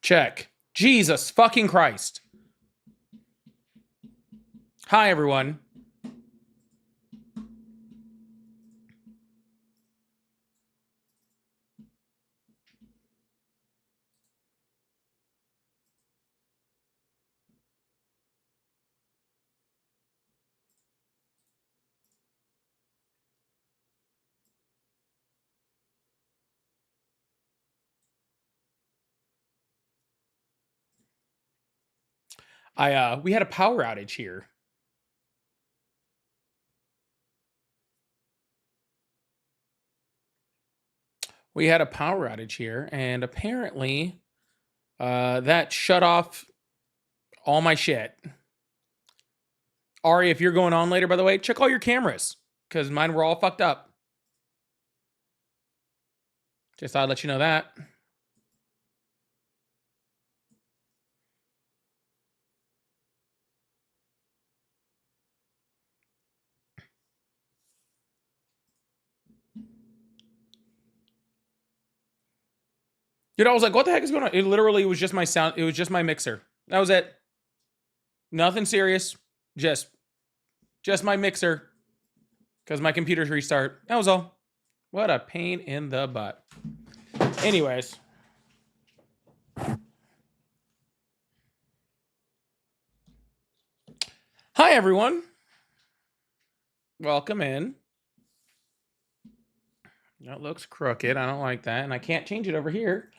Check. Jesus fucking Christ. Hi, everyone. We had a power outage here. We had a power outage here, and apparently that shut off all my shit. Ari, if you're going on later, by the way, check all your cameras, because mine were all fucked up. Just thought I'd let you know that. Dude, I was like, what the heck is going on? It literally was just my sound. It was just my mixer. That was it. Nothing serious. Just my mixer. Because my computer's restart. That was all. What a pain in the butt. Anyways. Hi, everyone. Welcome in. That looks crooked. I don't like that. And I can't change it over here.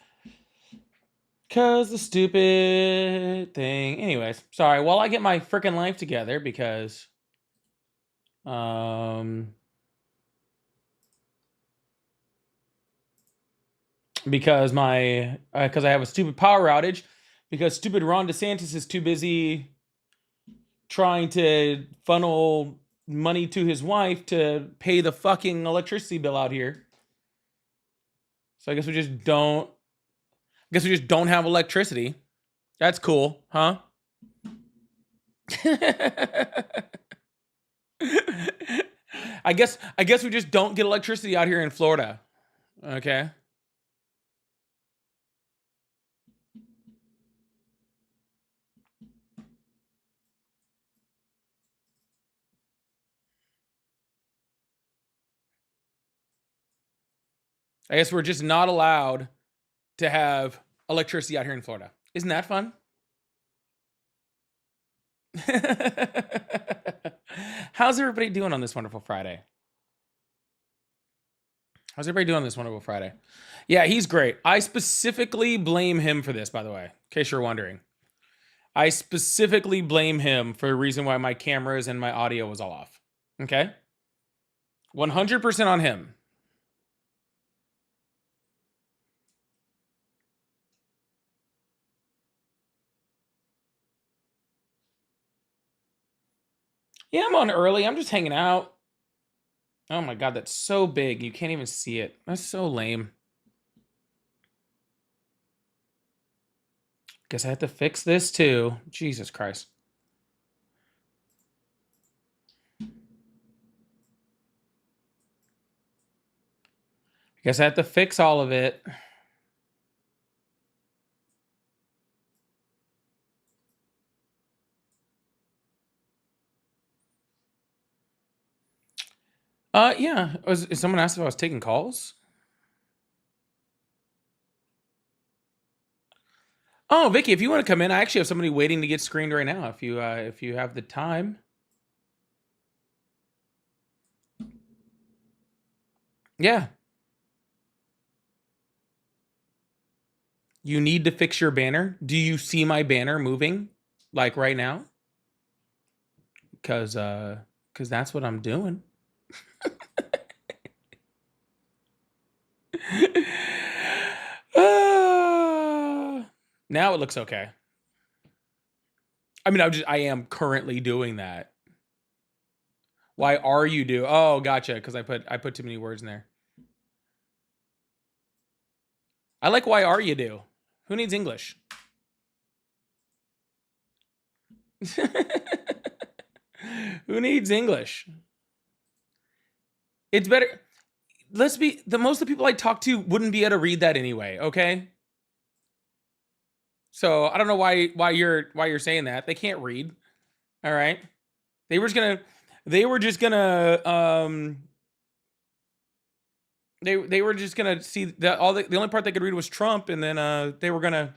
Because the stupid thing. Anyways, sorry. While I get my freaking life together, because because I have a stupid power outage, because stupid Ron DeSantis is too busy trying to funnel money to his wife to pay the fucking electricity bill out here. So I guess we just don't have electricity. That's cool, huh? I guess we just don't get electricity out here in Florida. Okay. I guess we're just not allowed to have electricity out here in Florida. Isn't that fun? How's everybody doing on this wonderful Friday? How's everybody doing on this wonderful Friday? Yeah, he's great. I specifically blame him for this, by the way, in case you're wondering. I specifically blame him for the reason why my cameras and my audio was all off. Okay? 100% on him. Yeah, I'm on early. I'm just hanging out. Oh my God, that's so big. You can't even see it. That's so lame. Guess I have to fix this too. Jesus Christ. Guess I have to fix all of it. Yeah. Someone asked if I was taking calls? Oh, Vicky, if you want to come in, I actually have somebody waiting to get screened right now. If you have the time. Yeah. You need to fix your banner. Do you see my banner moving like right now? Because that's what I'm doing. Now it looks okay. I mean, I am currently doing that. Why are you Oh, gotcha. Because I put too many words in there. I like why are you do. Who needs English? Who needs English? It's better. Let's be most of the people I talk to wouldn't be able to read that anyway, okay? So I don't know why you're saying that. They can't read. All right. They were just gonna they were just gonna see that the only part they could read was Trump, and then they were gonna,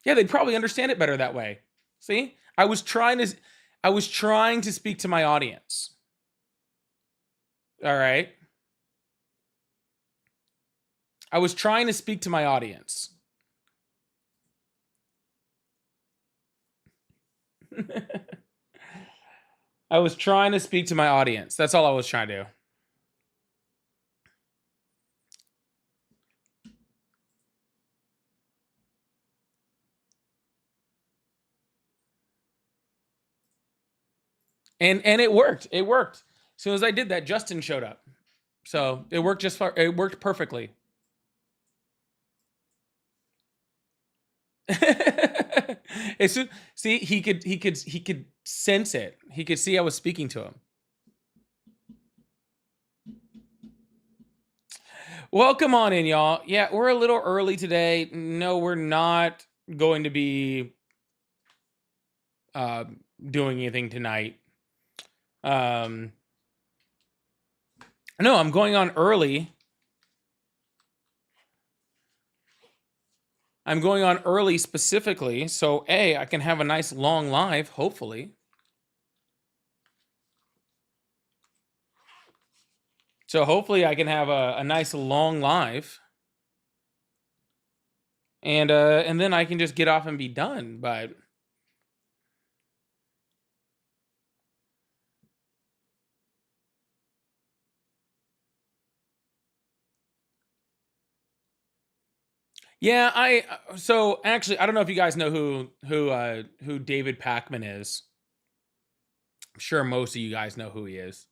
yeah, they'd probably understand it better that way. See? I was trying to speak to my audience. All right. I was trying to speak to my audience. I was trying to speak to my audience. That's all I was trying to do. And it worked. It worked. As soon as I did that, Justin showed up. So it worked it worked perfectly. See, he could sense it. He could see I was speaking to him. Welcome on in, y'all. Yeah, we're a little early today. No, we're not going to be doing anything tonight. No, I'm going on early. I'm going on early specifically, so I can have a nice long live, hopefully. So hopefully I can have a nice long live. And then I can just get off and be done. But yeah, so actually I don't know if you guys know who David Pakman is. I'm sure most of you guys know who he is.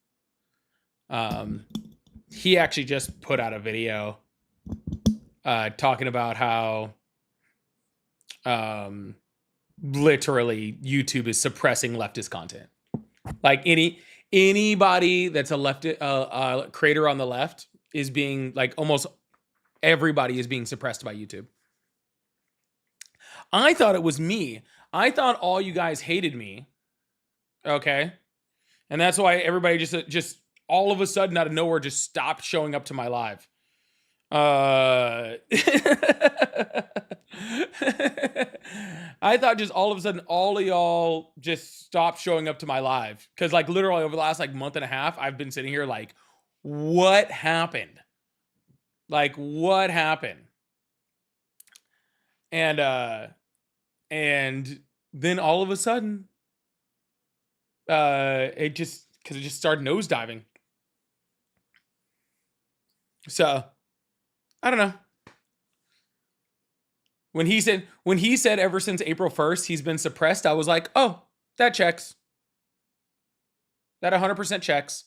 He actually just put out a video talking about how literally YouTube is suppressing leftist content. Like anybody that's a leftist creator on the left is being, like, almost everybody is being suppressed by YouTube. I thought it was me. I thought all you guys hated me. Okay. And that's why everybody just all of a sudden out of nowhere just stopped showing up to my live. I thought just all of a sudden all of y'all just stopped showing up to my live, because like literally over the last like month and a half I've been sitting here like, what happened? Like, what happened? And then all of a sudden it just started nosediving. So I don't know. When he said ever since April 1st he's been suppressed, I was like, oh, that checks. That 100% checks.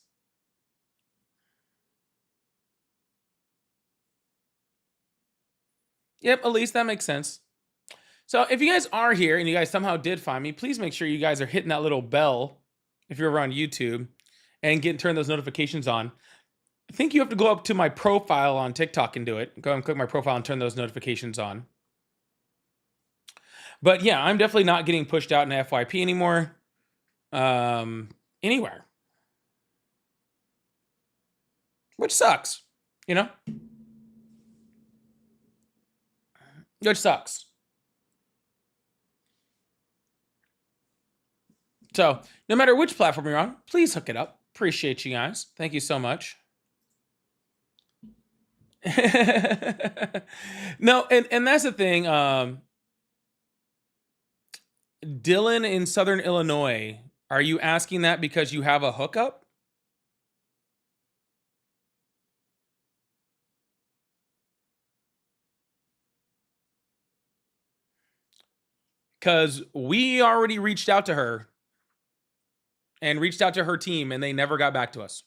Yep, at least that makes sense. So if you guys are here and you guys somehow did find me, please make sure you guys are hitting that little bell if you're over on YouTube and turn those notifications on. I think you have to go up to my profile on TikTok and do it. Go and click my profile and turn those notifications on. But yeah, I'm definitely not getting pushed out in FYP anymore. Anywhere. Which sucks, you know? Which sucks. So no matter which platform you're on, please hook it up. Appreciate you guys. Thank you so much. No, and that's the thing. Dylan in Southern Illinois, are you asking that because you have a hookup? Because we already reached out to her and reached out to her team, and they never got back to us.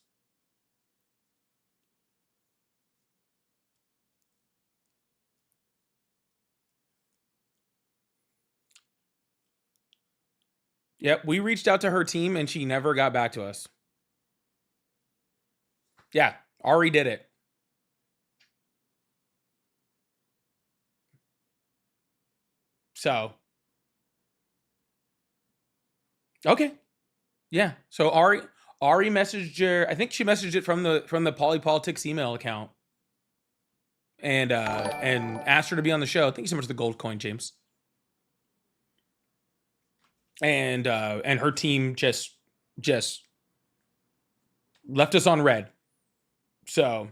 Yep, we reached out to her team, and she never got back to us. Yeah, Ari did it. So, okay. Yeah. So Ari messaged her. I think she messaged it from the Polypolitics email account and asked her to be on the show. Thank you so much for the gold coin, James. And her team just left us on red. So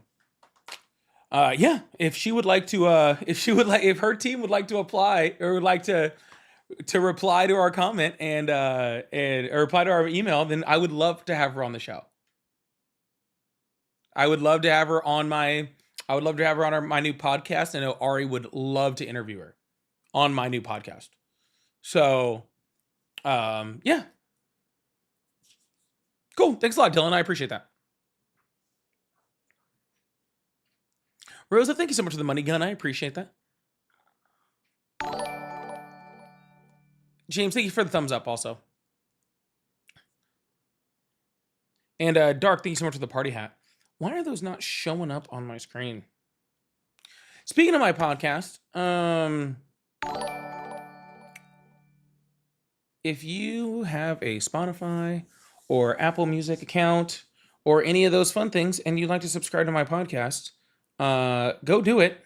yeah, if her team would like to apply or would like to reply to our comment and or reply to our email, then I would love to have her on the show. I would love to have her on my new podcast. I know Ari would love to interview her on my new podcast. So yeah. Cool. Thanks a lot, Dylan. I appreciate that. Rosa, thank you so much for the money gun. I appreciate that. James, thank you for the thumbs up also. And Dark, thank you so much for the party hat. Why are those not showing up on my screen? Speaking of my podcast, if you have a Spotify or Apple Music account or any of those fun things and you'd like to subscribe to my podcast, go do it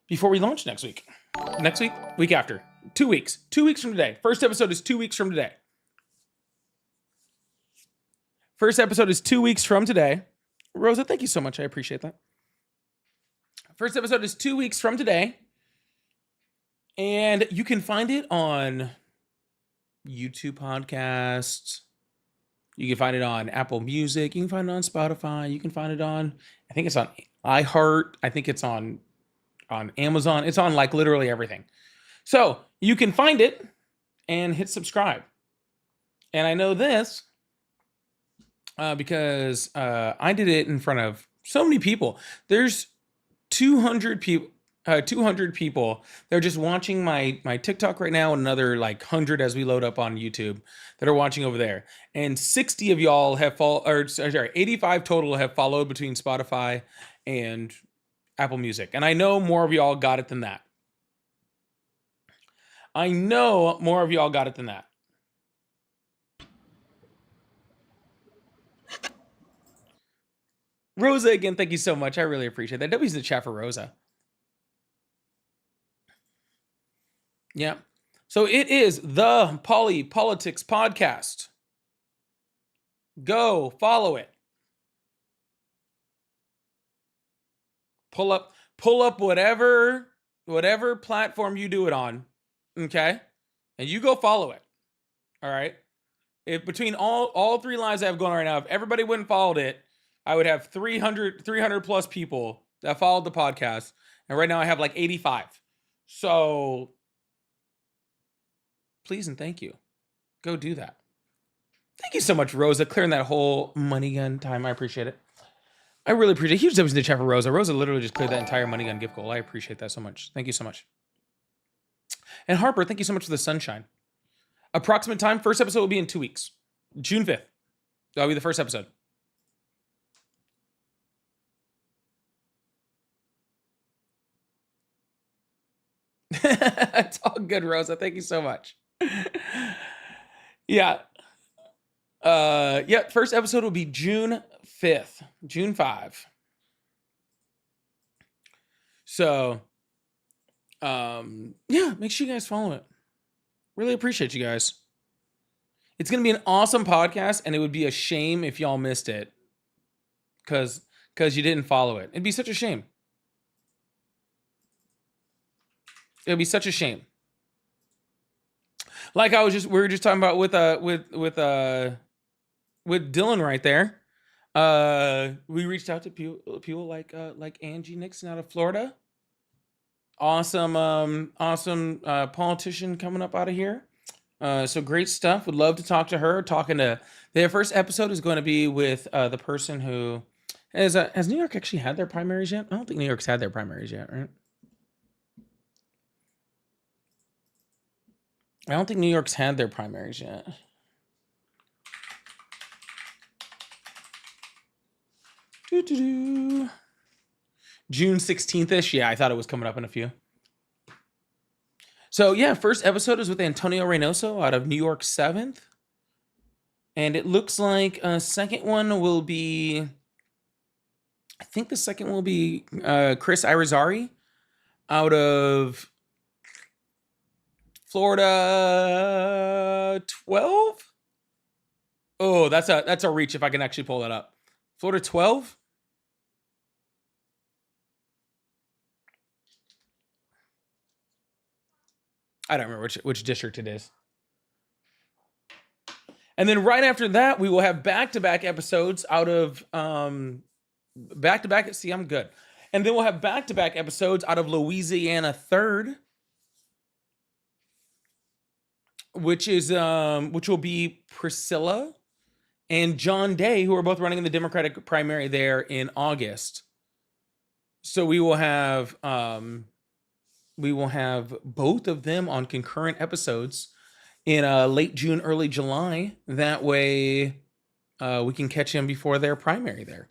before we launch next week. Next week? Week after. 2 weeks. 2 weeks from today. First episode is 2 weeks from today. First episode is 2 weeks from today. Rosa, thank you so much. I appreciate that. First episode is 2 weeks from today. And you can find it on YouTube podcasts. You can find it on Apple Music. You can find it on Spotify. You can find it on, I think it's on iHeart. I think it's on Amazon. It's on like literally everything. So you can find it and hit subscribe. And I know this because I did it in front of so many people. There's 200 people. 200 people. They're just watching my TikTok right now, and another like 100 as we load up on YouTube that are watching over there. And 60 of y'all have 85 total have followed between Spotify and Apple Music. And I know more of y'all got it than that. Rosa, again, thank you so much. I really appreciate that. W's in the chat for Rosa. Yeah. So it is the Polypolitics podcast. Go follow it. Pull up whatever platform you do it on. Okay? And you go follow it. All right? If between all three lives I have going right now, if everybody went and followed it, I would have 300 plus people that followed the podcast. And right now I have like 85. So please and thank you. Go do that. Thank you so much, Rosa, clearing that whole money gun time. I appreciate it. I really appreciate it. Huge W's in the chat for Rosa. Rosa literally just cleared that entire money gun gift goal. I appreciate that so much. Thank you so much. And Harper, thank you so much for the sunshine. Approximate time, first episode will be in 2 weeks. June 5th. That'll be the first episode. It's all good, Rosa. Thank you so much. Yeah. Yeah, first episode will be June 5th. June 5. So, yeah, make sure you guys follow it. Really appreciate you guys. It's going to be an awesome podcast, and it would be a shame if y'all missed it because you didn't follow it. It'd be such a shame. It would be such a shame. Like we were just talking about with Dylan right there. We reached out to people like Angie Nixon out of Florida. Awesome politician coming up out of here. So great stuff. Would love to talk to her. Their first episode is going to be with the person who has New York actually had their primaries yet? I don't think New York's had their primaries yet, right? I don't think New York's had their primaries yet. June 16th-ish. Yeah, I thought it was coming up in a few. So yeah, first episode is with Antonio Reynoso out of New York 7th. And it looks like second one will be, I think the second will be Chris Irizarry out of Florida 12. Oh, that's a reach if I can actually pull that up. Florida 12. I don't remember which district it is. And then right after that, we will have back-to-back episodes out of back-to-back. See, I'm good. And then we'll have back-to-back episodes out of Louisiana 3rd, which will be Priscilla and John Day, who are both running in the Democratic primary there in August. So we will have both of them on concurrent episodes in late June, early July. That way we can catch them before their primary there.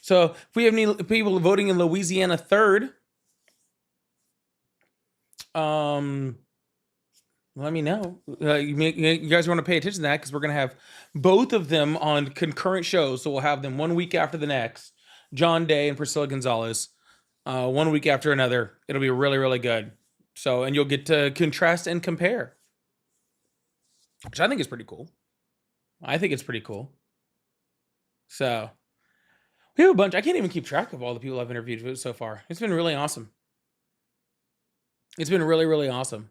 So if we have any people voting in Louisiana 3rd, let me know. You guys want to pay attention to that because we're going to have both of them on concurrent shows. So we'll have them 1 week after the next. John Day and Priscilla Gonzalez. 1 week after another. It'll be really, really good. So, and you'll get to contrast and compare, which I think is pretty cool. I think it's pretty cool. So we have a bunch. I can't even keep track of all the people I've interviewed so far. It's been really awesome. It's been really, really awesome.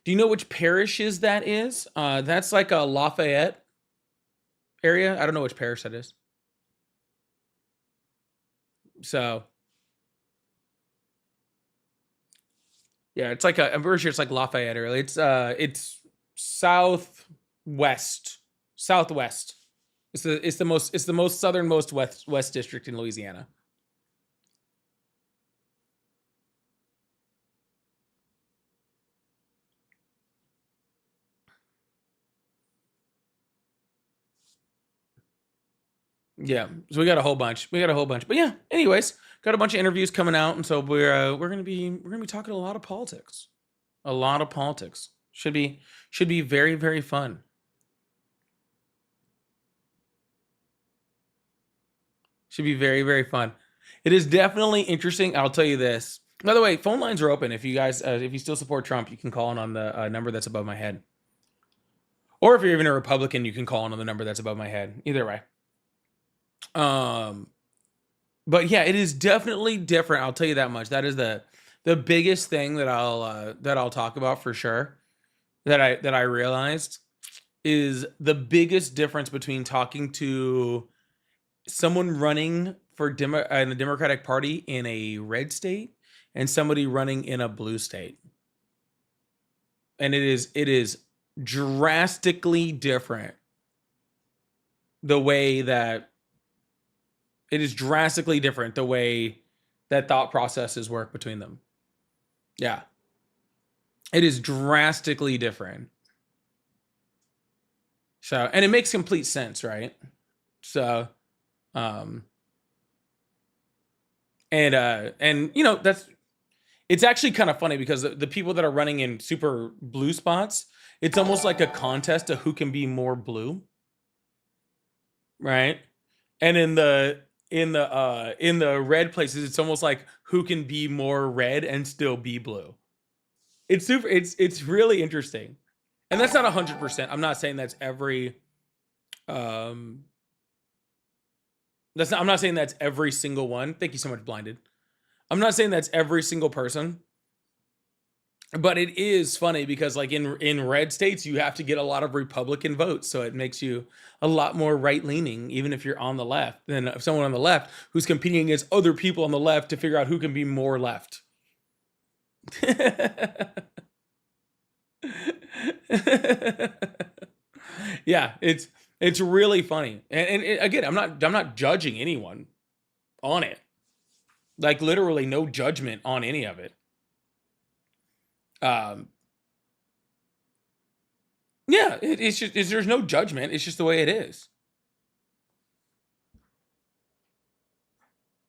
Do you know which parishes that is? That's like a Lafayette area. I don't know which parish that is. So yeah, it's like I'm pretty sure it's like Lafayette area. It's southwest. It's the most southernmost west district in Louisiana. Yeah, so we got a whole bunch. But yeah, anyways, got a bunch of interviews coming out, and so we're gonna be talking a lot of politics. Should be very, very fun. Should be very, very fun. It is definitely interesting. I'll tell you this. By the way, phone lines are open. If you guys, if you still support Trump, you can call in on the number that's above my head. Or if you're even a Republican, you can call in on the number that's above my head. Either way. But yeah, it is definitely different. I'll tell you that much. That is the biggest thing that I'll talk about for sure. That I realized is the biggest difference between talking to someone running for in the Democratic Party in a red state and somebody running in a blue state. And it is drastically different. The way that thought processes work between them. Yeah. It is drastically different. So, and it makes complete sense, right? So, and you know, it's actually kind of funny because the people that are running in super blue spots, it's almost like a contest of who can be more blue. Right? And in the red places, it's almost like who can be more red and still be blue. It's really interesting. And that's not 100%. I'm not saying that's every I'm not saying that's every single one. Thank you so much, Blinded. I'm not saying that's every single person. But it is funny because like in red states, you have to get a lot of Republican votes. So it makes you a lot more right-leaning, even if you're on the left, than someone on the left who's competing against other people on the left to figure out who can be more left. Yeah, it's really funny. And again, I'm not judging anyone on it. Like literally no judgment on any of it. Yeah, it's just there's no judgment. It's just the way it is.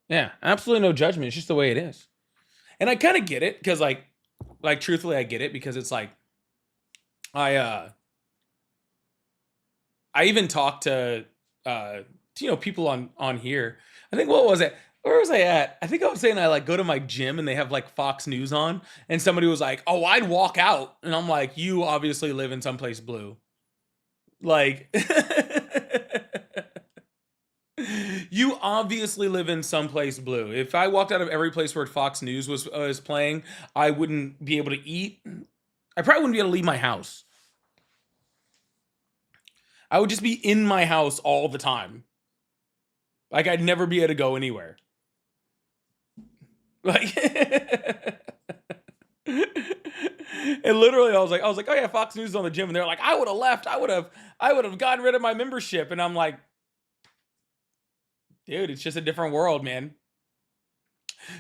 Yeah, absolutely no judgment. It's just the way it is. And I kind of get it because like truthfully, I get it because it's like I even talked to people on here. I think what was it? Where was I at? I think I was saying I like go to my gym and they have like Fox News on, and somebody was like, "Oh, I'd walk out," and I'm like, "You obviously live in someplace blue." Like, you obviously live in someplace blue. If I walked out of every place where Fox News was playing, I wouldn't be able to eat. I probably wouldn't be able to leave my house. I would just be in my house all the time. Like I'd never be able to go anywhere. Like, and literally, I was like, oh yeah, Fox News is on the gym, and they're like, I would have left. I would have gotten rid of my membership, and I'm like, dude, it's just a different world, man.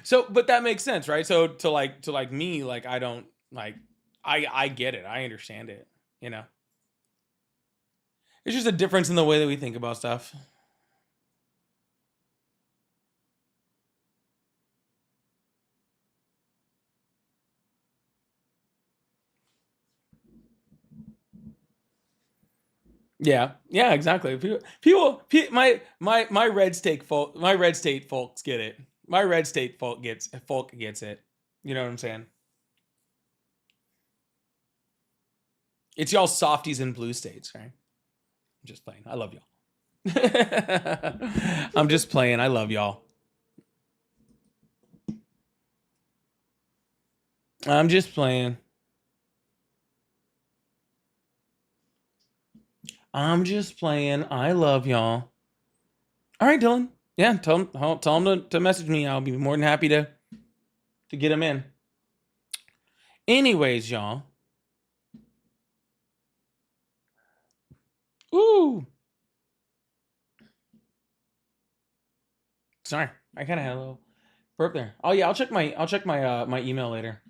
So, but that makes sense, right? So to like me, like I don't like, I get it, I understand it, you know. It's just a difference in the way that we think about stuff. Yeah, yeah, exactly. My red state folks get it. My red state folk gets it. You know what I'm saying? It's y'all softies in blue states, right? I'm just playing. I love y'all. I'm just playing. I love y'all. I'm just playing. I'm just playing. I love y'all. All right, Dylan. Yeah, tell him to message me. I'll be more than happy to get him in. Anyways, y'all. Ooh. Sorry, I kind of had a little burp there. Oh yeah, I'll check my my email later.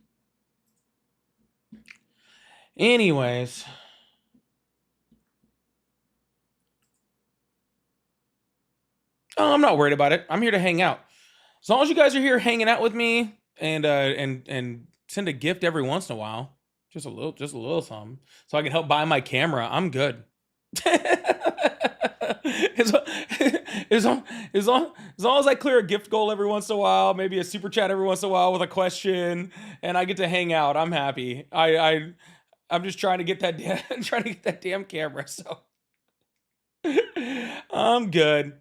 Anyways. Oh, I'm not worried about it. I'm here to hang out. As long as you guys are here hanging out with me and send a gift every once in a while, just a little something, so I can help buy my camera, I'm good. as, as, long, as long as I clear a gift goal every once in a while, maybe a super chat every once in a while with a question, and I get to hang out, I'm happy. I'm just trying to get that damn camera, so I'm good.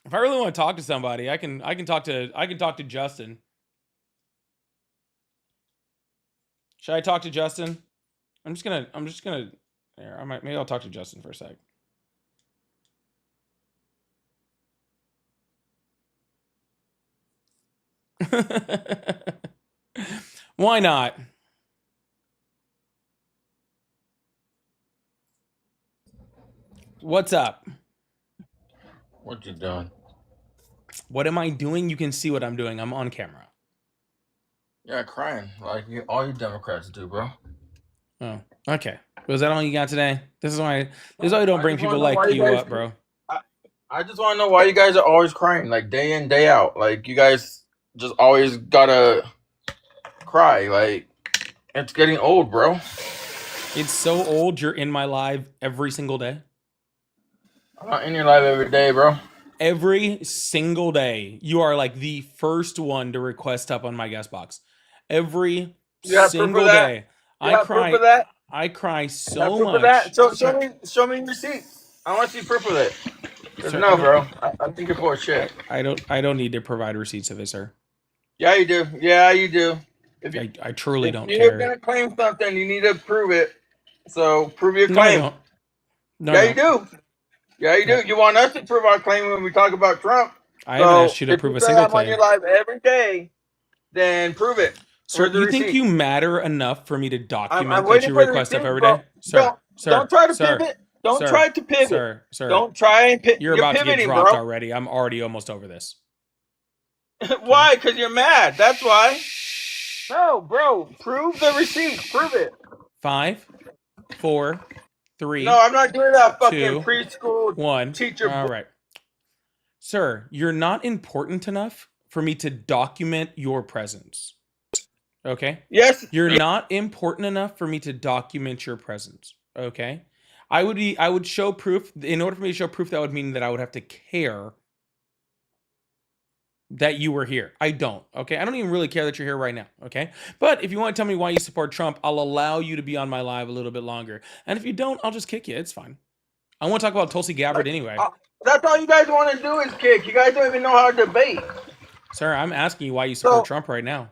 If I really want to talk to somebody, I can talk to Justin. Should I talk to Justin? I'm just gonna here, maybe I'll talk to Justin for a sec. Why not? What's up? What you doing? What am I doing? You can see what I'm doing. I'm on camera. Yeah, crying like all you Democrats do, bro. Oh, okay. Was that all you got today? This is why we don't I bring just want people to know like why you you guys. up, bro. I just want to know why you guys are always crying, like day in day out. Like you guys just always gotta cry. Like it's getting old, bro. It's so old. You're in my live every single day. I'm not in your life every day, bro. Every single day, you are like the first one to request up on my guest box. Every You have proof of single that? day. You have proof of that? I cry You have so proof of that? much. So show me your receipt. I want to see proof of it. Cause Sir, I no, don't bro. I think you're full of shit. I don't need to provide receipts of it, sir. Yeah, you do. Yeah, you do. I truly If don't you're care. gonna claim something, you need to prove it. So prove your No, I claim. don't. No, I Yeah, you don't. do. Yeah, you No. do. You want us to prove our claim when we talk about Trump. I haven't So asked you to if prove you a say single I'm on your claim. live every day, then prove it. Sir, Where's the you think receipt? you matter enough for me to I'm document that waiting you for the request up receipt, every bro. day? Sir, Don't sir, try to sir, pivot. Don't sir, try to pivot. sir. Don't try and pivot. You're You're about to get pivoting, dropped bro. already. I'm already almost over this. Why? Because you're mad. That's why. No, bro. Prove the receipt. Prove it. 5, 4, 3, No, I'm not doing that fucking 2, preschool 1. teacher. All right. Sir, you're not important enough for me to document your presence. Okay? Yes. You're not important enough for me to document your presence. Okay? I would show proof. In order for me to show proof, that would mean that I would have to care that you were here. I don't. Okay? I don't even really care that you're here right now. Okay? But if you want to tell me why you support Trump, I'll allow you to be on my live a little bit longer. And if you don't, I'll just kick you. It's fine. I want to talk about Tulsi Gabbard anyway. That's all you guys want to do is kick. You guys don't even know how to debate. Sir, I'm asking you why you support Trump right now.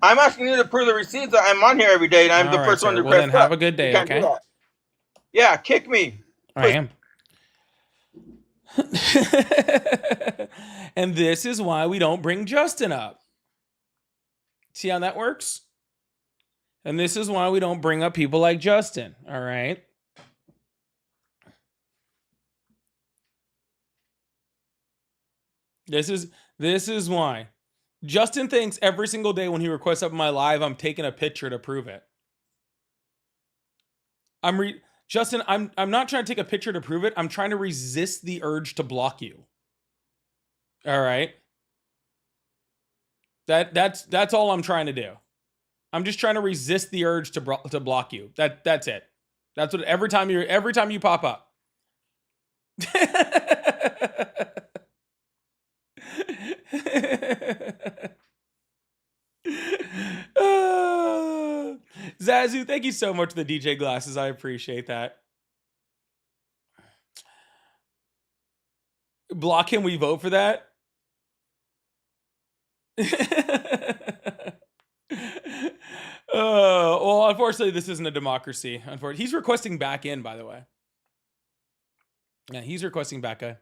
I'm asking you to prove the receipts that I'm on here every day and I'm the first one to press. Well, then have a good day, okay? Yeah, kick me. I am. And this is why we don't bring Justin up. See how that works? And this is why we don't bring up people like Justin, all right? This is why. Justin thinks every single day when he requests up my live, I'm taking a picture to prove it. Justin, I'm not trying to take a picture to prove it. I'm trying to resist the urge to block you. All right. That's all I'm trying to do. I'm just trying to resist the urge to block you. That's it. That's what every time you pop up. Zazu, thank you so much for the DJ glasses. I appreciate that. Block him, we vote for that. Well, unfortunately, this isn't a democracy. Unfortunately, he's requesting back in, by the way. Yeah, he's requesting back in.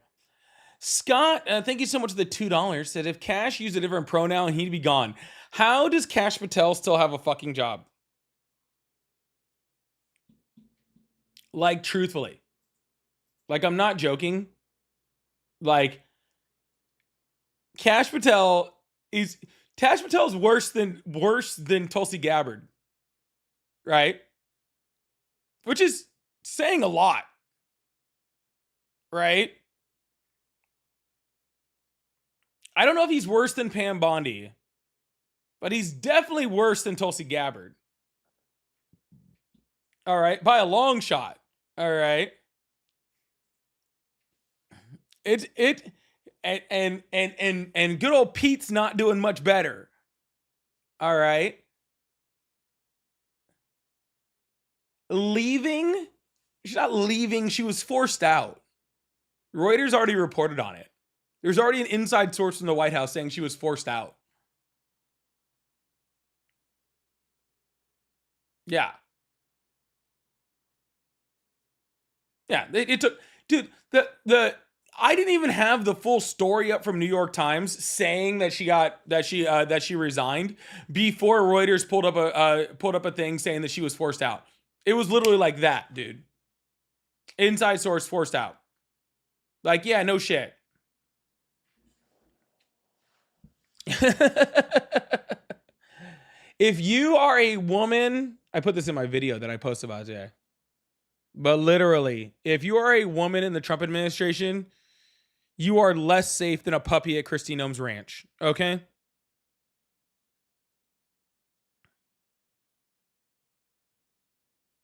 Scott, thank you so much for the $2. Said if Cash used a different pronoun, he'd be gone. How does Cash Patel still have a fucking job? Like, truthfully. Like, I'm not joking. Like, Cash Patel is worse than Tulsi Gabbard. Right? Which is saying a lot. Right? I don't know if he's worse than Pam Bondi, but he's definitely worse than Tulsi Gabbard. All right, by a long shot. All right. And good old Pete's not doing much better. All right. Leaving? She's not leaving, she was forced out. Reuters already reported on it. There's already an inside source from the White House saying she was forced out. Yeah. Yeah, it took, dude, I didn't even have the full story up from New York Times saying that she resigned before Reuters pulled up a thing saying that she was forced out. It was literally like that, dude. Inside source forced out. Like, yeah, no shit. If you are a woman, I put this in my video that I posted about today. But literally, if you are a woman in the Trump administration, you are less safe than a puppy at Kristi Noem's ranch. Okay?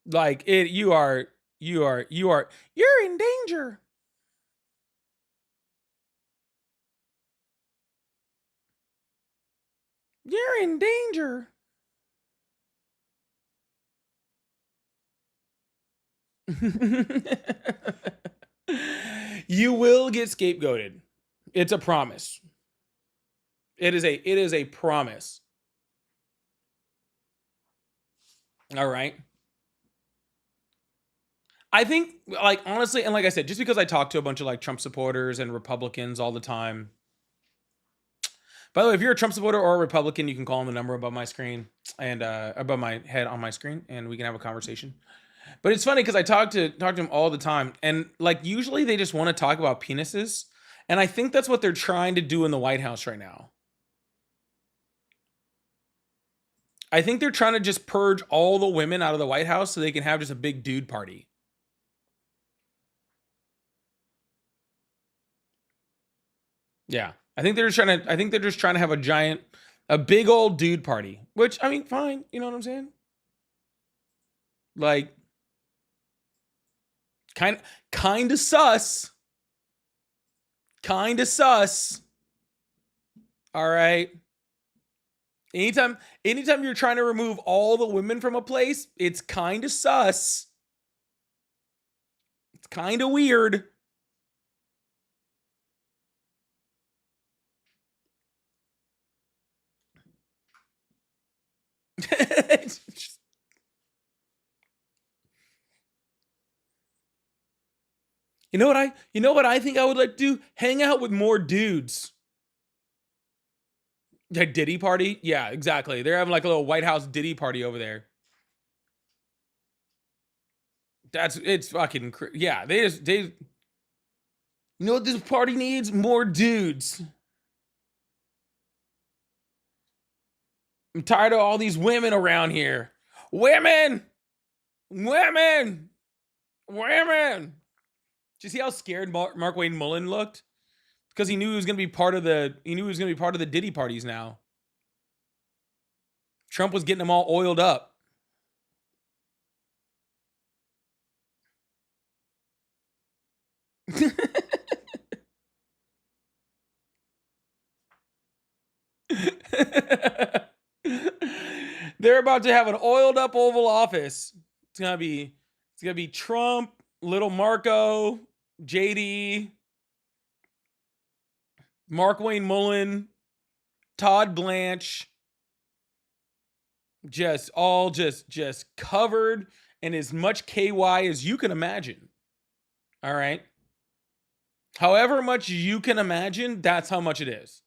Like you're in danger. You're in danger. You will get scapegoated. It's a promise. It is a promise. All right. I think, like, honestly, and like I said, just because I talk to a bunch of like Trump supporters and Republicans all the time. By the way, if you're a Trump supporter or a Republican, you can call on the number above my screen and above my head on my screen, and we can have a conversation. But it's funny because I talk to them all the time, and like usually they just want to talk about penises, and I think that's what they're trying to do in the White House right now. I think they're trying to just purge all the women out of the White House so they can have just a big dude party. Yeah, I think they're just trying to have a big old dude party. Which I mean, fine. You know what I'm saying? Like, kind of sus. Kind of sus. All right. Anytime, anytime you're trying to remove all the women from a place, it's kind of sus. It's kind of weird. You know what I think I would like to do? Hang out with more dudes. A Diddy party? Yeah, exactly. They're having like a little White House Diddy party over there. It's fucking yeah. You know what this party needs? More dudes. I'm tired of all these women around here. Women, women, women. Did you see how scared Mark Wayne Mullen looked? Because he knew he was going to be part of the Diddy parties now. Trump was getting them all oiled up. They're about to have an oiled up Oval Office. It's gonna be Trump, Little Marco, JD, Mark Wayne Mullen, Todd Blanche, just covered in as much KY as you can imagine. All right. However much you can imagine, that's how much it is.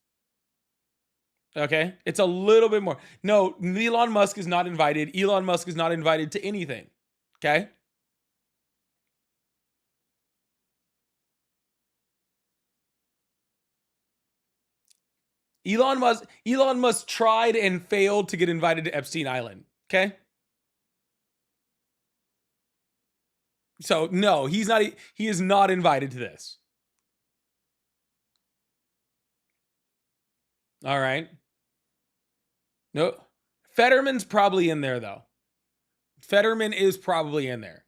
Okay? It's a little bit more. No, Elon Musk is not invited. Elon Musk is not invited to anything. Okay? Elon Musk tried and failed to get invited to Epstein Island. Okay? So, no, he is not invited to this. All right? No. Fetterman's probably in there though. Fetterman is probably in there.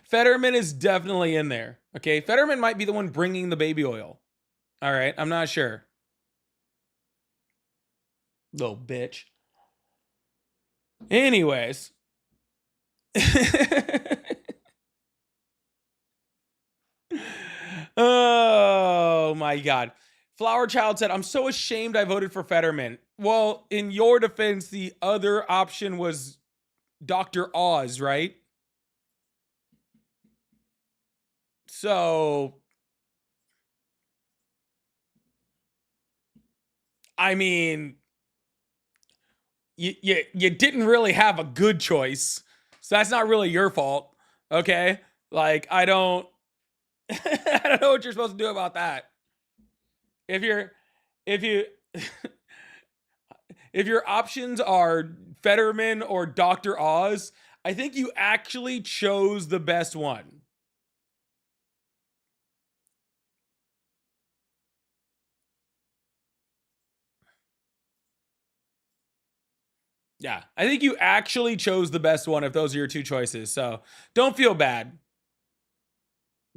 Fetterman is definitely in there. Okay, Fetterman might be the one bringing the baby oil. All right, I'm not sure. Little bitch. Anyways. Oh my god. Flower Child said, I'm so ashamed I voted for Fetterman. Well, in your defense, the other option was Dr. Oz, right? So, I mean, you didn't really have a good choice. So that's not really your fault. Okay? Like, I don't I don't know what you're supposed to do about that. If you're if you if your options are Fetterman or Dr. Oz, I think you actually chose the best one. Yeah, I think you actually chose the best one if those are your two choices. So don't feel bad.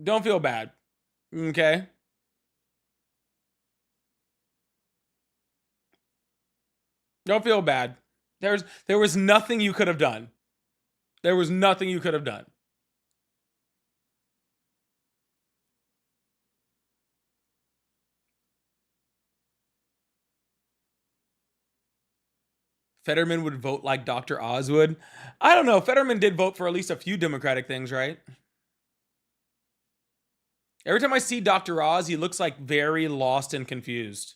Don't feel bad. Okay. Don't feel bad. There was nothing you could have done. There was nothing you could have done. Fetterman would vote like Dr. Oz would. I don't know. Fetterman did vote for at least a few Democratic things, right? Every time I see Dr. Oz, he looks like very lost and confused.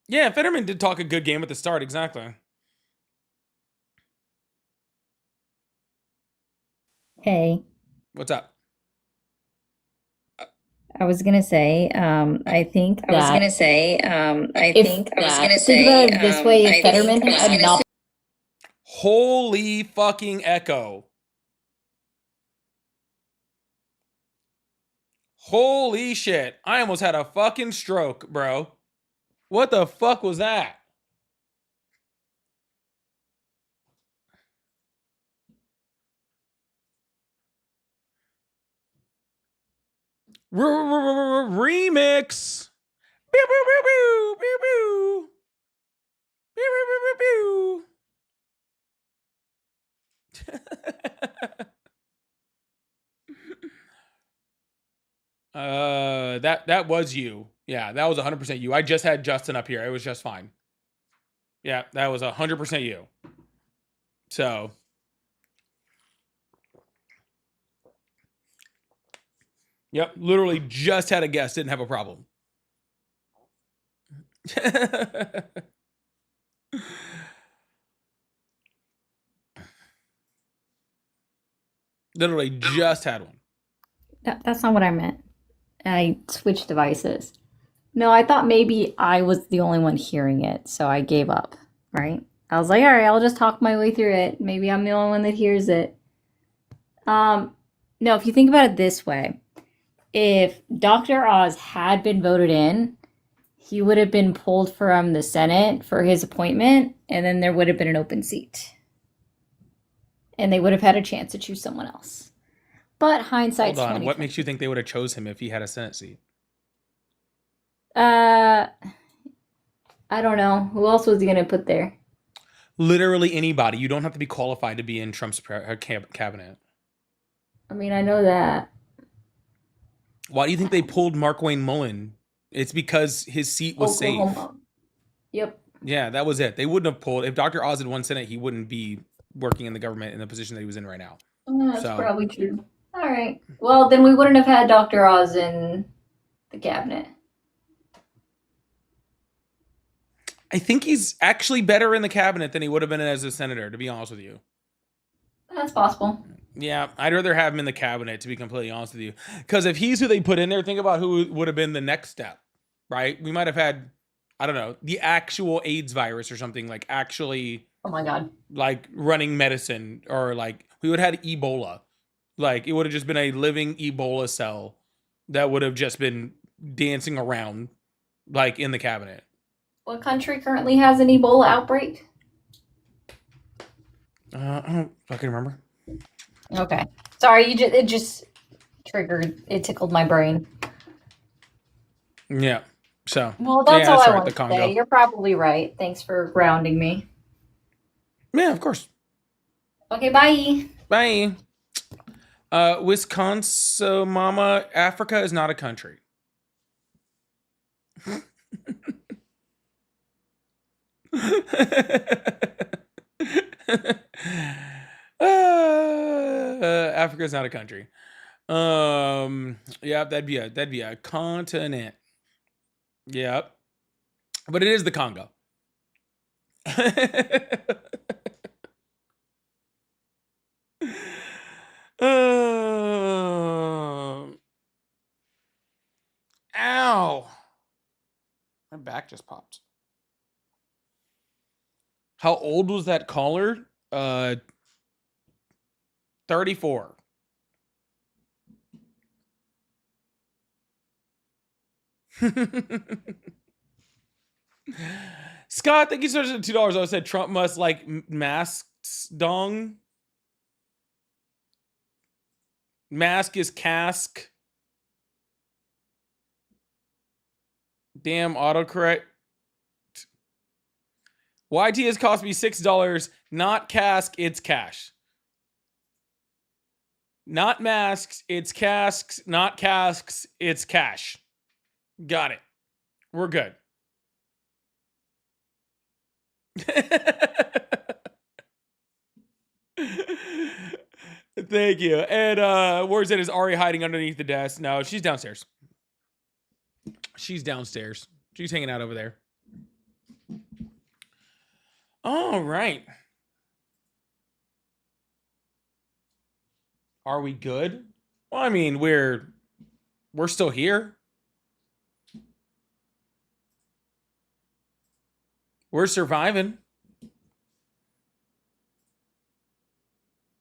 Yeah, Fetterman did talk a good game at the start, exactly. Hey, What's up? I was gonna say, I think I was that gonna say, if think about it this way, if Fetterman had not Holy fucking echo. Holy shit. I almost had a fucking stroke, bro. What the fuck was that? Remix. Pew, pew, pew, pew, pew, pew. Pew, pew, pew, pew, pew. That was you. Yeah, that was 100% you. I just had Justin up here. It was just fine. Yeah, that was 100% you. So, yep, literally just had a guest, didn't have a problem. Literally just had one. that's not what I meant. I switched devices. No, I thought maybe I was the only one hearing it, so I gave up, right? I was like, all right, I'll just talk my way through it. Maybe I'm the only one that hears it. No, if you think about it this way, if Dr. Oz had been voted in, he would have been pulled from the Senate for his appointment, and then there would have been an open seat. And they would have had a chance to choose someone else. But hindsight's Hold on, 20. what makes you think they would have chose him if he had a Senate seat? I don't know. Who else was he going to put there? Literally anybody. You don't have to be qualified to be in Trump's cabinet. I mean, I know that. Why do you think they pulled Markwayne Mullen? It's because his seat was Oklahoma. safe. Yep. Yeah, that was it. They wouldn't have pulled. If Dr. Oz had won Senate, he wouldn't be working in the government in the position that he was in right now. That's probably true. All right. Well, then we wouldn't have had Dr. Oz in the cabinet. I think he's actually better in the cabinet than he would have been as a senator, to be honest with you. That's possible. Yeah, I'd rather have him in the cabinet, to be completely honest with you. Because if he's who they put in there, think about who would have been the next step, right? We might have had, I don't know, the actual AIDS virus or something, like actually, Oh my God. like running medicine, or like we would have had Ebola. Like it would have just been a living Ebola cell that would have just been dancing around, like in the cabinet. What country currently has an Ebola outbreak? I don't fucking remember. Okay. Sorry, it just triggered. It tickled my brain. Yeah. So. Well, that's all I right, want to say. You're probably right. Thanks for grounding me. Yeah, of course. Okay, bye. Bye. Wisconsin, mama, Africa is not a country. Africa is not a country. Yeah, that'd be a continent. Yep. But it is the Congo. Ow. My back just popped. How old was that caller? 34. Scott, thank you so much for $2. I said Trump must like masks dong. Mask is cask. Damn autocorrect. YT has cost me $6. Not cask, it's cash. Not masks, it's casks. Not casks, it's cash. Got it. We're good. Thank you. And where's it? Is Ari hiding underneath the desk? No, she's downstairs. She's downstairs. She's hanging out over there. All right. Are we good? Well, I mean, we're We're still here. We're surviving.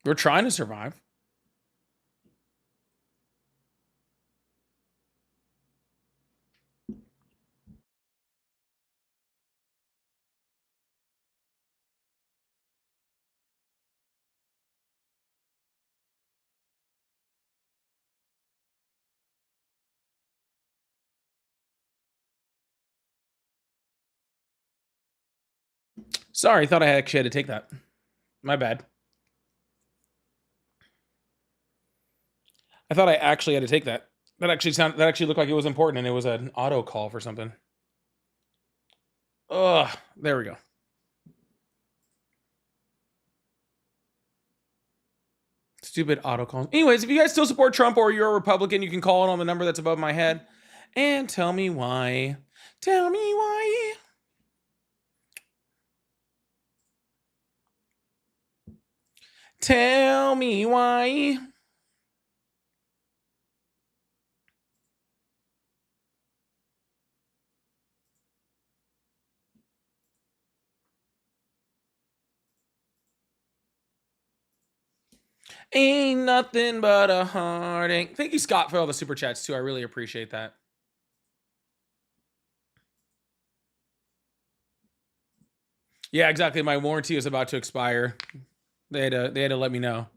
We're trying to survive. Sorry, thought I actually had to take that. My bad. I thought I actually had to take that. That actually looked like it was important, and it was an auto call for something. Ugh, there we go. Stupid auto calls. Anyways, if you guys still support Trump or you're a Republican, you can call it on the number that's above my head and tell me why. Tell me why. Tell me why. Ain't nothing but a heartache. Thank you, Scott, for all the super chats, too. I really appreciate that. Yeah, exactly. My warranty is about to expire. They had to let me know.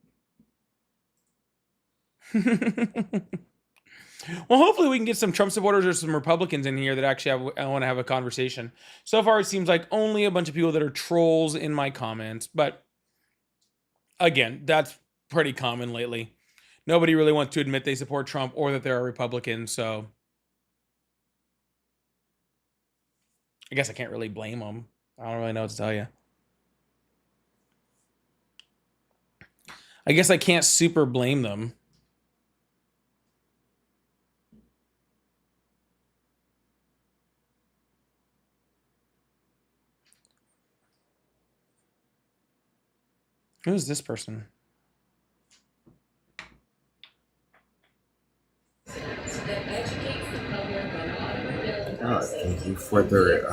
Well, hopefully we can get some Trump supporters or some Republicans in here that actually want to have a conversation. So far, it seems like only a bunch of people that are trolls in my comments. But again, that's pretty common lately. Nobody really wants to admit they support Trump or that they're a Republican. So I guess I can't really blame them. I don't really know what to tell you. I guess I can't super blame them. Who is this person? Thank you for their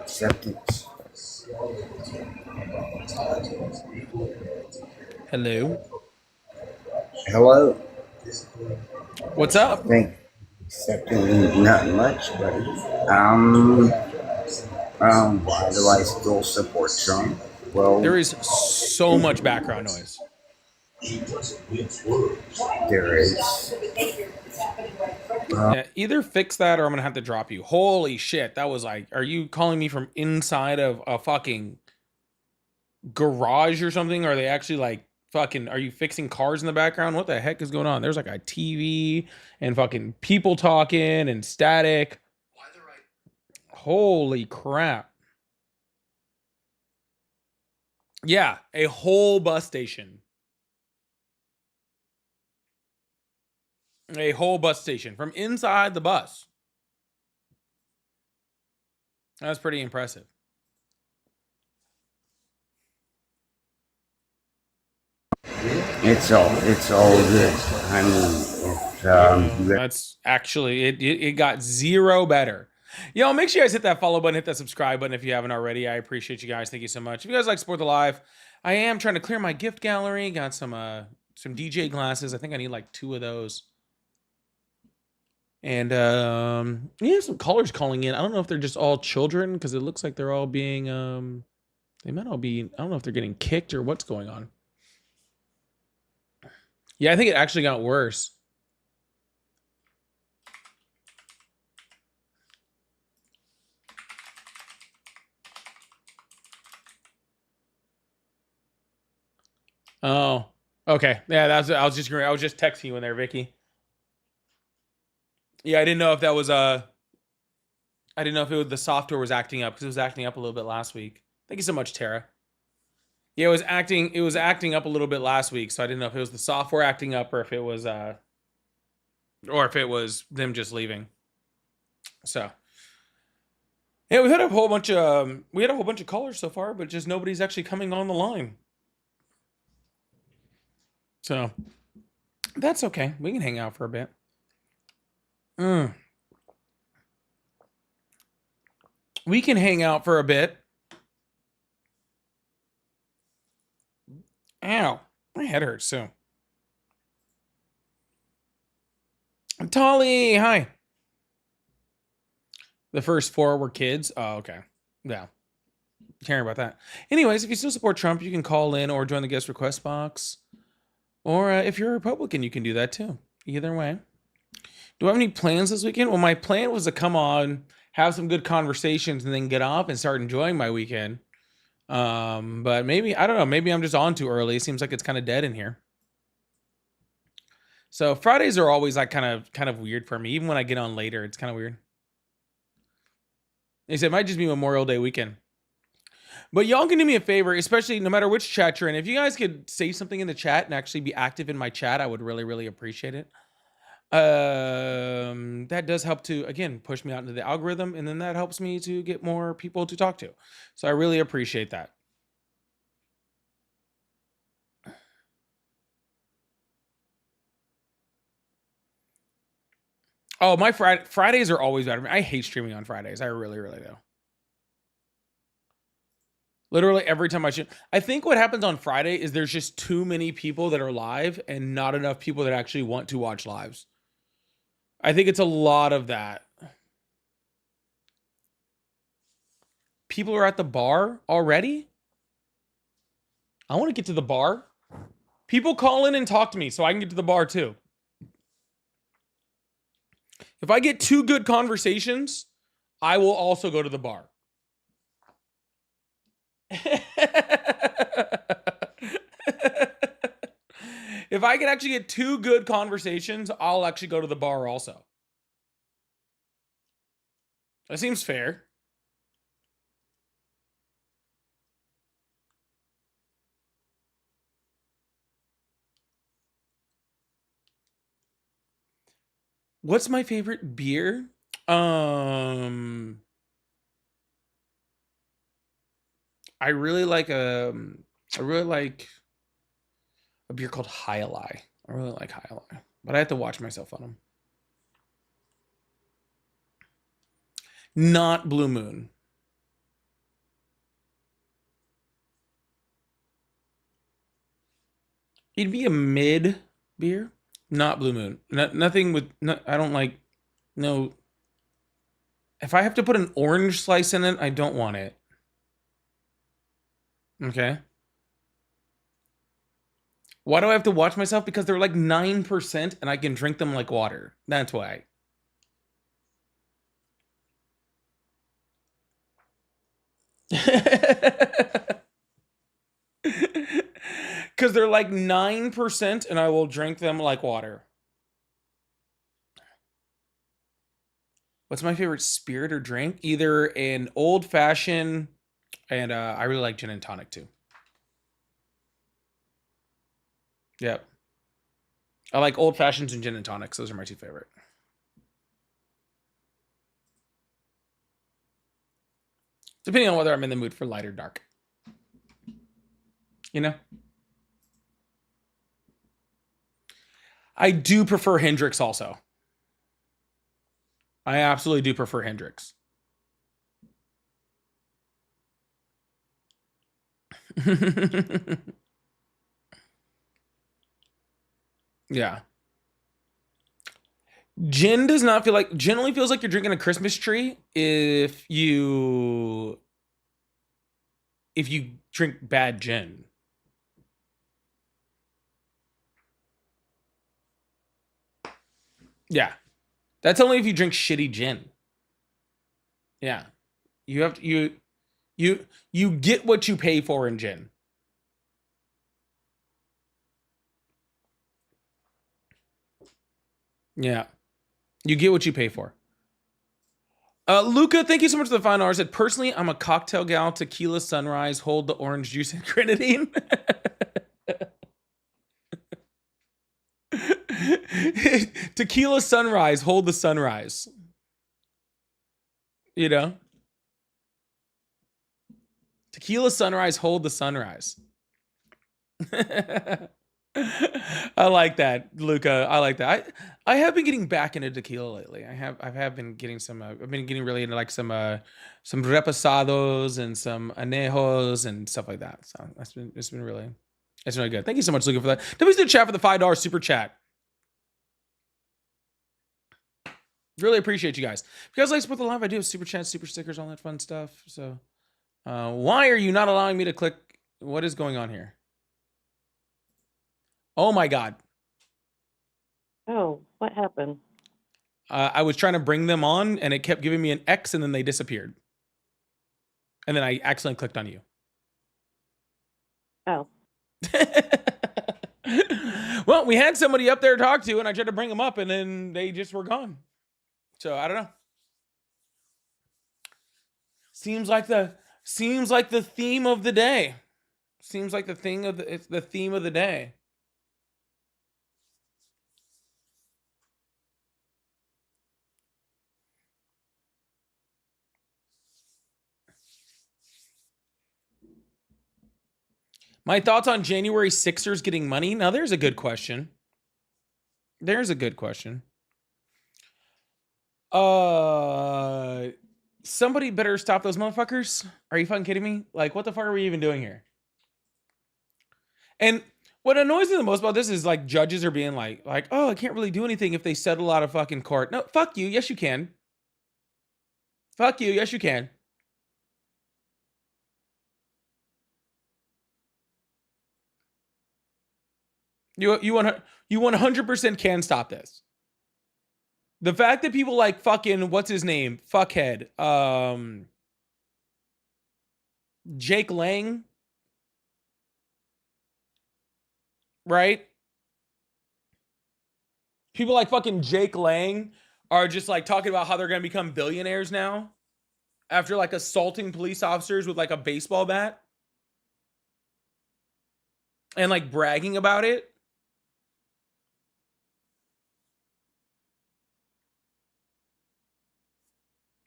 acceptance. Hello. Hello. What's up? Thank accepting not much, but why do I still support Trump? Well, There is so much background noise. there is. Yeah, either fix that or I'm gonna have to drop you. Holy shit, that was like, are you calling me from inside of a fucking garage or something? Are they actually like fucking, are you fixing cars in the background? What the heck is going on? There's like a TV and fucking people talking and static. Holy crap. Yeah, a whole bus station. A whole bus station from inside the bus. That's pretty impressive. It's all good. I mean, That's actually it got zero better. Yo, make sure you guys hit that follow button, hit that subscribe button if you haven't already. I appreciate you guys. Thank you so much. If you guys like support the live, I am trying to clear my gift gallery. Got some DJ glasses. I think I need like 2 of those. And we have some callers calling in. I don't know if they're just all children because it looks like they're all being they might all be, I don't know if they're getting kicked or what's going on. Yeah, I think it actually got worse. Oh, okay. Yeah, I was just texting you in there, Vicky. Yeah, I didn't know if that was I didn't know if the software was acting up because it was acting up a little bit last week. Thank you so much, Tara. Yeah, it was acting up a little bit last week, so I didn't know if it was the software acting up or if it was them just leaving. So yeah, we had a whole bunch of callers so far, but just nobody's actually coming on the line. So that's okay. We can hang out for a bit. Mm. We can hang out for a bit. Ow. My head hurts too. Tolly, hi. The first 4 were kids. Oh, okay. Yeah. Caring about that. Anyways, if you still support Trump, you can call in or join the guest request box. Or if you're a Republican, you can do that too. Either way. Do I have any plans this weekend? Well, my plan was to come on, have some good conversations, and then get off and start enjoying my weekend. But maybe, I don't know, maybe I'm just on too early. It seems like it's kind of dead in here. So Fridays are always like kind of weird for me. Even when I get on later, it's kind of weird. They said it might just be Memorial Day weekend. But y'all can do me a favor, especially no matter which chat you're in. If you guys could say something in the chat and actually be active in my chat, I would really, really appreciate it. That does help to, again, push me out into the algorithm, and then that helps me to get more people to talk to. So I really appreciate that. Oh, my Fridays are always better. I hate streaming on Fridays. I really, really do. Literally every time I shoot. I think what happens on Friday is there's just too many people that are live and not enough people that actually want to watch lives. I think it's a lot of that. People are at the bar already? I want to get to the bar. People call in and talk to me so I can get to the bar too. If I get 2 good conversations, I will also go to the bar. If I can actually get 2 good conversations, I'll actually go to the bar also. That seems fair. What's my favorite beer? I really like a beer called High Ally. I really like High Ally, but I have to watch myself on them. Not Blue Moon. It'd be a mid beer, not Blue Moon. Nothing with. I don't like. No. If I have to put an orange slice in it, I don't want it. Okay. Why do I have to watch myself? Because they're like 9% and I can drink them like water. That's why. Because they're like 9% and I will drink them like water. What's my favorite spirit or drink? Either an old fashioned, and I really like gin and tonic too. Yep. I like old fashions and gin and tonics. Those are my 2 favorite. Depending on whether I'm in the mood for light or dark. You know? I do prefer Hendrix also. I absolutely do prefer Hendrix. Yeah. Gin does not feel like, gin only feels like you're drinking a Christmas tree if you drink bad gin. Yeah. That's only if you drink shitty gin. Yeah. You have to, you get what you pay for in gin. Yeah. You get what you pay for. Luca, thank you so much for the 5 hours. Said, personally, I'm a cocktail gal, tequila sunrise, hold the orange juice and grenadine. Tequila sunrise, hold the sunrise. You know? Tequila sunrise, hold the sunrise. I like that, Luca. I like that. I have been getting back into tequila lately. I have been getting some. I've been getting really into like some reposados and some anejos and stuff like that. So it's been really good. Thank you so much, Luca, for that. Nobody's in the chat for the $5 super chat. Really appreciate you guys. If you guys like support the live, I do have super chats, super stickers, all that fun stuff. So, why are you not allowing me to click? What is going on here? Oh my God. Oh, what happened? I was trying to bring them on and it kept giving me an X and then they disappeared. And then I accidentally clicked on you. Oh. Well, we had somebody up there to talk to and I tried to bring them up and then they just were gone. So I don't know. Seems like the theme of the day. Seems like it's the theme of the day. My thoughts on January Sixers getting money? Now, there's a good question. Somebody better stop those motherfuckers. Are you fucking kidding me? Like, what the fuck are we even doing here? And what annoys me the most about this is like judges are being like, oh, I can't really do anything if they settle out of fucking court. No, fuck you. Yes, you can. Fuck you. Yes, you can. You 100% can stop this. The fact that people like fucking, what's his name? Fuckhead. Jake Lang. Right? People like fucking Jake Lang are just like talking about how they're going to become billionaires now after like assaulting police officers with like a baseball bat and like bragging about it.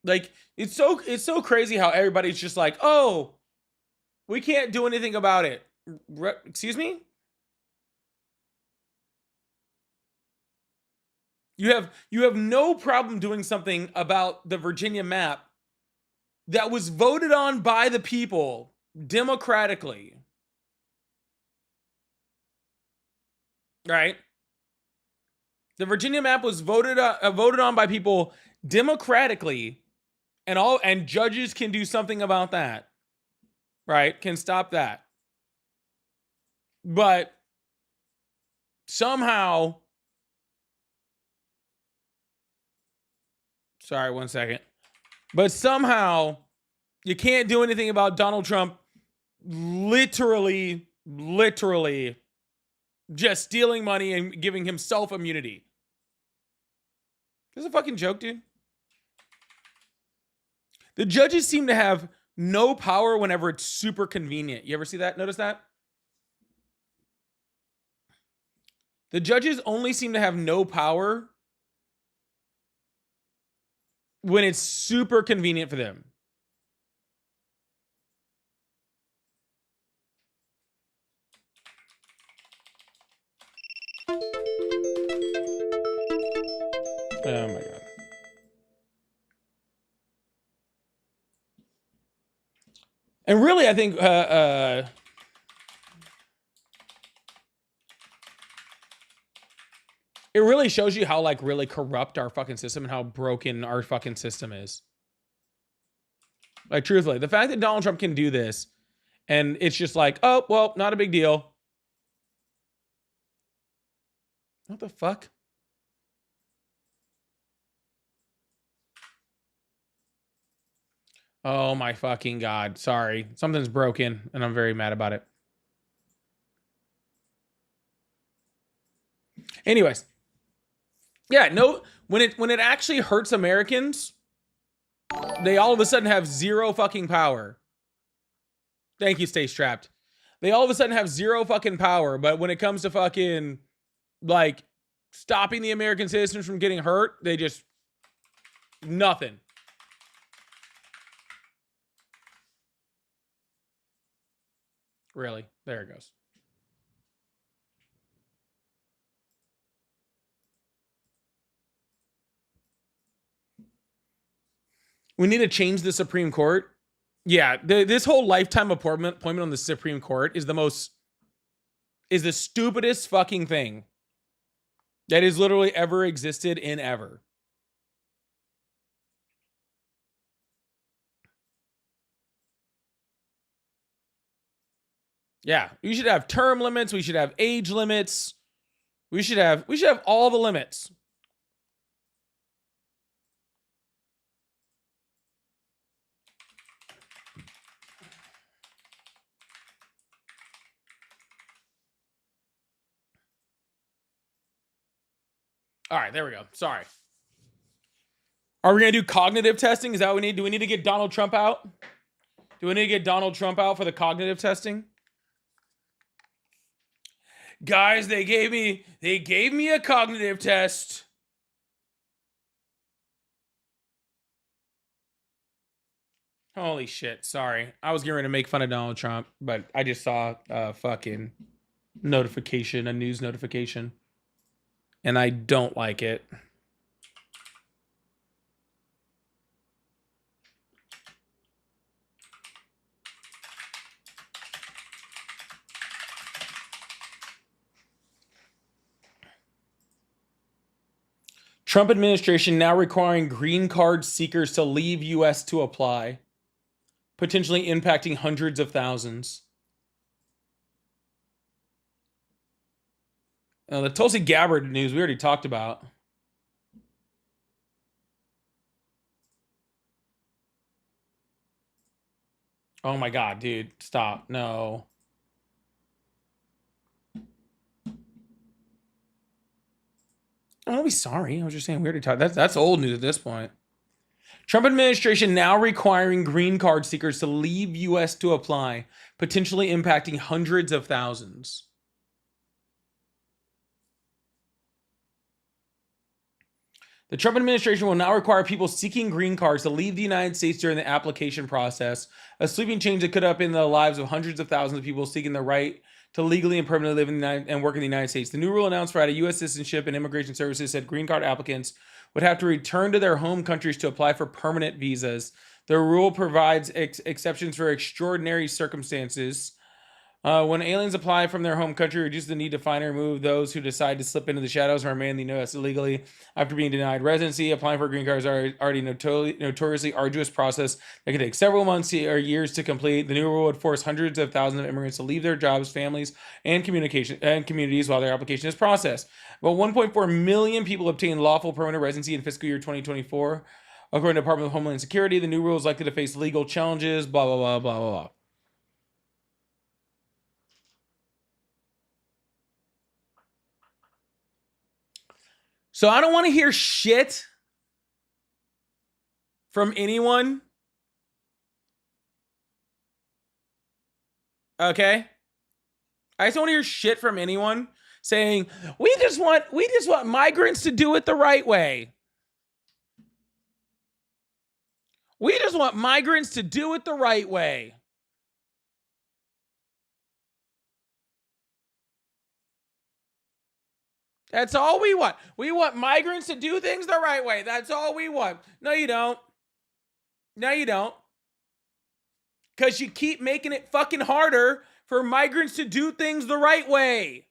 Like it's so crazy how everybody's just like, "Oh, we can't do anything about it." Excuse me? You have no problem doing something about the Virginia map that was voted on by the people democratically. Right? The Virginia map was voted on by people democratically, and judges can do something about that. Right? Can stop that. But somehow, sorry, 1 second. But somehow you can't do anything about Donald Trump literally just stealing money and giving himself immunity. This is a fucking joke, dude. The judges seem to have no power whenever it's super convenient. You ever see that? Notice that? The judges only seem to have no power when it's super convenient for them. Oh my God. And really, I think it really shows you how like really corrupt our fucking system and how broken our fucking system is. Like truthfully, the fact that Donald Trump can do this and it's just like, oh, well, not a big deal. What the fuck? Oh my fucking God. Sorry. Something's broken and I'm very mad about it. Anyways. Yeah, no, when it actually hurts Americans, they all of a sudden have zero fucking power. Thank you, Stay Strapped. They all of a sudden have zero fucking power, but when it comes to fucking like stopping the American citizens from getting hurt, they just nothing. Really? There it goes. We need to change the Supreme Court. Yeah, this whole lifetime appointment on the Supreme Court is the stupidest fucking thing that has literally ever existed in ever. Yeah, we should have term limits. We should have age limits. We should have all the limits. All right, there we go. Sorry. Are we going to do cognitive testing? Is that what we need? Do we need to get Donald Trump out? Do we need to get Donald Trump out for the cognitive testing? Guys, they gave me a cognitive test. Holy shit. Sorry. I was getting ready to make fun of Donald Trump, but I just saw a fucking notification, a news notification. And I don't like it. Trump administration now requiring green card seekers to leave U.S. to apply, potentially impacting hundreds of thousands. The Tulsi Gabbard news we already talked about. Oh my God, dude. Stop. No. Don't be sorry. I was just saying we already talked. That's old news at this point. Trump administration now requiring green card seekers to leave U.S. to apply, potentially impacting hundreds of thousands. The Trump administration will now require people seeking green cards to leave the United States during the application process, a sweeping change that could upend the lives of hundreds of thousands of people seeking the right to legally and permanently live in the United and work in the United States. The new rule announced Friday, U.S. Citizenship and Immigration Services said green card applicants would have to return to their home countries to apply for permanent visas. The rule provides exceptions for extraordinary circumstances. When aliens apply from their home country, reduce the need to find and remove those who decide to slip into the shadows and remain in the U.S. illegally after being denied residency. Applying for a green card is already notoriously arduous process that can take several months or years to complete. The new rule would force hundreds of thousands of immigrants to leave their jobs, families, and communities while their application is processed. About 1.4 million people obtained lawful permanent residency in fiscal year 2024. According to the Department of Homeland Security, the new rule is likely to face legal challenges, blah, blah, blah, blah, blah, blah. So I don't want to hear shit from anyone. Okay? I just don't want to hear shit from anyone saying, we just want migrants to do it the right way. We just want migrants to do it the right way. That's all we want. We want migrants to do things the right way. That's all we want. No, you don't. No, you don't. Because you keep making it fucking harder for migrants to do things the right way.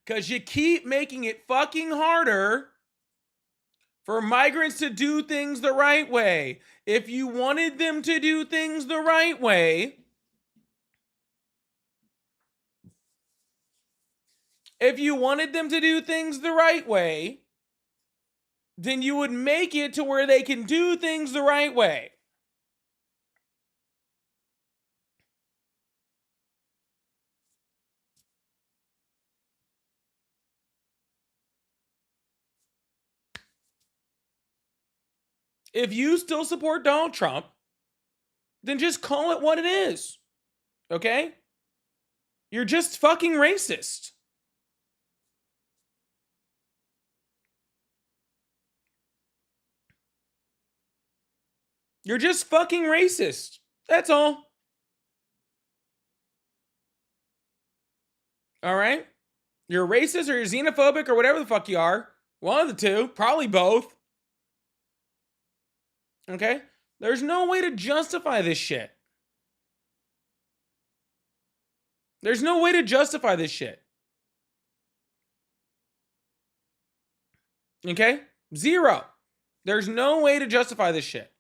Because you keep making it fucking harder for migrants to do things the right way. If you wanted them to do things the right way, then you would make it to where they can do things the right way. If you still support Donald Trump, then just call it what it is. Okay? You're just fucking racist. You're just fucking racist. That's all. All right? You're racist or you're xenophobic or whatever the fuck you are. One of the two, probably both. Okay? There's no way to justify this shit. There's no way to justify this shit. Okay? Zero. There's no way to justify this shit.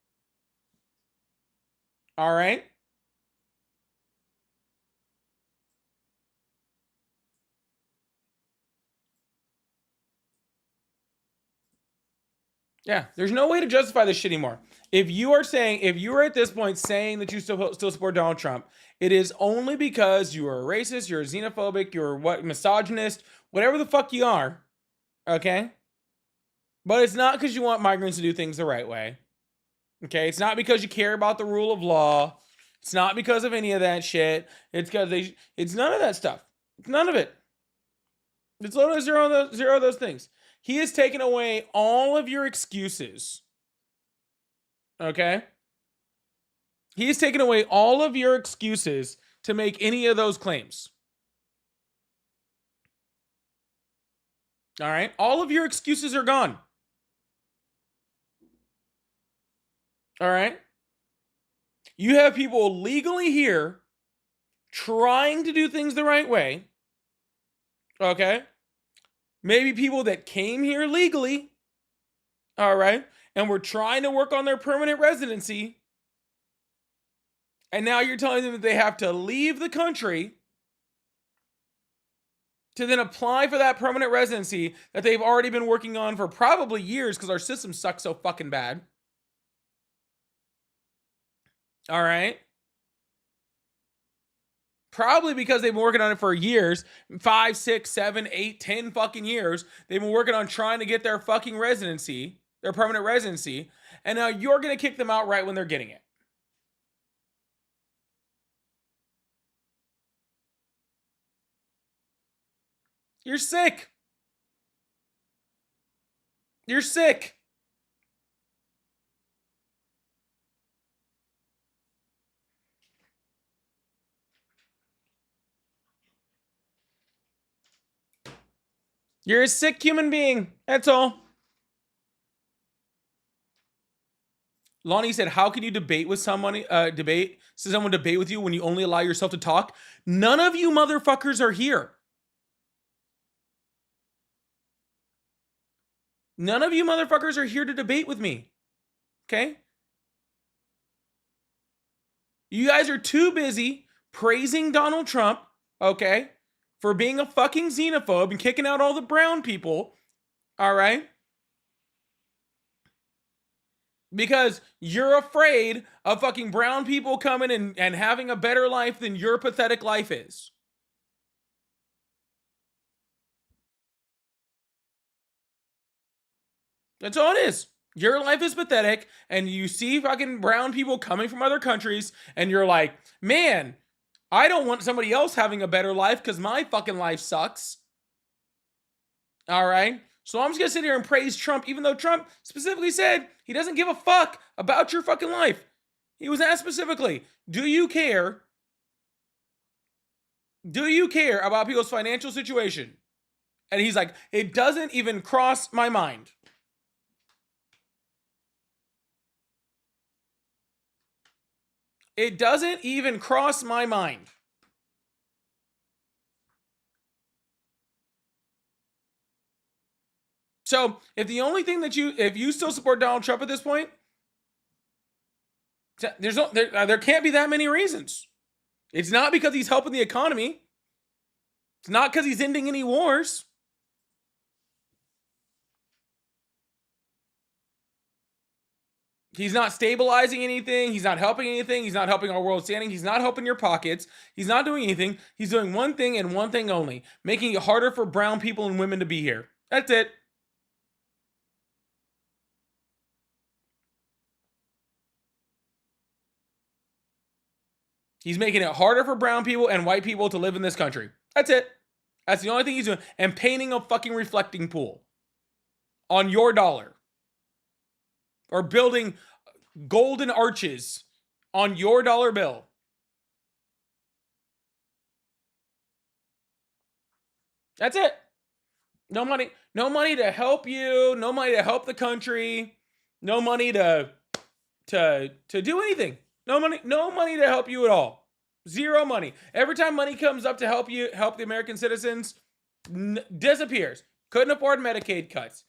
All right? Yeah, there's no way to justify this shit anymore. If you are at this point saying that you still support Donald Trump, it is only because you are a racist, you're a xenophobic, you're what misogynist, whatever the fuck you are. Okay? But it's not because you want migrants to do things the right way. Okay? It's not because you care about the rule of law. It's not because of any of that shit. It's because it's none of that stuff. It's none of it. It's literally zero of those things. He has taken away all of your excuses. Okay? He has taken away all of your excuses to make any of those claims. All right? All of your excuses are gone. All right? You have people legally here trying to do things the right way. Okay? Maybe people that came here legally. All right? And were trying to work on their permanent residency. And now you're telling them that they have to leave the country to then apply for that permanent residency that they've already been working on for probably years because our system sucks so fucking bad. All right? Probably because they've been working on it for years, 5, 6, 7, 8, 10 fucking years. They've been working on trying to get their fucking residency, their permanent residency, and now you're going to kick them out right when they're getting it. You're sick. You're sick. You're a sick human being. That's all. Lonnie said, how can you debate with someone, debate with you when you only allow yourself to talk? None of you motherfuckers are here. None of you motherfuckers are here to debate with me. Okay? You guys are too busy praising Donald Trump, okay, for being a fucking xenophobe and kicking out all the brown people, all right? Because you're afraid of fucking brown people coming and having a better life than your pathetic life is. That's all it is. Your life is pathetic, and you see fucking brown people coming from other countries, and you're like, man, I don't want somebody else having a better life because my fucking life sucks. All right? So I'm just going to sit here and praise Trump, even though Trump specifically said he doesn't give a fuck about your fucking life. He was asked specifically, do you care? Do you care about people's financial situation? And he's like, it doesn't even cross my mind. It doesn't even cross my mind. So if the only thing if you still support Donald Trump at this point, there can't be that many reasons. It's not because he's helping the economy. It's not because he's ending any wars. He's not stabilizing anything. He's not helping anything. He's not helping our world standing. He's not helping your pockets. He's not doing anything. He's doing one thing and one thing only, making it harder for brown people and women to be here. That's it. He's making it harder for brown people and white people to live in this country. That's it. That's the only thing he's doing. And painting a fucking reflecting pool on your dollar. Or building golden arches on your dollar bill. That's it. No money to help you, no money to help the country, no money to do anything. No money to help you at all. Zero money. Every time money comes up to help the American citizens, disappears. Couldn't afford Medicaid cuts,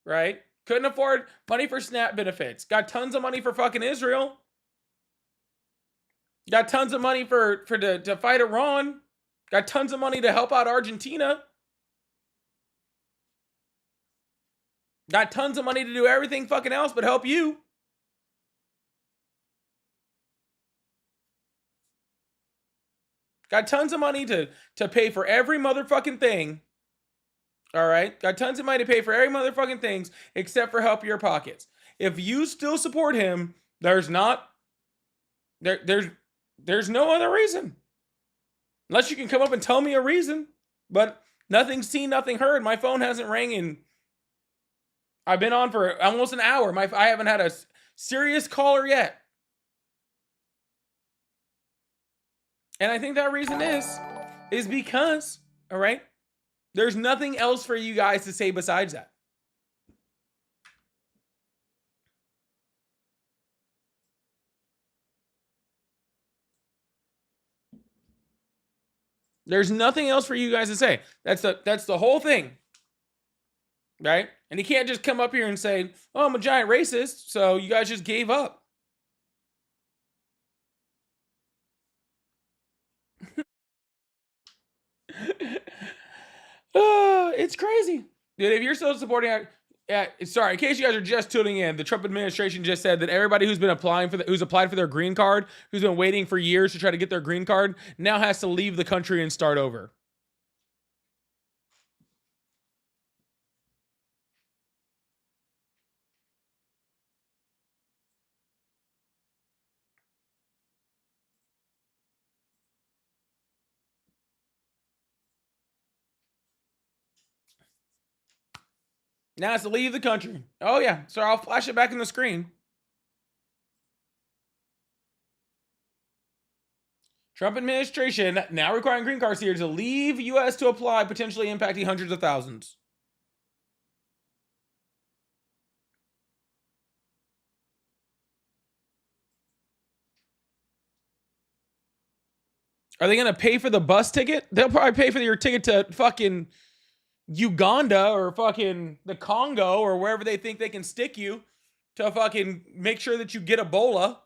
right? Couldn't afford money for SNAP benefits. Got tons of money for fucking Israel. Got tons of money to fight Iran. Got tons of money to help out Argentina. Got tons of money to do everything fucking else but help you. Got tons of money to pay for every motherfucking thing. All right? Got tons of money to pay for every motherfucking things except for help your pockets. If you still support him, there's no other reason. Unless you can come up and tell me a reason. But nothing seen, nothing heard. My phone hasn't rang in. I've been on for almost an hour. I haven't had a serious caller yet. And I think that reason is because, all right, there's nothing else for you guys to say besides that. There's nothing else for you guys to say. That's the whole thing. Right? And he can't just come up here and say, "Oh, I'm a giant racist, so you guys just gave up." It's crazy. Dude, if you're still supporting sorry, in case you guys are just tuning in, the Trump administration just said that everybody who's been who's applied for their green card, who's been waiting for years to try to get their green card, now has to leave the country and start over. Now has to leave the country. Oh yeah, so I'll flash it back in the screen. Trump administration now requiring green card seekers to leave U.S. to apply, potentially impacting hundreds of thousands. Are they going to pay for the bus ticket? They'll probably pay for your ticket to fucking Uganda or fucking the Congo or wherever they think they can stick you to fucking make sure that you get Ebola.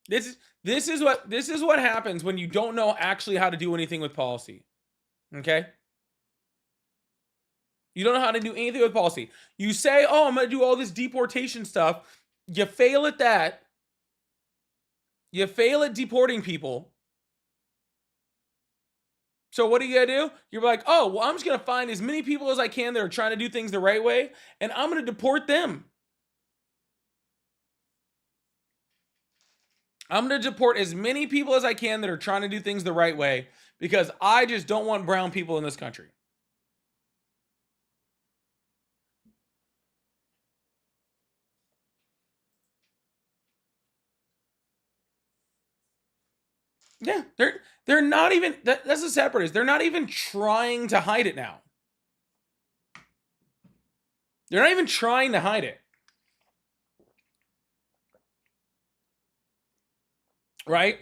This is what happens when you don't know actually how to do anything with policy. Okay? You don't know how to do anything with policy. You say, "Oh, I'm going to do all this deportation stuff." You fail at that. You fail at deporting people. So what are you going to do? You're like, "Oh, well, I'm just going to find as many people as I can that are trying to do things the right way, and I'm going to deport them. I'm going to deport as many people as I can that are trying to do things the right way because I just don't want brown people in this country." Yeah, they're not even that's the separatist. They're not even trying to hide it now. They're not even trying to hide it. Right?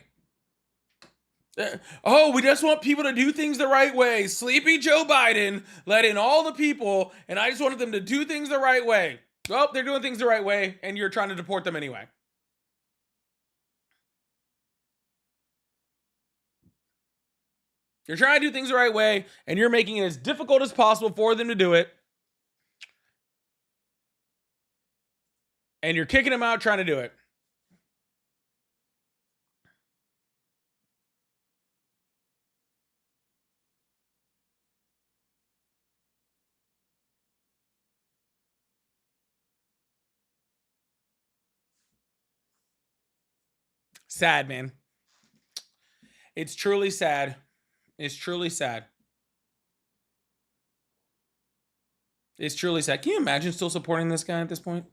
Oh, we just want people to do things the right way. Sleepy Joe Biden let in all the people, and I just wanted them to do things the right way. Well, they're doing things the right way, and you're trying to deport them anyway. You're trying to do things the right way, and you're making it as difficult as possible for them to do it. And you're kicking them out trying to do it. Sad, man. It's truly sad. It's truly sad. It's truly sad. Can you imagine still supporting this guy at this point?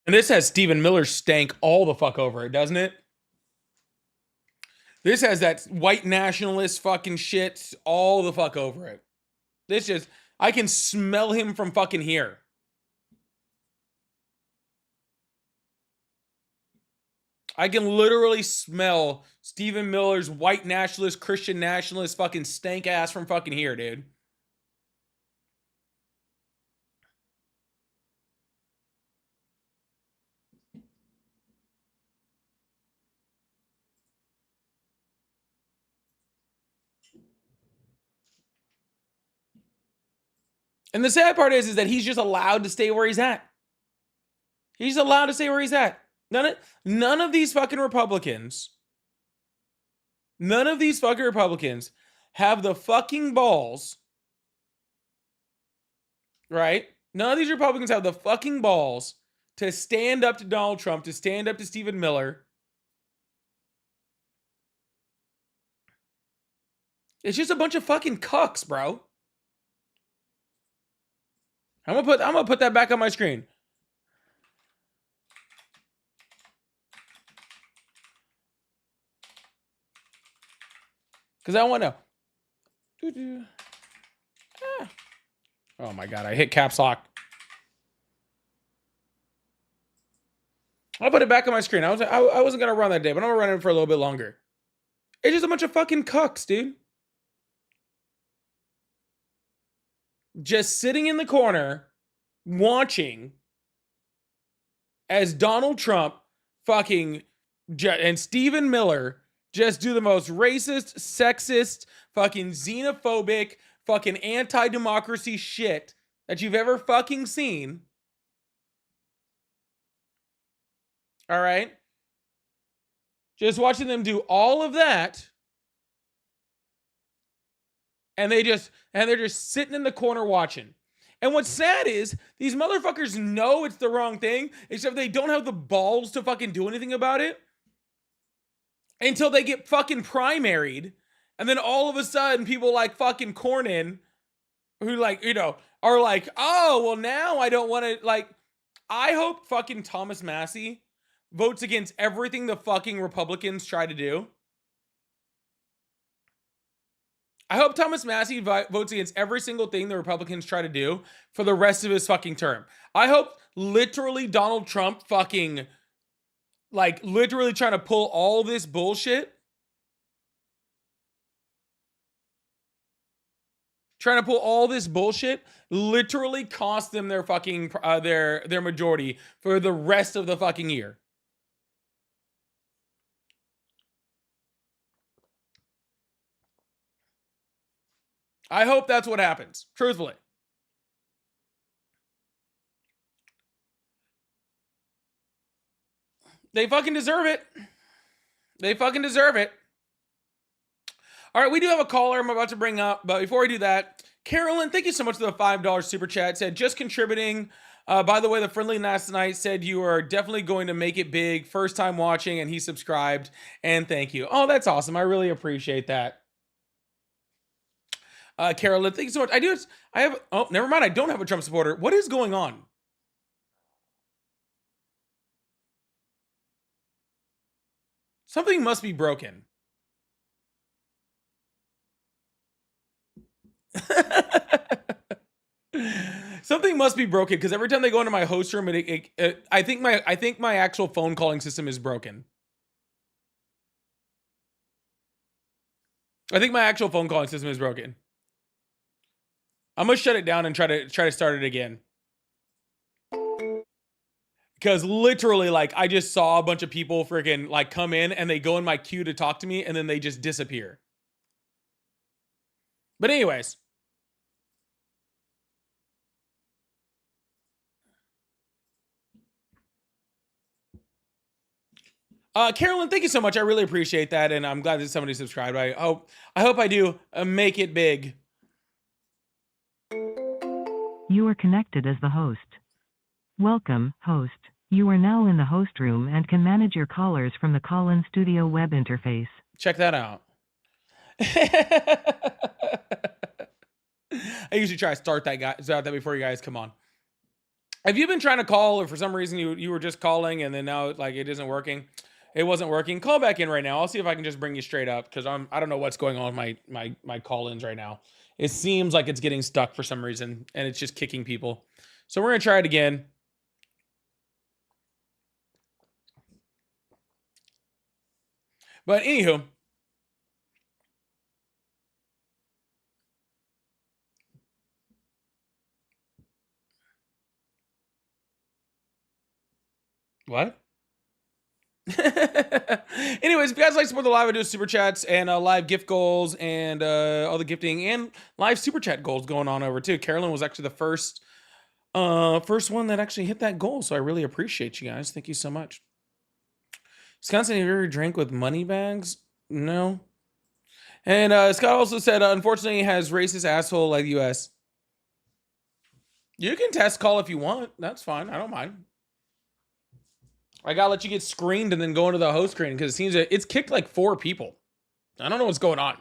And this has Stephen Miller stank all the fuck over it, doesn't it? This has that white nationalist fucking shit all the fuck over it. This just, I can smell him from fucking here. I can literally smell Stephen Miller's white nationalist, Christian nationalist fucking stank ass from fucking here, dude. And the sad part is that he's just allowed to stay where he's at. He's allowed to stay where he's at. None of these fucking Republicans, have the fucking balls, right? None of these Republicans have the fucking balls to stand up to Donald Trump, to stand up to Stephen Miller. It's just a bunch of fucking cucks, bro. I'm gonna put that back on my screen. Because I want to. Oh my God, I hit caps lock. I'll put it back on my screen. I wasn't going to run that day, but I'm going to run it for a little bit longer. It's just a bunch of fucking cucks, dude. Just sitting in the corner watching as Donald Trump fucking and Stephen Miller just do the most racist, sexist, fucking xenophobic, fucking anti-democracy shit that you've ever fucking seen. All right? Just watching them do all of that. And they're just sitting in the corner watching. And what's sad is these motherfuckers know it's the wrong thing, except they don't have the balls to fucking do anything about it until they get fucking primaried. And then all of a sudden people like fucking Cornyn, who like, you know, are like, oh, well now I don't want to, like, I hope fucking Thomas Massie votes against everything the fucking Republicans try to do. I hope Thomas Massie votes against every single thing the Republicans try to do for the rest of his fucking term. I hope literally Donald Trump fucking, like, literally trying to pull all this bullshit. Trying to pull all this bullshit literally cost them their fucking, their majority for the rest of the fucking year. I hope that's what happens, truthfully. They fucking deserve it. They fucking deserve it. All right, we do have a caller I'm about to bring up, but before we do that, Carolyn, thank you so much for the $5 super chat. Said, just contributing. By the way, the friendly last night said you are definitely going to make it big. First time watching, and he subscribed. And thank you. Oh, that's awesome. I really appreciate that. Carolyn, thank you so much. Oh, never mind. I don't have a Trump supporter. What is going on? Something must be broken. Something must be broken because every time they go into my host room, I think my actual phone calling system is broken. I think my actual phone calling system is broken. I'm gonna shut it down and try to start it again. Because literally, like, I just saw a bunch of people freaking like come in and they go in my queue to talk to me and then they just disappear. But anyways. Carolyn, thank you so much. I really appreciate that, and I'm glad that somebody subscribed. I hope I do make it big. You are connected as the host. Welcome, host. You are now in the host room and can manage your callers from the call-in studio web interface. Check that out. I usually try to start that before you guys come on. Have you been trying to call, or for some reason you were just calling and then now like it isn't working? It wasn't working. Call back in right now. I'll see if I can just bring you straight up because I don't know what's going on with my call-ins right now. It seems like it's getting stuck for some reason and it's just kicking people. So we're gonna try it again. But anywho. What? Anyways, if you guys like to support the live, I do super chats and live gift goals and all the gifting and live super chat goals going on over too. Carolyn was actually the first one that actually hit that goal, so I really appreciate you guys. Thank you so much. Wisconsin, have you ever drank with money bags? No. And Scott also said, unfortunately, has racist asshole like the U.S. You can test call if you want. That's fine. I don't mind. I gotta let you get screened and then go into the host screen because it seems that it's kicked like 4 people. I don't know what's going on.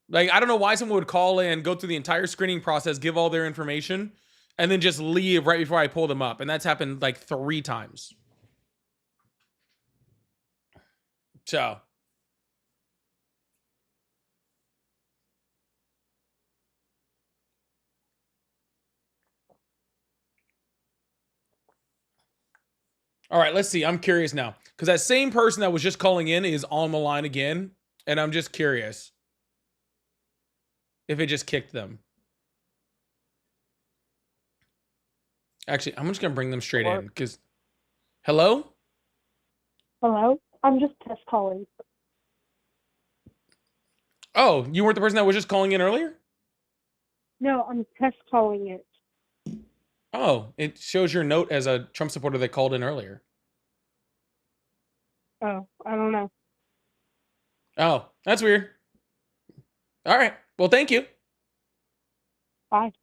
Like, I don't know why someone would call in, go through the entire screening process, give all their information, and then just leave right before I pull them up. And that's happened like 3 times. So. All right, let's see. I'm curious now. Because that same person that was just calling in is on the line again. And I'm just curious if it just kicked them. Actually, I'm just going to bring them straight in. Because, hello? Hello? I'm just test calling. Oh, you weren't the person that was just calling in earlier? No, I'm test calling it. Oh, it shows your note as a Trump supporter that called in earlier. Oh, I don't know. Oh, that's weird. All right. Well, thank you. Bye.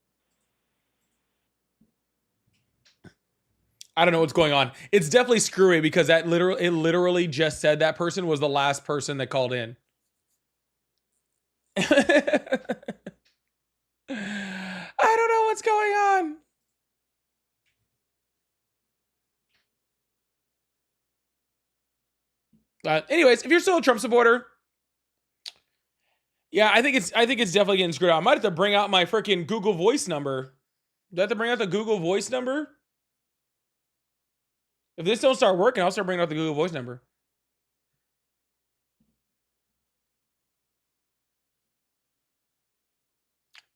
I don't know what's going on. It's definitely screwy because it literally just said that person was the last person that called in. I don't know what's going on. Anyways, if you're still a Trump supporter, yeah, I think it's definitely getting screwed out. I might have to bring out my freaking Google Voice number. Do I have to bring out the Google Voice number? If this don't start working, I'll start bringing out the Google Voice number.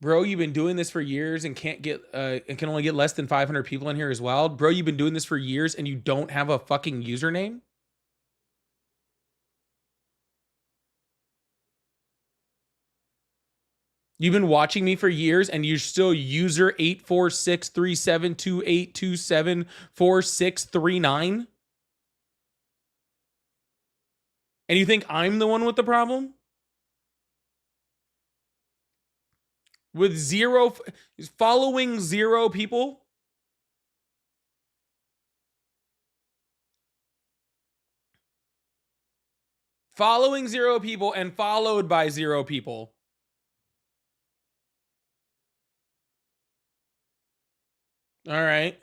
Bro, you've been doing this for years and can't get and can only get less than 500 people in here as well. Bro, you've been doing this for years and you don't have a fucking username? You've been watching me for years and you're still user 8463728274639? And you think I'm the one with the problem? With following 0 people? Following 0 people and followed by 0 people. All right.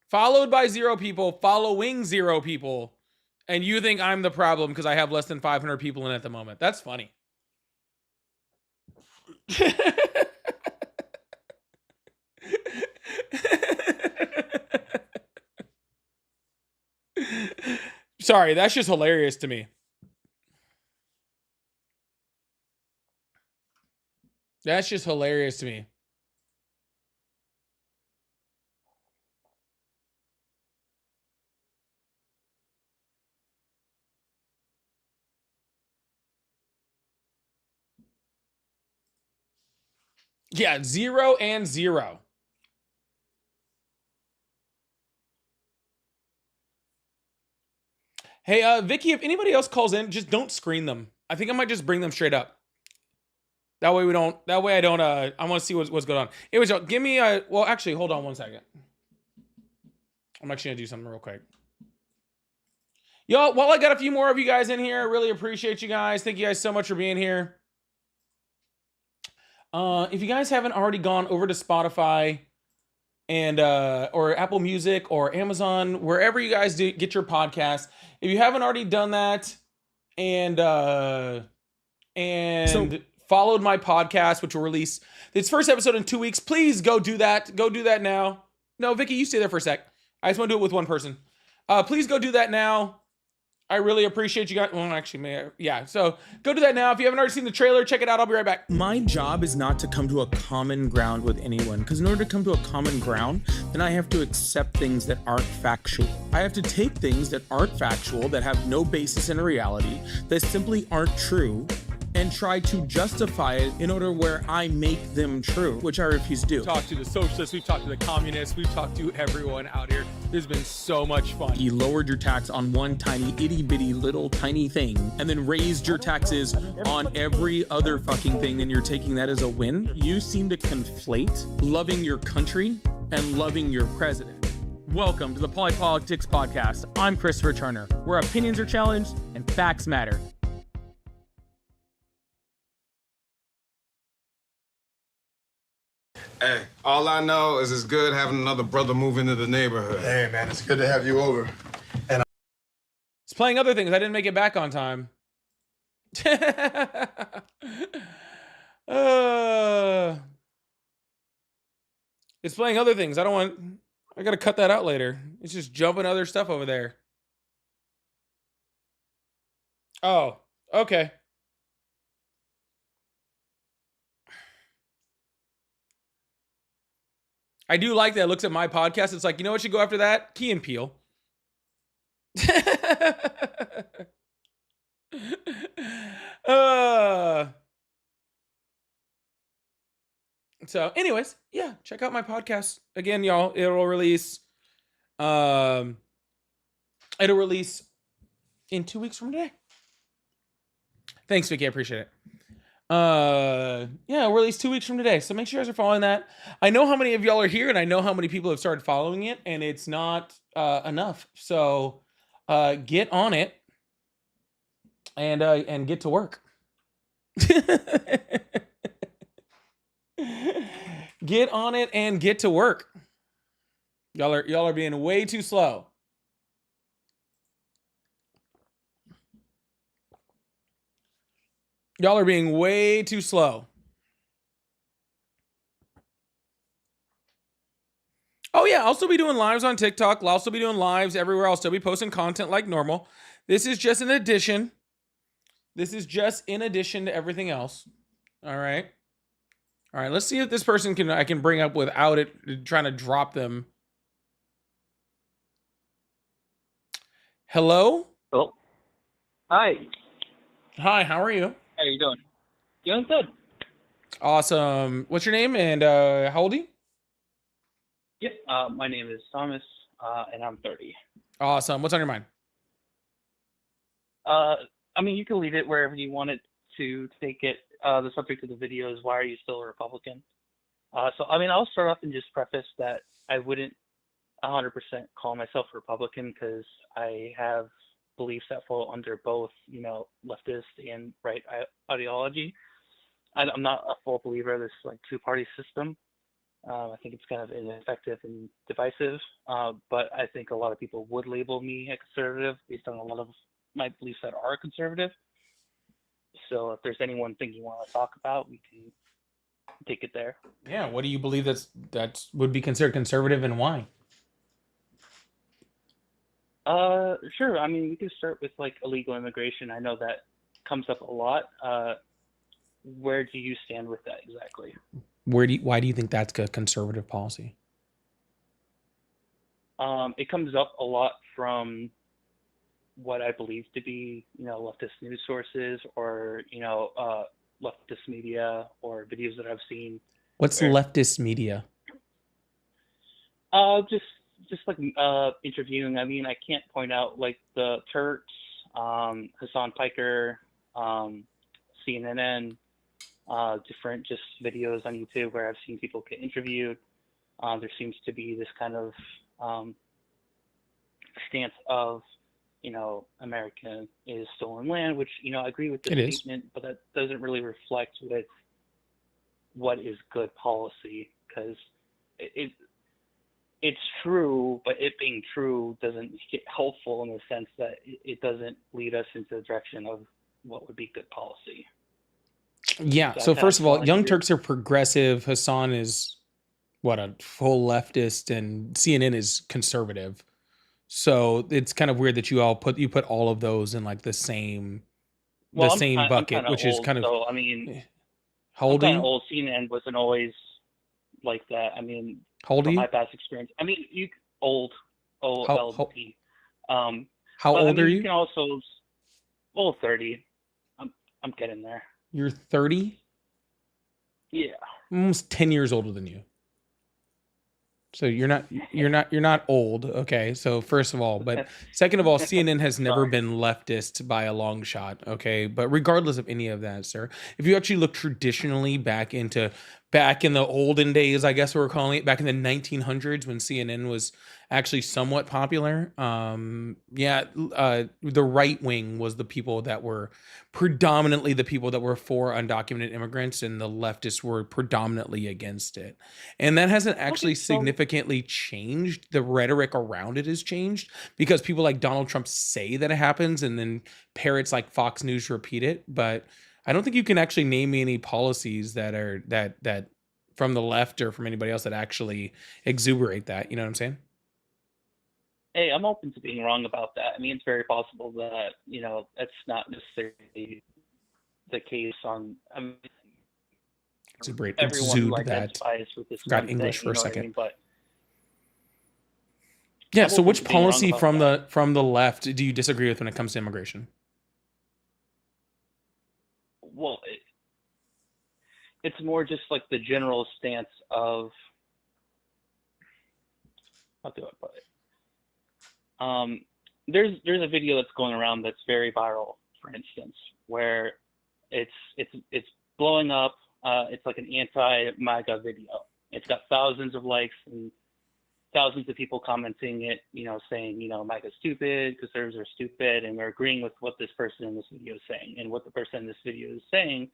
Followed by 0 people, following 0 people. And you think I'm the problem because I have less than 500 people in at the moment. That's funny. Sorry, that's just hilarious to me. That's just hilarious to me. Yeah, 0 and 0. Hey, Vicky, if anybody else calls in, just don't screen them. I think I might just bring them straight up. That way I don't, I want to see what's going on. Anyways, give me well, actually, hold on one second. I'm actually going to do something real quick. Yo, while I got a few more of you guys in here, I really appreciate you guys. Thank you guys so much for being here. If you guys haven't already gone over to Spotify and or Apple Music or Amazon, wherever you guys get your podcast. If you haven't already done that, and followed my podcast, which will release its first episode in 2 weeks, please go do that. Go do that now. No, Vicky, you stay there for a sec. I just want to do it with one person. Please go do that now. I really appreciate you guys. Well, actually, yeah. So go do that now. If you haven't already seen the trailer, check it out. I'll be right back. My job is not to come to a common ground with anyone, because in order to come to a common ground, then I have to accept things that aren't factual. I have to take things that aren't factual, that have no basis in reality, that simply aren't true, and try to justify it in order where I make them true, which I refuse to do. We've talked to the socialists, we've talked to the communists, we've talked to everyone out here. There's been so much fun. You lowered your tax on one tiny itty bitty little tiny thing and then raised your taxes on every other fucking thing, and you're taking that as a win. You seem to conflate loving your country and loving your president. Welcome to the Polypolitics Podcast. I'm Christopher Turner, where opinions are challenged and facts matter. Hey, all I know is it's good having another brother move into the neighborhood. Hey, man, it's good to have you over. And It's playing other things. I didn't make it back on time. It's playing other things. I gotta cut that out later. It's just jumping other stuff over there. Oh, okay. I do like that. It looks at my podcast. It's like, you know what should go after that? Key and Peele. So anyways, yeah, check out my podcast. Again, y'all, it'll release in 2 weeks from today. Thanks, Vicky. I appreciate it. Yeah, we'll release 2 weeks from today. So make sure you guys are following that. I know how many of y'all are here, and I know how many people have started following it, and it's not enough. So get on it and get to work. Get on it and get to work. Y'all are being way too slow. Y'all are being way too slow. Oh yeah, I'll still be doing lives on TikTok. I'll still be doing lives everywhere. I'll still be posting content like normal. This is just an addition. This is just in addition to everything else. All right. All right, let's see if this person I can bring up without it trying to drop them. Hello? Hello. Hi. Hi, how are you? How you doing? Doing good. Awesome. What's your name and how old are you? Yep. My name is Thomas, and I'm 30. Awesome. What's on your mind? I mean, you can leave it wherever you want it to take it. The subject of the video is, why are you still a Republican? So, I mean, I'll start off and just preface that I wouldn't 100% call myself a Republican, because I have beliefs that fall under both, leftist and right ideology. I'm not a full believer of this two-party system. I think it's kind of ineffective and divisive, but I think a lot of people would label me a conservative based on a lot of my beliefs that are conservative. So if there's any one thing you want to talk about, we can take it there. Yeah, what do you believe that would be considered conservative, and why? Sure. I mean, we can start with illegal immigration. I know that comes up a lot. Where do you stand with that exactly? Why do you think that's a conservative policy? It comes up a lot from what I believe to be, leftist news sources, or, leftist media, or videos that I've seen. What's leftist media? Just interviewing. I mean, I can't point out the Turks, Hassan Piker, CNN, different just videos on YouTube where I've seen people get interviewed. There seems to be this kind of stance of, America is stolen land, which, I agree with the statement, but that doesn't really reflect with what is good policy, because it's true, but it being true doesn't get helpful in the sense that it doesn't lead us into the direction of what would be good policy. Yeah. So I So kind of first of just all, wanted to Young hear. Turks are progressive. Hassan is what, a full leftist, and CNN is conservative. So it's kind of weird that you put all of those in like the same Well, I'm bucket, kind of which is old, kind of. so I mean, How I'm old are kind of you? old. CNN wasn't always like that. I mean, How old are from my you? past experience. I mean, you old, How OLD. Um, how but I old are mean, you you? can also, well, 30. I'm getting there. You're 30. Yeah. I'm almost 10 years older than you. So you're not old, okay? So first of all, but second of all, CNN has never Sorry. been leftist by a long shot, okay? But regardless of any of that, sir, if you actually look traditionally back in the olden days, I guess we're calling it, back in the 1900s when CNN was actually somewhat popular, the right wing was the people that were predominantly the people that were for undocumented immigrants, and the leftists were predominantly against it. And that hasn't actually Okay, so significantly changed. The rhetoric around it has changed because people like Donald Trump say that it happens, and then parrots like Fox News repeat it. But I don't think you can actually name me any policies that are that from the left or from anybody else that actually exuberate that. You know what I'm saying? hey, I'm open to being wrong about that. I mean, it's very possible that that's not necessarily the case on. I mean, everyone who Exude that. identifies with this Forgot one English thing, for you a know what I second. mean? But Yeah. I'm So open which to being wrong policy about that. from the left do you disagree with when it comes to immigration? Well, it's more just like the general stance of, how do I put it? There's a video that's going around that's very viral, for instance, where it's blowing up. It's like an anti-MAGA video. It's got thousands of likes and thousands of people commenting it, saying, MAGA's stupid, conservatives are stupid, and we're agreeing with what this person in this video is saying. And what the person in this video is saying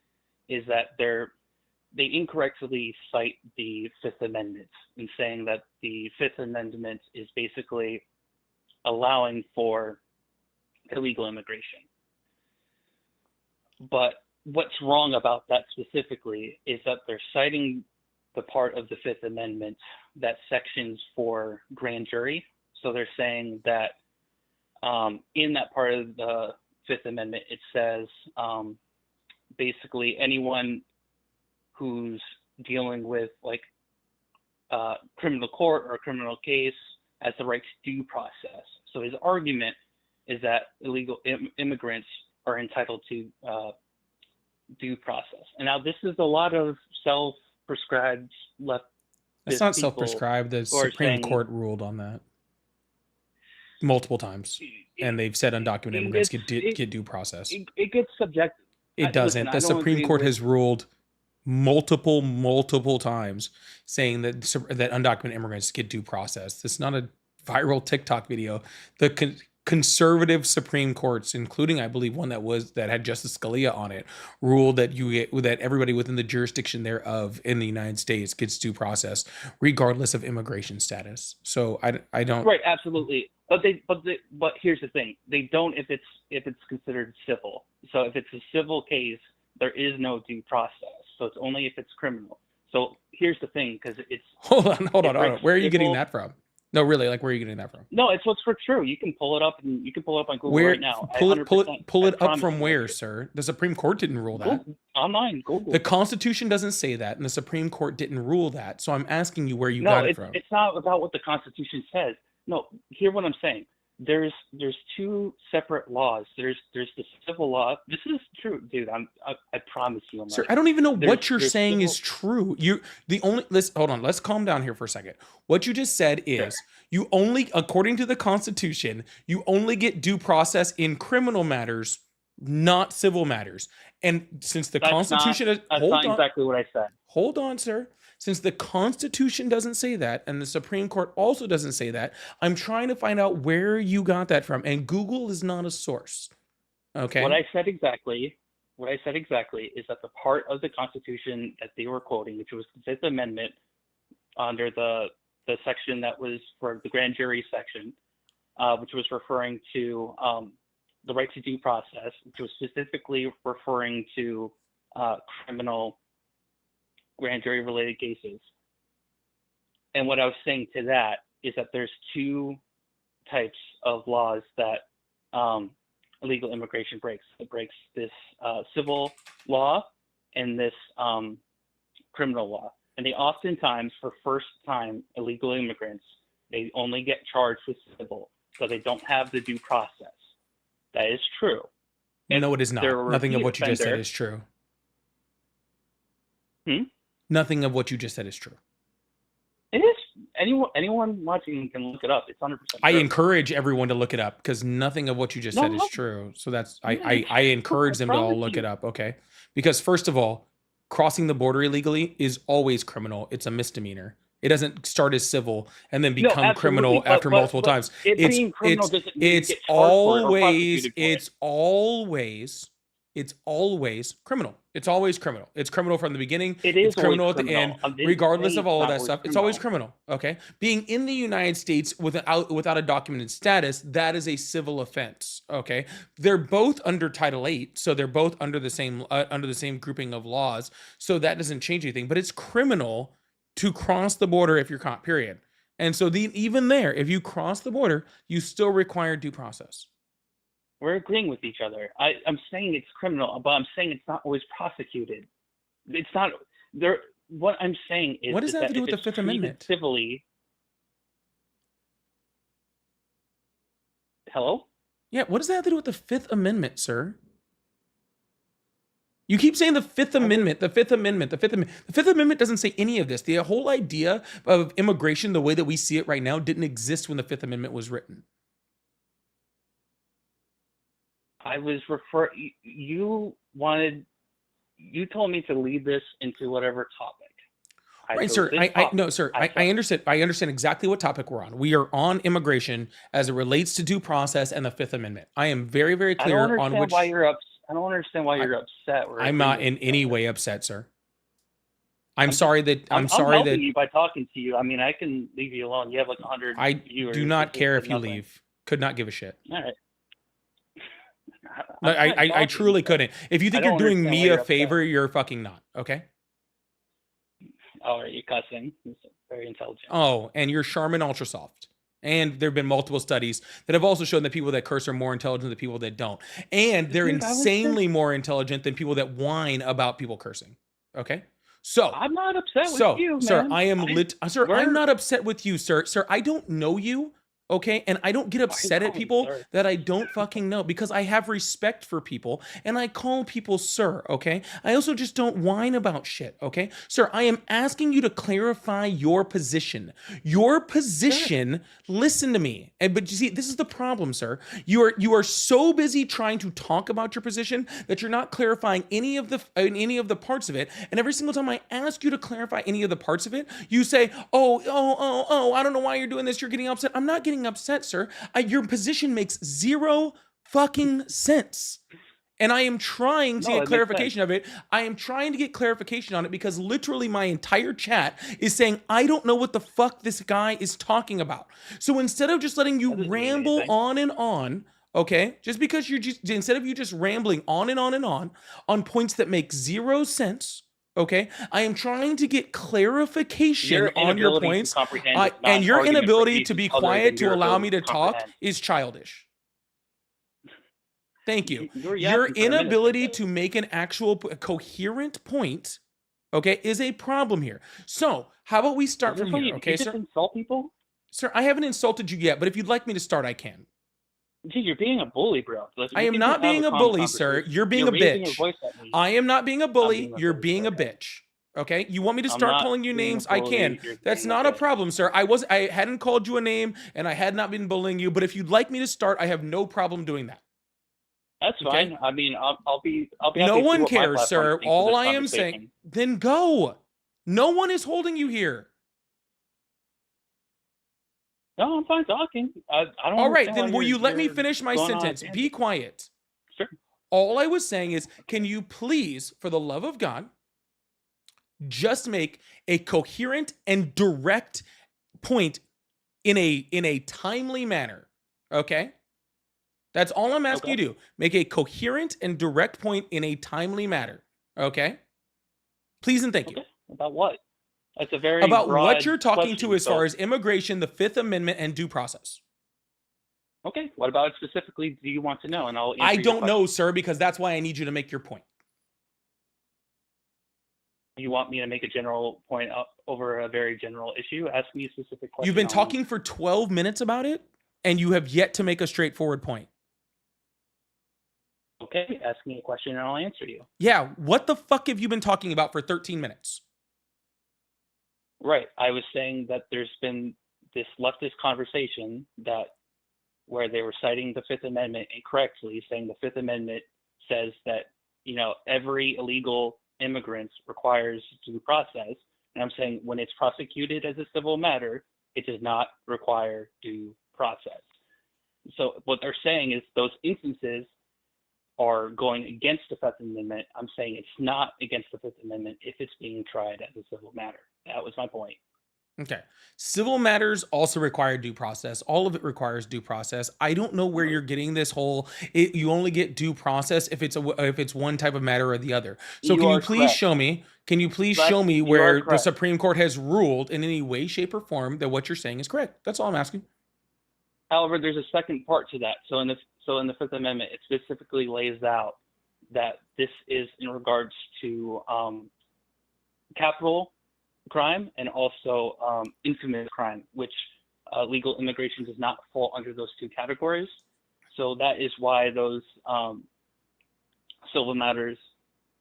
is that they incorrectly cite the Fifth Amendment in saying that the Fifth Amendment is basically allowing for illegal immigration. But what's wrong about that specifically is that they're citing the part of the Fifth Amendment that sections for grand jury. So they're saying that in that part of the Fifth Amendment, it says basically anyone who's dealing with like criminal court or a criminal case has the right to due process. So his argument is that illegal immigrants are entitled to due process. And now this is a lot of self-prescribed left. It's not self-prescribed. The Supreme Court ruled on that multiple times, and they've said undocumented immigrants get due process. It gets subjective. It doesn't. The Supreme Court has ruled multiple times saying that undocumented immigrants get due process. This is not a viral TikTok video. The conservative Supreme Courts, including I believe one that had Justice Scalia on it, ruled that that everybody within the jurisdiction thereof in the United States gets due process regardless of immigration status. So I don't. Right, absolutely. But here's the thing: they don't if it's considered civil. So if it's a civil case, there is no due process. So it's only if it's criminal. So here's the thing, because it's hold on. Where are you getting that from? No, really, like where are you getting that from? No, it's what's for true. You can pull it up and you can pull it up on Google right now. Pull it up from where, sir? The Supreme Court didn't rule that. Online, Google. The Constitution doesn't say that, and the Supreme Court didn't rule that. So I'm asking you where you got it from. It's not about what the Constitution says. No, hear what I'm saying. There's two separate laws. There's the civil law. This is true, dude. I promise you. Sir, I don't even know what you're saying is true. Hold on. Let's calm down here for a second. What you just said is you only, according to the Constitution, you only get due process in criminal matters, not civil matters. And since the Constitution that's not exactly what I said. Hold on, sir. Since the Constitution doesn't say that, and the Supreme Court also doesn't say that, I'm trying to find out where you got that from. And Google is not a source. Okay. What I said exactly is that the part of the Constitution that they were quoting, which was the Fifth Amendment under the the section that was for the grand jury section, which was referring to the right to due process, which was specifically referring to criminal grand jury related cases. And what I was saying to that is that there's two types of laws that illegal immigration breaks. It breaks this civil law and this criminal law. And they oftentimes, for first-time illegal immigrants, they only get charged with civil, so they don't have the due process. That is true. No, it is not. Nothing of what you just said is true. Nothing of what you just said is true. It is. Anyone watching can look it up. It's 100% true. I encourage everyone to look it up because nothing of what you just said is true. So that's I encourage them to all look it up, okay? Because first of all, crossing the border illegally is always criminal. It's a misdemeanor. It doesn't start as civil and then become criminal after multiple times. It's always criminal. It's always criminal. It's criminal from the beginning. It's criminal at the end, regardless of all of that stuff. It's always criminal. Okay. Being in the United States without a documented status, that is a civil offense. Okay. They're both under Title VIII, so they're both under the same grouping of laws. So that doesn't change anything. But it's criminal to cross the border if you're caught. Period. And so even there, if you cross the border, you still require due process. We're agreeing with each other. I'm saying it's criminal, but I'm saying it's not always prosecuted. It's not there. What I'm saying is, what does that have to do with the Fifth Amendment? Civilly. Hello? Yeah, what does that have to do with the Fifth Amendment, sir? You keep saying the Fifth Amendment, the Fifth Amendment, the Fifth Amendment. The Fifth Amendment doesn't say any of this. The whole idea of immigration, the way that we see it right now, didn't exist when the Fifth Amendment was written. I was you told me to lead this into whatever topic. Right, sir. I understand. I understand exactly what topic we're on. We are on immigration as it relates to due process and the Fifth Amendment. I am very, very clear on which. I don't understand why you're upset. I'm not in any way upset, sir. I'm sorry that I'm helping you by talking to you. I mean, I can leave you alone. You have like 100 viewers. I do not care if you leave. Could not give a shit. All right. I truly couldn't. If you think you're doing me a favor, you're fucking not. Okay. Oh, are you cussing? It's very intelligent. Oh, and you're Charmin Ultra Soft. And there have been multiple studies that have also shown that people that curse are more intelligent than the people that don't. And they're insanely more intelligent than people that whine about people cursing. Okay? So I'm not upset with you, man. Sir, I'm not upset with you, sir. Sir, I don't know you. Okay, and I don't get upset at people that I don't fucking know because I have respect for people and I call people sir, okay? I also just don't whine about shit, okay? Sir, I am asking you to clarify your position. Your position, listen to me. But you see, this is the problem, sir. You are so busy trying to talk about your position that you're not clarifying any of the parts of it. And every single time I ask you to clarify any of the parts of it, you say, oh, I don't know why you're doing this. You're getting upset. I'm not getting upset, sir. Your position makes zero fucking sense. And I am trying to get clarification of it. I am trying to get clarification on it because literally my entire chat is saying, I don't know what the fuck this guy is talking about. So instead of just letting you ramble on and on, okay, instead of you just rambling on and on points that make zero sense, okay, I am trying to get clarification on your points, and your inability to be quiet to allow me to talk is childish. Thank you. Your inability to make an actual coherent point, okay, is a problem here. So how about we start from here, okay, sir? Insult people? Sir, I haven't insulted you yet, but if you'd like me to start, I can. Dude, you're being a bully, bro. I am not being a bully, sir. You're being a bitch. I am not being a bully. You're being a bitch. Okay? You want me to start calling you names? I can. That's not a problem, sir. I hadn't called you a name, and I had not been bullying you. But if you'd like me to start, I have no problem doing that. That's fine. I mean, I'll be. No one cares, sir. All I am saying. Then go. No one is holding you here. No, I'm fine talking. I don't. All right, then will you let me finish my sentence? Be quiet. Sure. All I was saying is, can you please, for the love of God, just make a coherent and direct point in a timely manner. Okay? That's all I'm asking you to do. Make a coherent and direct point in a timely manner. Okay? Please and thank you. About what? That's a very About broad what you're talking question, to as so- far as immigration, the Fifth Amendment, and due process. Okay, what about it specifically do you want to know? And I'll answer I your don't question. know, sir, because that's why I need you to make your point. You want me to make a general point up over a very general issue? Ask me a specific question. You've been on- talking for 12 minutes about it, and you have yet to make a straightforward point. Okay, ask me a question and I'll answer you. Yeah, what the fuck have you been talking about for 13 minutes? Right. I was saying that there's been this leftist conversation where they were citing the Fifth Amendment incorrectly, saying the Fifth Amendment says that, every illegal immigrant requires due process. And I'm saying when it's prosecuted as a civil matter, it does not require due process. So what they're saying is those instances are going against the Fifth Amendment. I'm saying it's not against the Fifth Amendment if it's being tried as a civil matter. That was my point. Okay. Civil matters also require due process. All of it requires due process. I don't know where you're getting this whole, you only get due process if it's one type of matter or the other. So can you please show me where the Supreme Court has ruled in any way, shape, or form that what you're saying is correct? That's all I'm asking. However, there's a second part to that. So in the Fifth Amendment, it specifically lays out that this is in regards to capital crime and also infamous crime, which legal immigration does not fall under those two categories. So that is why those civil matters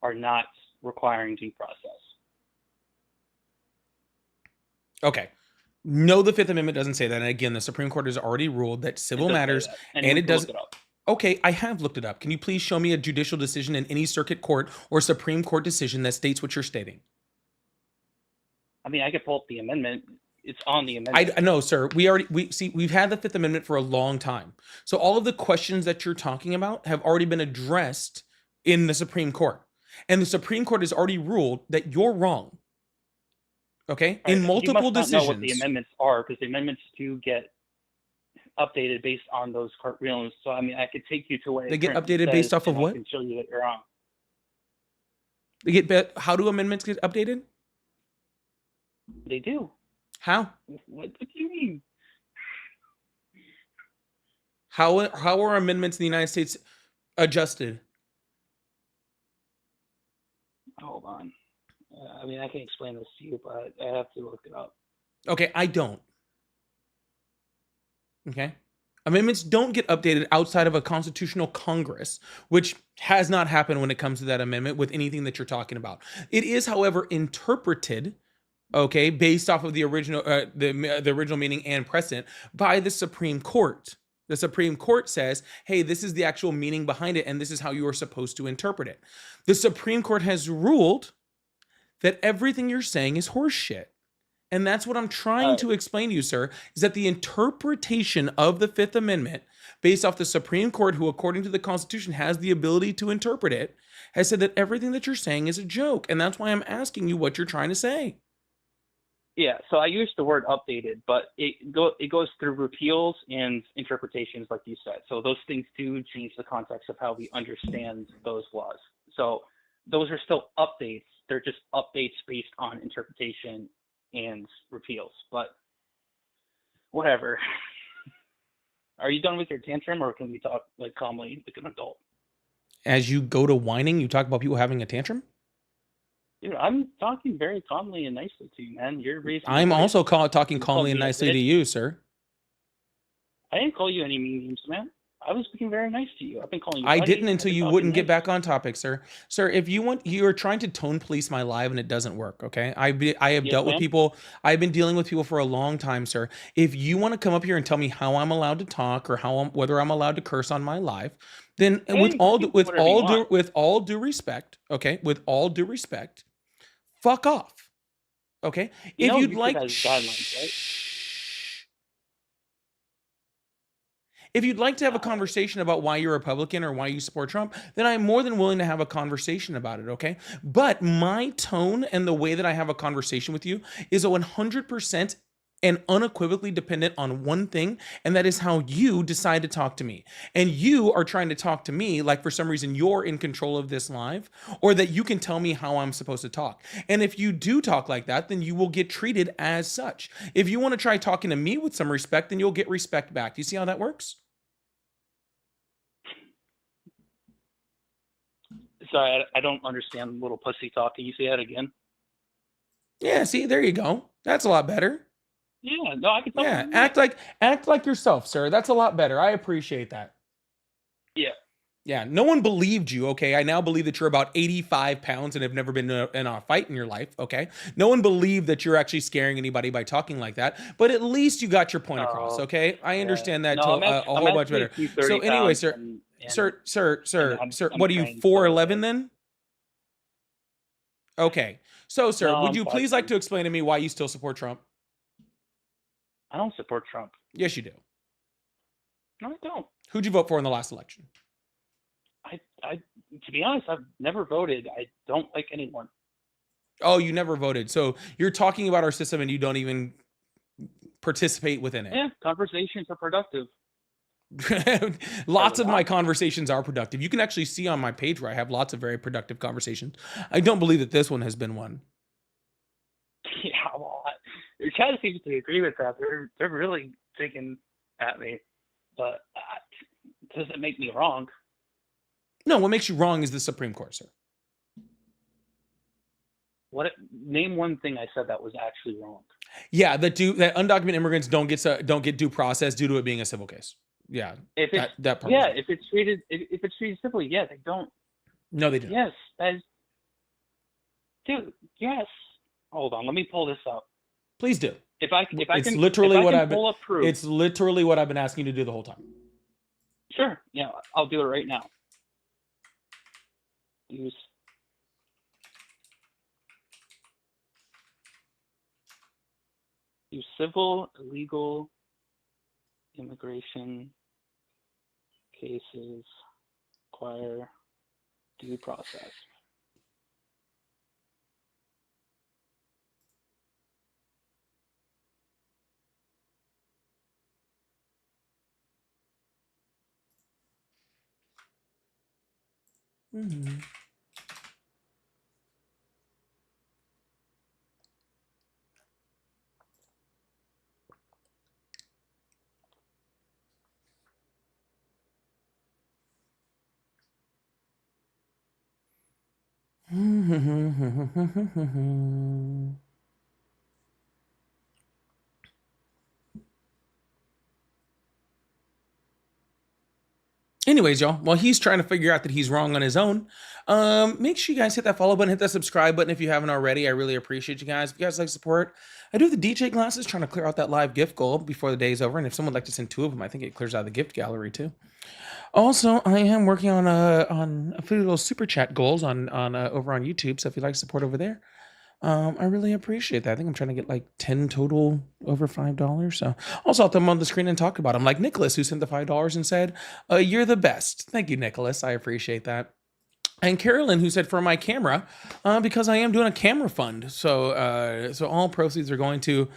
are not requiring due process. Okay. No, the Fifth Amendment doesn't say that. And again, the Supreme Court has already ruled that civil matters, and it doesn't. Okay, I have looked it up. Can you please show me a judicial decision in any circuit court or Supreme Court decision that states what you're stating? I mean, I could pull up the amendment. It's on the amendment. I know, sir. We've had the Fifth Amendment for a long time. So all of the questions that you're talking about have already been addressed in the Supreme Court. And the Supreme Court has already ruled that you're wrong. Okay? Right. In multiple decisions. You must not know what the amendments are, because the amendments do get updated based on those court rulings. So, I mean, I could take you to what they get updated based off of what? I can show you that you're wrong. How do amendments get updated? They do. How? What do you mean? How are amendments in the United States adjusted? Hold on. I mean, I can explain this to you, but I have to look it up. Okay, I don't. Okay? Amendments don't get updated outside of a constitutional Congress, which has not happened when it comes to that amendment with anything that you're talking about. It is, however, interpreted, okay, based off of the original the original meaning and precedent by the Supreme Court. The Supreme Court says, hey, this is the actual meaning behind it, and this is how you are supposed to interpret it. The Supreme Court has ruled that everything you're saying is horseshit. And that's what I'm trying to explain to you, sir, is that the interpretation of the Fifth Amendment, based off the Supreme Court, who, according to the Constitution, has the ability to interpret it, has said that everything that you're saying is a joke. And that's why I'm asking you what you're trying to say. Yeah, so I used the word updated, but it goes through repeals and interpretations, like you said. So those things do change the context of how we understand those laws. So those are still updates. They're just updates based on interpretation and repeals. But whatever. Are you done with your tantrum, or can we talk like calmly like an adult? As you go to whining, you talk about people having a tantrum? Dude, I'm talking very calmly and nicely to you, man. You're raising. I'm also talking calmly and nicely to you, sir. I didn't call you any mean names, man. I was being very nice to you. I've been calling you. I didn't until you wouldn't get back on topic, sir. Sir, if you're trying to tone police my live and it doesn't work, okay? I have dealt with people. I've been dealing with people for a long time, sir. If you want to come up here and tell me how I'm allowed to talk or whether I'm allowed to curse on my live, then with all due respect, okay? With all due respect, fuck off. Okay? If you'd like guidelines, right? If you'd like to have a conversation about why you're a Republican or why you support Trump, then I'm more than willing to have a conversation about it, okay? But my tone and the way that I have a conversation with you is 100% and unequivocally dependent on one thing, and that is how you decide to talk to me. And you are trying to talk to me like for some reason you're in control of this live, or that you can tell me how I'm supposed to talk. And if you do talk like that, then you will get treated as such. If you want to try talking to me with some respect, then you'll get respect back. Do you see how that works? Sorry, I don't understand little pussy talk. Can you say that again? Yeah, see, there you go. That's a lot better. Yeah, no, I can tell. Yeah, act like yourself, sir. That's a lot better. I appreciate that. Yeah. Yeah, no one believed you, okay? I now believe that you're about 85 pounds and have never been in a fight in your life, okay? No one believed that you're actually scaring anybody by talking like that, but at least you got your point across, okay? I understand that a whole bunch better. So anyway, sir, what are you, 4'11" then? Okay. So, sir, No, would you I'm please 5'2". like to explain to me why you still support Trump? I don't support Trump. Yes, you do. No, I don't. Who'd you vote for in the last election? I to be honest, I've never voted. I don't like anyone. Oh, you never voted. So you're talking about our system and you don't even participate within it. Yeah, conversations are productive. Lots of my conversations are productive. You can actually see on my page where I have lots of very productive conversations. I don't believe that this one has been one. Yeah, well, your chat seems to agree with that. They're really thinking at me, but does it make me wrong? No, what makes you wrong is the Supreme Court, sir. Name one thing I said that was actually wrong. Yeah, that undocumented immigrants don't get due process due to it being a civil case. Yeah, if it's that part. Yeah, if it's treated civilly, yeah, they don't. No, they don't. Yes, dude. Yes. Hold on, let me pull this up. Please do. It's literally what I've been asking you to do the whole time. Sure. Yeah, I'll do it right now. Use civil illegal immigration cases require due process. Mm-hmm. Anyways, y'all, while he's trying to figure out that he's wrong on his own, make sure you guys hit that follow button, hit that subscribe button if you haven't already. I really appreciate you guys. If you guys like support, I do the DJ glasses, trying to clear out that live gift goal before the day is over. And if someone would like to send 2 of them, I think it clears out the gift gallery too. Also, I am working on a few little super chat goals on over on YouTube. So if you'd like support over there, I really appreciate that. I think I'm trying to get like 10 total over $5. So also I'll throw them on the screen and talk about them. Like Nicholas, who sent the $5 and said, "You're the best." Thank you, Nicholas. I appreciate that. And Carolyn, who said, "For my camera, because I am doing a camera fund. So all proceeds are going to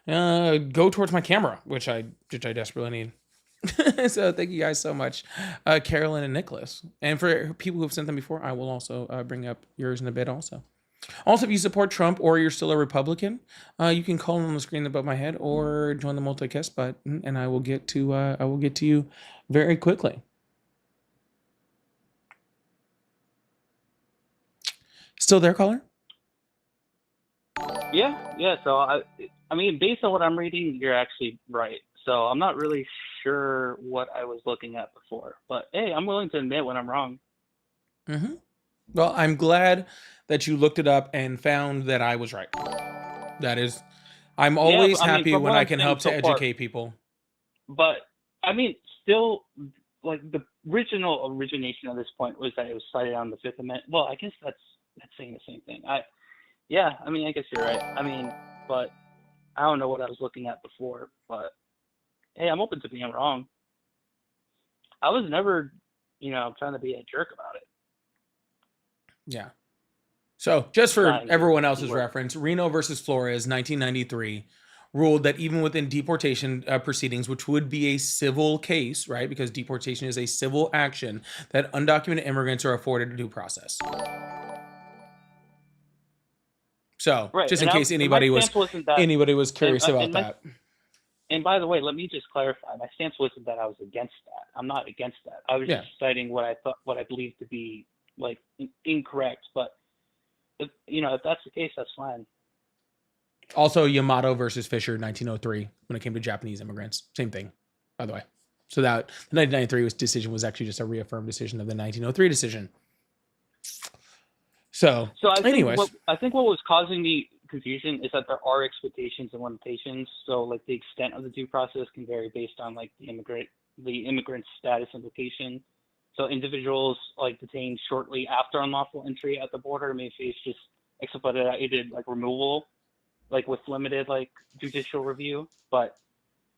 go towards my camera, which I desperately need." So thank you guys so much, Carolyn and Nicholas. And for people who have sent them before, I will also bring up yours in a bit also. Also, if you support Trump or you're still a Republican, you can call on the screen above my head or join the multicast button, and I will get to you very quickly. Still there, caller? Yeah. So I mean, based on what I'm reading, you're actually right. So I'm not really sure what I was looking at before, but hey, I'm willing to admit when I'm wrong. Mm-hmm. Well, I'm glad that you looked it up and found that I was right. I'm always happy when I can help to educate people. But I mean, still, like the origination of this point was that it was cited on the Fifth Amendment. Well, I guess that's saying the same thing. I guess you're right. I mean, but I don't know what I was looking at before. But hey, I'm open to being wrong. I was never, trying to be a jerk about it. Yeah. So just for everyone else's reference, Reno versus Flores, 1993. ruled that even within deportation proceedings, which would be a civil case, right? Because deportation is a civil action, that undocumented immigrants are afforded due process. So, Right, just in and case and my stance wasn't that. anybody was curious about and my that. And by the way, let me just clarify. My stance wasn't that I was against that. I'm not against that. I was Yeah. just citing what I believe to be like incorrect. But if that's the case, that's fine. Also, Yamato versus Fisher, 1903, when it came to Japanese immigrants. Same thing, by the way. So that the 1993 decision was actually just a reaffirmed decision of the 1903 decision. So anyways. I think what was causing me confusion is that there are expectations and limitations. So like the extent of the due process can vary based on like the immigrant status implication. So individuals like detained shortly after unlawful entry at the border may face just expedited like removal, like with limited like judicial review. But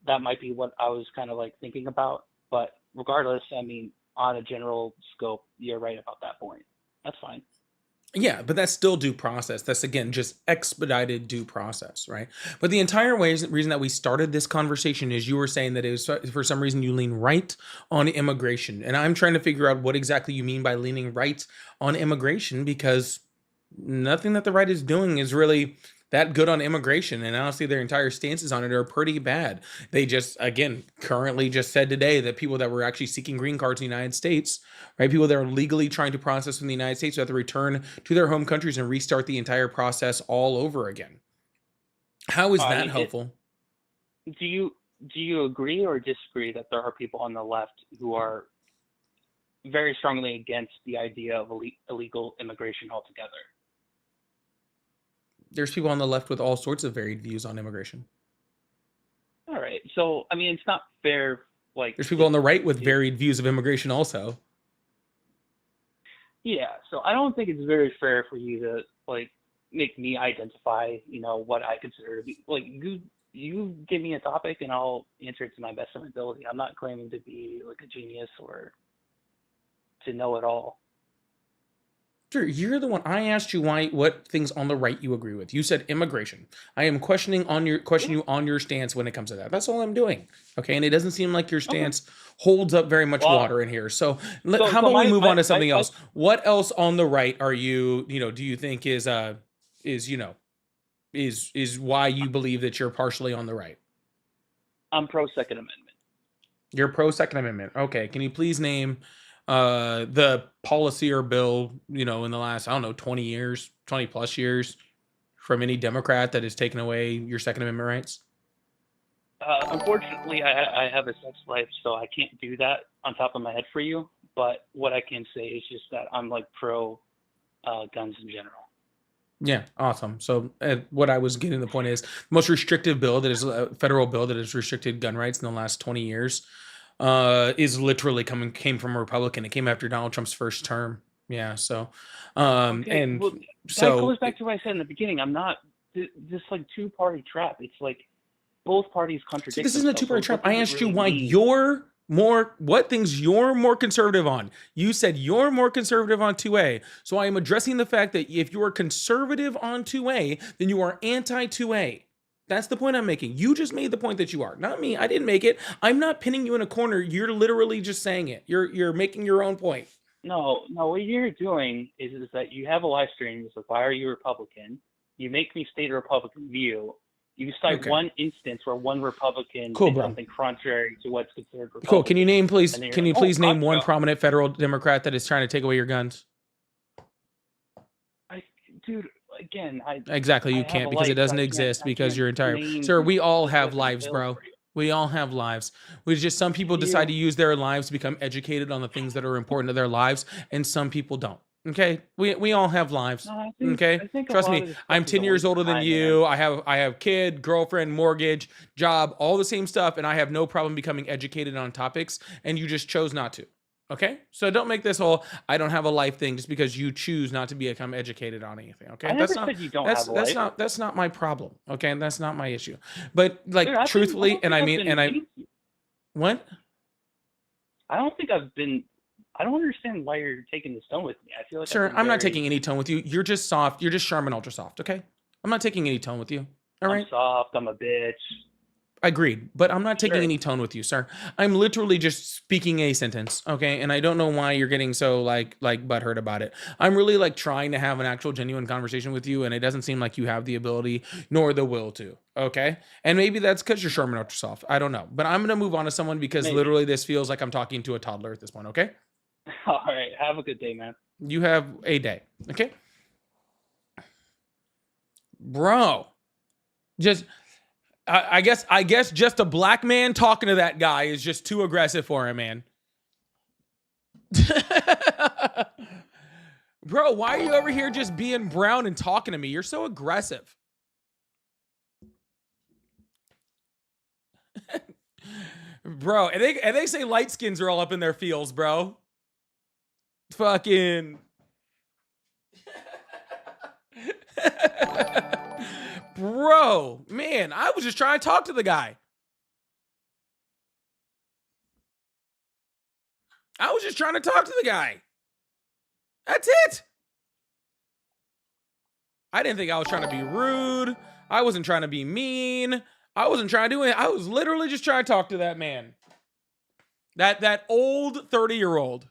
that might be what I was kind of like thinking about. But regardless, I mean, on a general scope, you're right about that point. That's fine. Yeah, but that's still due process. That's, again, just expedited due process, right? But the entire reason that we started this conversation is you were saying that it was, for some reason, you lean right on immigration. And I'm trying to figure out what exactly you mean by leaning right on immigration, because nothing that the right is doing is really that good on immigration. And honestly, their entire stances on it are pretty bad. They just, again, currently just said today that people that were actually seeking green cards in the United States, right, people that are legally trying to process in the United States have to return to their home countries and restart the entire process all over again. How is that helpful? Do you agree or disagree that there are people on the left who are very strongly against the idea of illegal immigration altogether? There's people on the left with all sorts of varied views on immigration. All right. So, I mean, it's not fair. Like, there's people on the right with varied views of immigration also. Yeah. So I don't think it's very fair for you to like make me identify, what I consider to be like, you give me a topic and I'll answer it to my best of my ability. I'm not claiming to be like a genius or to know it all. Sure, you're the one. I asked you what things on the right you agree with. You said immigration. I am questioning you on your stance when it comes to that. That's all I'm doing. Okay, and it doesn't seem like your stance holds up very much water in here. So how about we move on to something else? What else on the right are you? Do you think is why you believe that you're partially on the right? I'm pro Second Amendment. You're pro Second Amendment. Okay, can you please name the policy or bill, in the last, 20 plus years from any Democrat that has taken away your Second Amendment rights? Unfortunately, I have a sex life, so I can't do that on top of my head for you. But what I can say is just that I'm like pro guns in general. Yeah, awesome. So what I was getting the point is the most restrictive bill that is a federal bill that has restricted gun rights in the last 20 years is literally came from a Republican. It came after Donald Trump's first term. Yeah. So, that goes back to what I said in the beginning. I'm not this like two-party trap. It's like both parties contradict. So this isn't a two-party trap. I asked you why what things you're more conservative on. You said you're more conservative on 2A. So I am addressing the fact that if you are conservative on 2A, then you are anti-2A. That's the point I'm making. You just made the point that you are, not me. I didn't make it. I'm not pinning you in a corner. You're literally just saying it. You're making your own point. No. What you're doing is that you have a live stream. It's like, why are you Republican? You make me state a Republican view. You cite one instance where one Republican did something contrary to what's considered Republican. Cool. Can you please name one prominent federal Democrat that is trying to take away your guns? Dude, again, exactly, you can't because it doesn't exist because you're entire. Sir, we all have lives, bro. We all have lives. We just some people decide to use their lives to become educated on the things that are important to their lives, and some people don't. Okay, we all have lives. Okay, trust me. I'm 10 years older than you. I have kid, girlfriend, mortgage, job, all the same stuff, and I have no problem becoming educated on topics. And you just chose not to. Okay, so don't make this whole I don't have a life thing just because you choose not to become educated on anything. Okay, I never said you don't have a life. That's not my problem. Okay, and that's not my issue. But like truthfully, what? I don't think I've been. I don't understand why you're taking this tone with me. I feel like sir, I'm not taking any tone with you. You're just soft. You're just Charmin Ultra Soft. Okay, I'm not taking any tone with you. All I'm right. soft. I'm a bitch. Agreed, but I'm not taking Sure. any tone with you, sir. I'm literally just speaking a sentence, okay? And I don't know why you're getting so like butthurt about it. I'm really like trying to have an actual genuine conversation with you, and it doesn't seem like you have the ability nor the will to, okay? And maybe that's because you're Sherman ultra soft. I don't know, but I'm gonna move on to someone because Maybe. literally this feels like I'm talking to a toddler at this point, okay? All right. Have a good day, man. You have a day, okay? Bro, just. I guess just a black man talking to that guy is just too aggressive for him, man. Bro, why are you over here just being brown and talking to me? You're so aggressive. Bro, and they say light skins are all up in their feels, bro. Fucking Bro, man, I was just trying to talk to the guy. I was just trying to talk to the guy. That's it. I didn't think I was trying to be rude. I wasn't trying to be mean. I wasn't trying to do it. I was literally just trying to talk to that man. That old 30-year-old.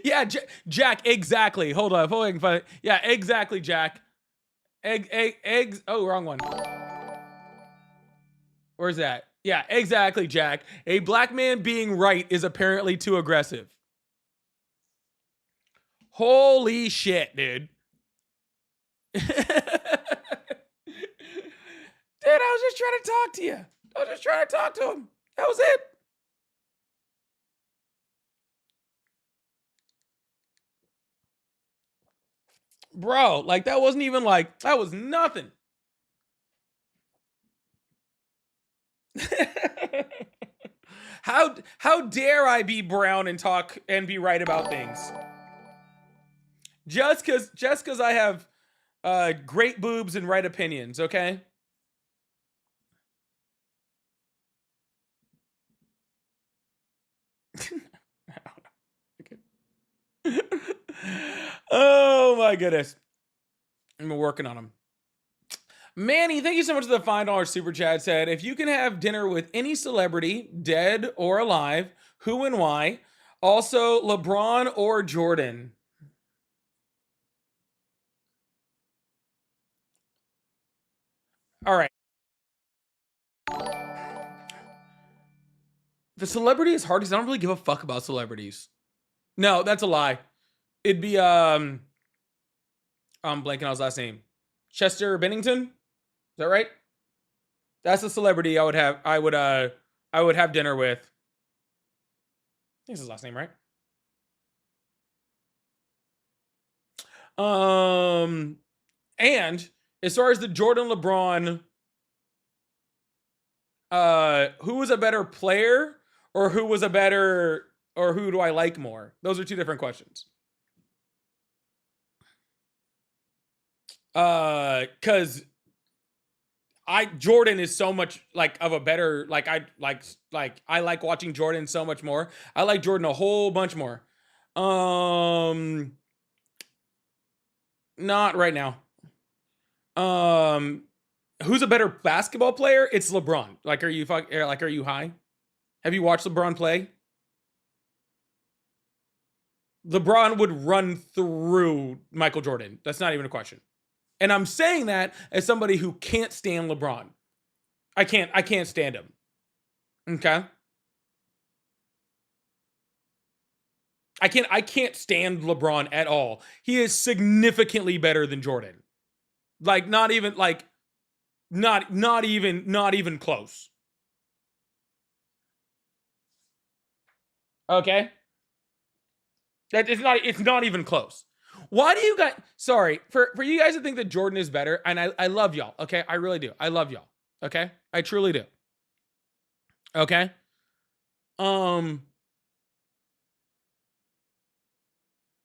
Yeah, Jack, exactly. Hold on. Yeah, exactly, Jack. Eggs. Oh, wrong one. Where's that? Yeah, exactly, Jack. A black man being right is apparently too aggressive. Holy shit, dude. Dude, I was just trying to talk to you. I was just trying to talk to him. That was it. Bro, like that wasn't even like, that was nothing. How dare I be brown and talk and be right about things? Just cause I have great boobs and right opinions, okay? Oh my goodness. I'm working on them. Manny, thank you so much for the $5 super chat. Said, if you can have dinner with any celebrity, dead or alive, who and why? Also, LeBron or Jordan? All right. The celebrity is hard because I don't really give a fuck about celebrities. No, that's a lie. It'd be I'm blanking on his last name. Chester Bennington? Is that right? That's a celebrity I would have dinner with. I think it's his last name, right? And as far as the Jordan LeBron, who was a better player or who do I like more? Those are two different questions. Cause Jordan is so much like of a better, like I like watching Jordan so much more. I like Jordan a whole bunch more. Not right now. Who's a better basketball player? It's LeBron. Like, are you high? Have you watched LeBron play? LeBron would run through Michael Jordan. That's not even a question. And I'm saying that as somebody who can't stand LeBron. I can't stand him. Okay? I can't stand LeBron at all. He is significantly better than Jordan. Like not even close. Okay? It's not even close. Why do you guys, sorry, for you guys to think that Jordan is better, and I love y'all, okay? I really do. I love y'all, okay? I truly do. Okay?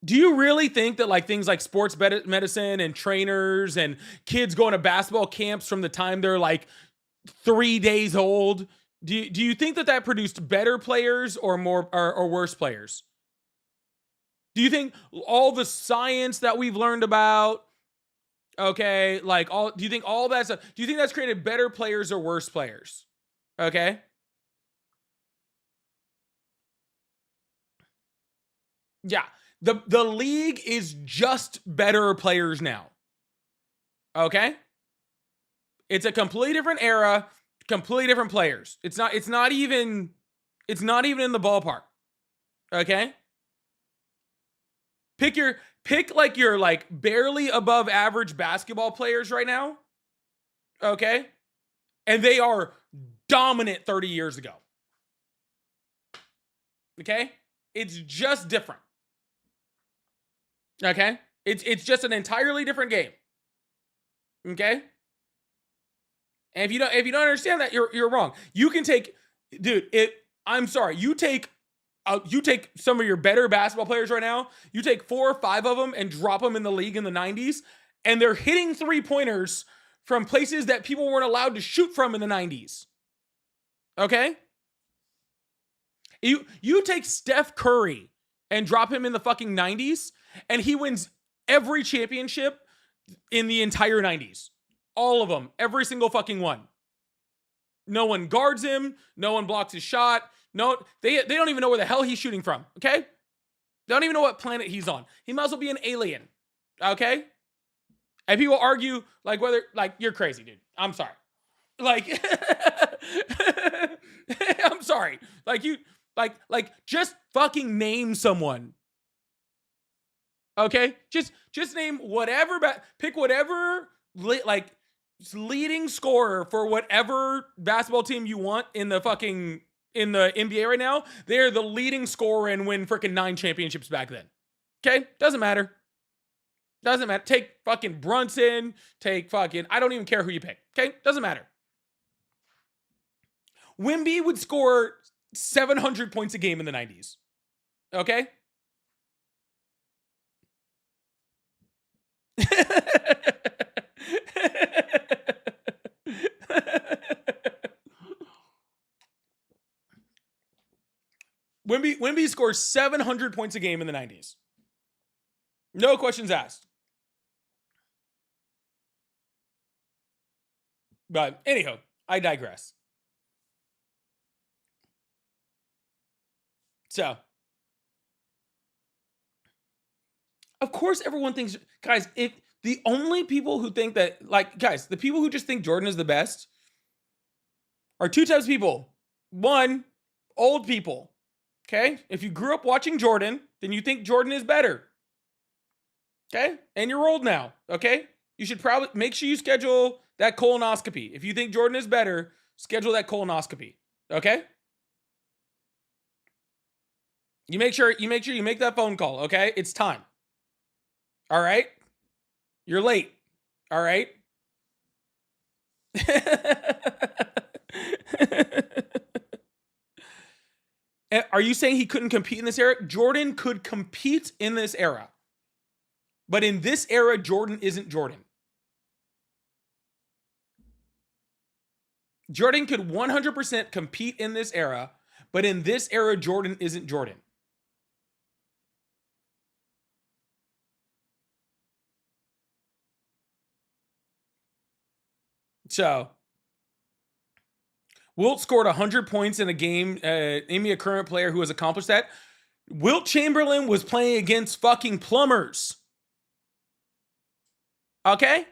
Do you really think that like things like sports medicine and trainers and kids going to basketball camps from the time they're like 3 days old, do you think that produced better players or more or worse players? Do you think all the science that we've learned about Okay, like do you think all that stuff, do you think that's created better players or worse players? Okay. Yeah. The league is just better players now. Okay? It's a completely different era, completely different players. It's not even in the ballpark. Okay? Pick your barely above average basketball players right now. Okay? And they are dominant 30 years ago. Okay? It's just different. Okay? It's just an entirely different game. Okay? And if you don't understand that, you're wrong. You can take, dude, I'm sorry, you take some of your better basketball players right now, you take 4 or 5 of them and drop them in the league in the 90s, and they're hitting 3-pointers from places that people weren't allowed to shoot from in the 90s. Okay? You take Steph Curry and drop him in the fucking 90s, and he wins every championship in the entire 90s. All of them. Every single fucking one. No one guards him. No one blocks his shot. No, they don't even know where the hell he's shooting from. Okay? They don't even know what planet he's on. He might as well be an alien. Okay? And people argue like whether, like, you're crazy, dude. I'm sorry. Like, I'm sorry. Like, you, like, just fucking name someone. Okay? Just name whatever, pick whatever, like, leading scorer for whatever basketball team you want in the NBA right now. They're the leading scorer and win freaking 9 championships back then. Okay? Doesn't matter. Doesn't matter. Take fucking Brunson. Take fucking, I don't even care who you pick. Okay? Doesn't matter. Wemby would score 700 points a game in the 90s. Okay? Wemby scores 700 points a game in the 90s. No questions asked. But anyhow, I digress. So, of course, everyone thinks, guys, if the only people who think that, like, guys, the people who just think Jordan is the best are 2 types of people. One, old people. Okay? If you grew up watching Jordan, then you think Jordan is better. Okay? And you're old now. Okay? You should probably make sure you schedule that colonoscopy. If you think Jordan is better, schedule that colonoscopy. Okay? You make sure you make that phone call. Okay? It's time. All right? You're late. All right? Are you saying he couldn't compete in this era? Jordan could compete in this era. But in this era, Jordan isn't Jordan. Jordan could 100% compete in this era, but in this era, Jordan isn't Jordan. So, Wilt scored 100 points in a game. Name me a current player who has accomplished that. Wilt Chamberlain was playing against fucking plumbers. Okay?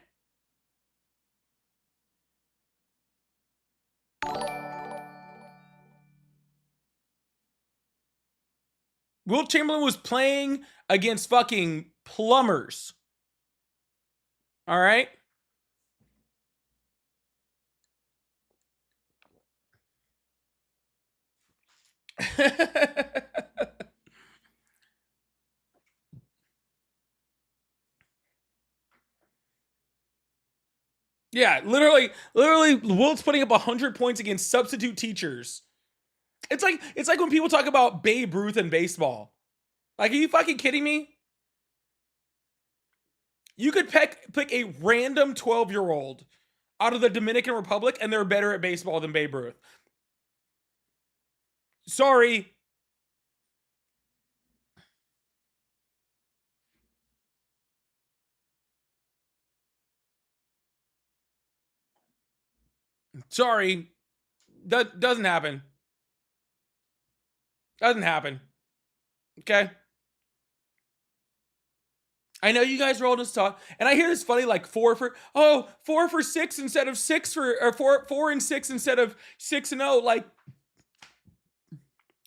Wilt Chamberlain was playing against fucking plumbers. All right? Yeah, literally, Wilt's putting up 100 points against substitute teachers. It's like when people talk about Babe Ruth in baseball. Like, are you fucking kidding me? You could pick a random 12-year-old out of the Dominican Republic, and they're better at baseball than Babe Ruth. Sorry. Sorry. That doesn't happen. Doesn't happen. Okay? I know you guys are all just talk, and I hear this funny like 4 for 6 instead of 6 or 4 and 6 instead of 6 and 0. Like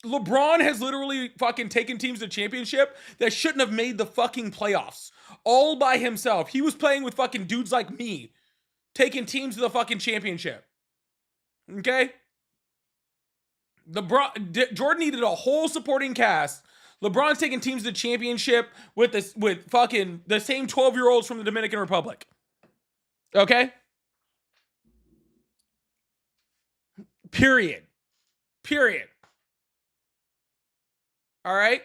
LeBron has literally fucking taken teams to championship that shouldn't have made the fucking playoffs all by himself. He was playing with fucking dudes like me, taking teams to the fucking championship. Okay? Jordan needed a whole supporting cast. LeBron's taking teams to the championship with fucking the same 12-year-olds from the Dominican Republic. Okay? Period. All right?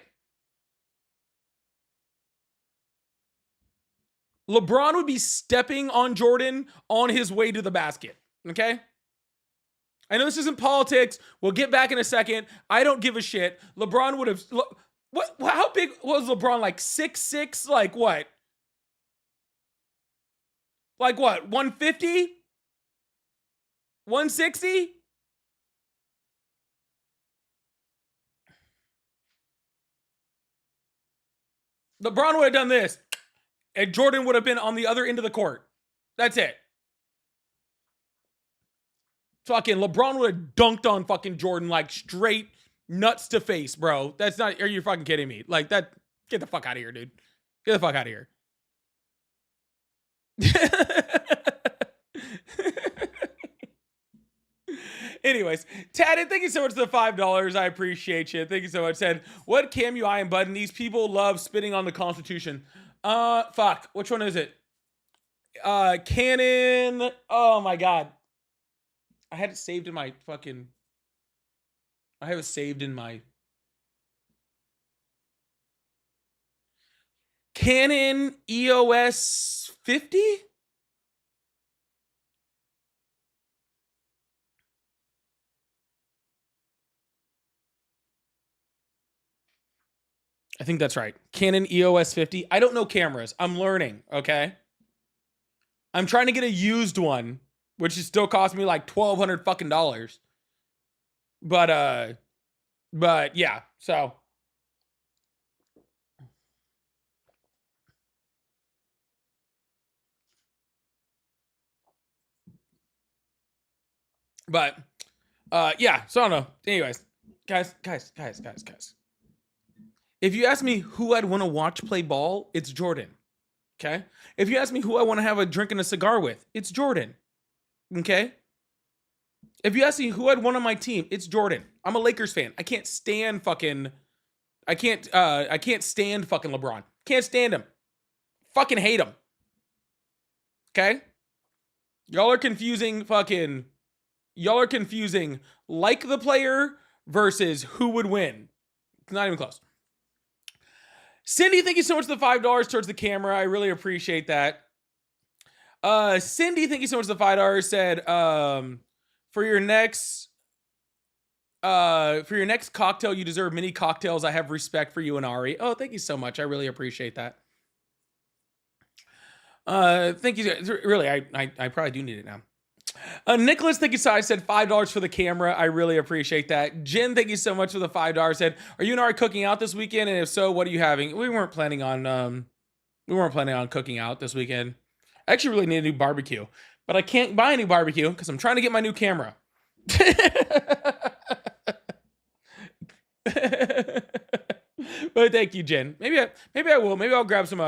LeBron would be stepping on Jordan on his way to the basket. Okay? I know this isn't politics. We'll get back in a second. I don't give a shit. LeBron would have... What? How big was LeBron? Like 6'6"? Like what? Like what? 150? 160? LeBron would have done this, and Jordan would have been on the other end of the court. That's it. Fucking LeBron would have dunked on fucking Jordan like straight nuts to face, bro. That's not... Are you fucking kidding me? Like that... Get the fuck out of here, dude. Get the fuck out of here. Anyways, Tad, thank you so much for the $5. I appreciate you. Thank you so much. Said, what cam you eyeing, button? These people love spitting on the Constitution. Fuck. Which one is it? Canon. Oh my god. I had it saved in my fucking... I have it saved in my... Canon EOS 50? I think that's right. Canon EOS 50. I don't know cameras. I'm learning, okay? I'm trying to get a used one, which is still cost me like $1,200 fucking dollars. But yeah, so... But, yeah, so I don't know. Anyways, guys. If you ask me who I'd want to watch play ball, it's Jordan. Okay? If you ask me who I want to have a drink and a cigar with, it's Jordan. Okay? If you ask me who I'd want on my team, it's Jordan. I'm a Lakers fan. I can't stand fucking LeBron. Can't stand him. Fucking hate him. Okay? Y'all are confusing like the player versus who would win. It's not even close. Cindy, thank you so much for the $5 towards the camera. I really appreciate that. Cindy, thank you so much for the $5. Said, for your next cocktail, you deserve many cocktails. I have respect for you and Ari. Oh, thank you so much. I really appreciate that. Thank you. Really, I probably do need it now. Nicholas, thank you so much. Said $5 for the camera. I really appreciate that. Jen, thank you so much for the $5. Said, are you and Ari cooking out this weekend? And if so, what are you having? We weren't planning on cooking out this weekend. I actually really need a new barbecue, but I can't buy a new barbecue because I'm trying to get my new camera. But thank you, Jen. Maybe I will. Maybe I'll grab some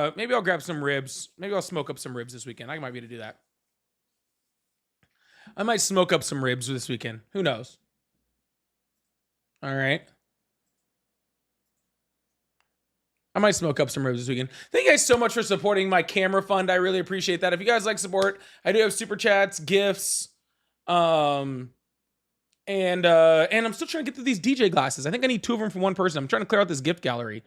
ribs. Maybe I'll smoke up some ribs this weekend. I might be able to do that. I might smoke up some ribs this weekend. Who knows? All right. I might smoke up some ribs this weekend. Thank you guys so much for supporting my camera fund. I really appreciate that. If you guys like support, I do have super chats, gifts, and I'm still trying to get through these DJ glasses. I think I need 2 of them for one person. I'm trying to clear out this gift gallery.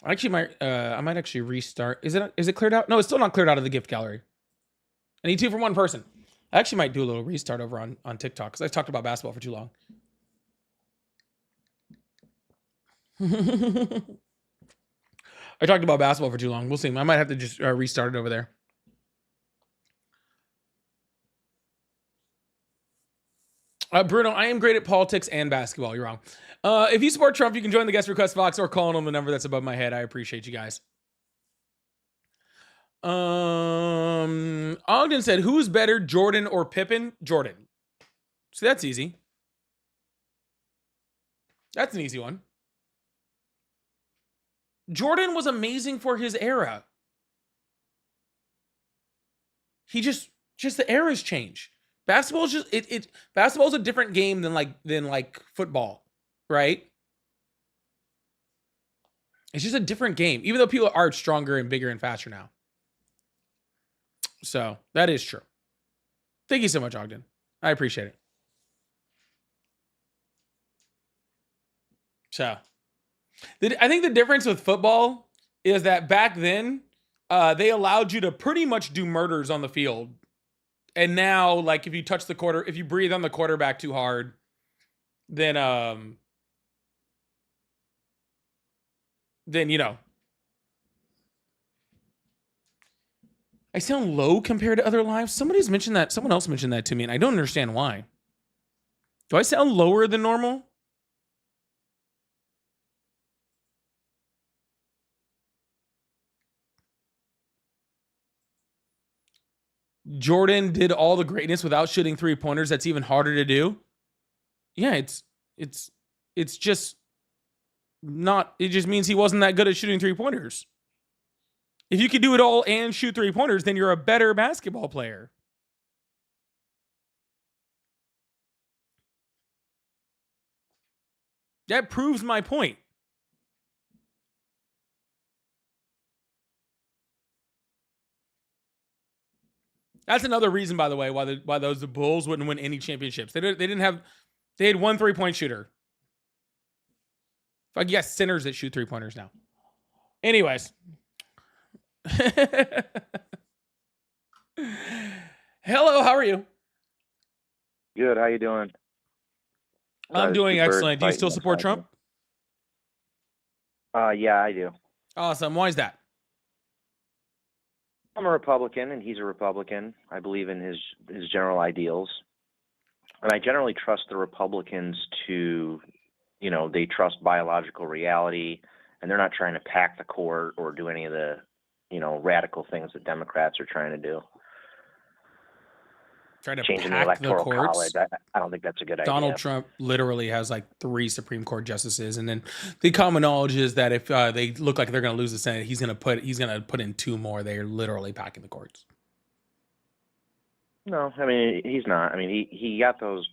Actually, I might actually restart. Is it cleared out? No, it's still not cleared out of the gift gallery. I need 2 for one person. I actually might do a little restart over on TikTok because I talked about basketball for too long. I talked about basketball for too long. We'll see. I might have to just restart it over there. Bruno, I am great at politics and basketball. You're wrong. If you support Trump, you can join the guest request box or call on the number that's above my head. I appreciate you guys. Ogden said, who's better, Jordan or Pippen? Jordan. So that's easy. That's an easy one. Jordan was amazing for his era. He just the eras change. Basketball is just basketball's a different game than like football, right? It's just a different game, even though people are stronger and bigger and faster now. So that is true. Thank you so much, Ogden. I appreciate it. So I think the difference with football is that back then they allowed you to pretty much do murders on the field. And now, like, if you breathe on the quarterback too hard, then you know. I sound low compared to other lives. Someone else mentioned that to me, and I don't understand why. Do I sound lower than normal? Jordan did all the greatness without shooting 3-pointers. That's even harder to do. Yeah, it's just not. It just means he wasn't that good at shooting 3-pointers. If you could do it all and shoot 3-pointers, then you're a better basketball player. That proves my point. That's another reason, by the way, why the Bulls wouldn't win any championships. They had one 3-point shooter. Like, yes, centers that shoot 3-pointers now. Anyways. Hello, how are you? Good, how you doing? I'm doing excellent. Do you still support Trump? Yeah, I do. Awesome. Why is that? I'm a Republican, and he's a Republican. I believe in his general ideals. And I generally trust the Republicans to, they trust biological reality, and they're not trying to pack the court or do any of the, radical things that Democrats are trying to do. Try to changing the pack the electoral courts. college. I don't think that's a good idea. Donald Trump literally has like 3 Supreme Court justices, and then the common knowledge is that if they look like they're going to lose the Senate, he's going to put in 2 more. They're literally packing the courts. No, I mean he's not. I mean he got those.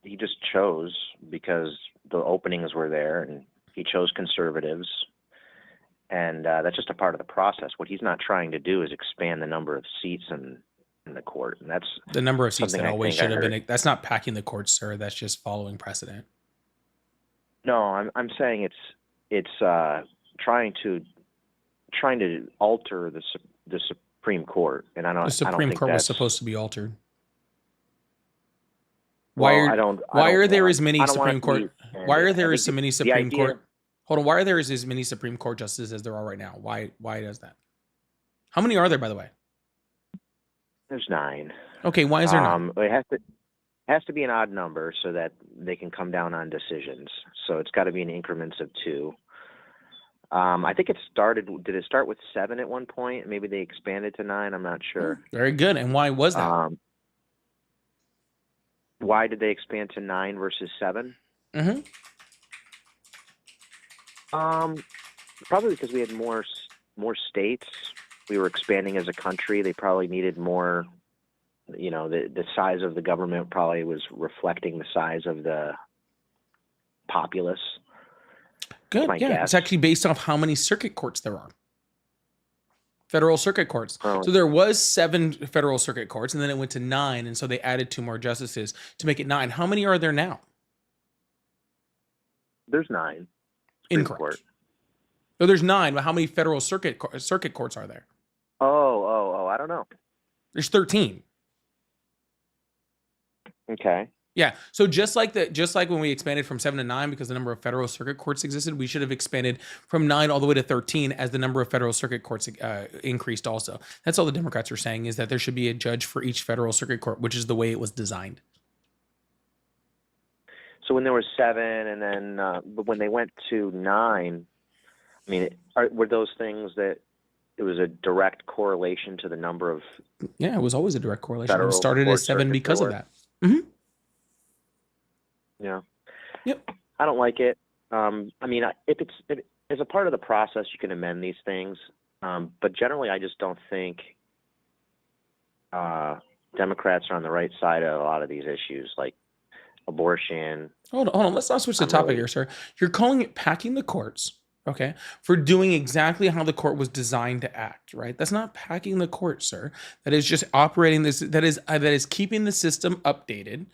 He just chose because the openings were there, and he chose conservatives, and that's just a part of the process. What he's not trying to do is expand the number of seats in the court, and that's the number of seats that always should have been. That's not packing the court, sir. That's just following precedent. No, I'm saying it's trying to alter the Supreme Court, and I don't. The Supreme Court was supposed to be altered. Why are there as many Supreme Court? Why are there so many Supreme Court? Hold on. Why are there as many Supreme Court justices as there are right now? Why does that? How many are there, by the way? There's 9. Okay, why is there 9? It has to be an odd number so that they can come down on decisions. So it's got to be in increments of 2. I think it started. Did it start with 7 at one point? Maybe they expanded to 9. I'm not sure. Very good. And why was that? Why did they expand to 9 versus 7? Mm-hmm. Probably because we had more states. We were expanding as a country. They probably needed more, the size of the government probably was reflecting the size of the populace. Good, yeah. Guess. It's actually based off how many circuit courts there are. Federal circuit courts. Oh. So there was 7 federal circuit courts, and then it went to 9, and so they added 2 more justices to make it 9. How many are there now? There's 9. Incorrect. Court. So there's 9, but how many federal circuit courts are there? Oh, I don't know. There's 13. Okay. Yeah. So just like when we expanded from 7 to 9 because the number of federal circuit courts existed, we should have expanded from 9 all the way to 13 as the number of federal circuit courts increased also. That's all the Democrats are saying, is that there should be a judge for each federal circuit court, which is the way it was designed. So when there was 7 and then, but when they went to 9, I mean, were those things that it was a direct correlation to the number of? Yeah, it was always a direct correlation. It federal started as court 7 circuits because there of were? that. Mm-hmm. Yeah. Yep. I don't like it. I mean, if as a part of the process, you can amend these things. But generally, I just don't think Democrats are on the right side of a lot of these issues, like abortion. Hold on. Let's not switch the topic here, sir. You're calling it packing the courts, okay, for doing exactly how the court was designed to act, right? That's not packing the court, sir. That is just operating this. That is keeping the system updated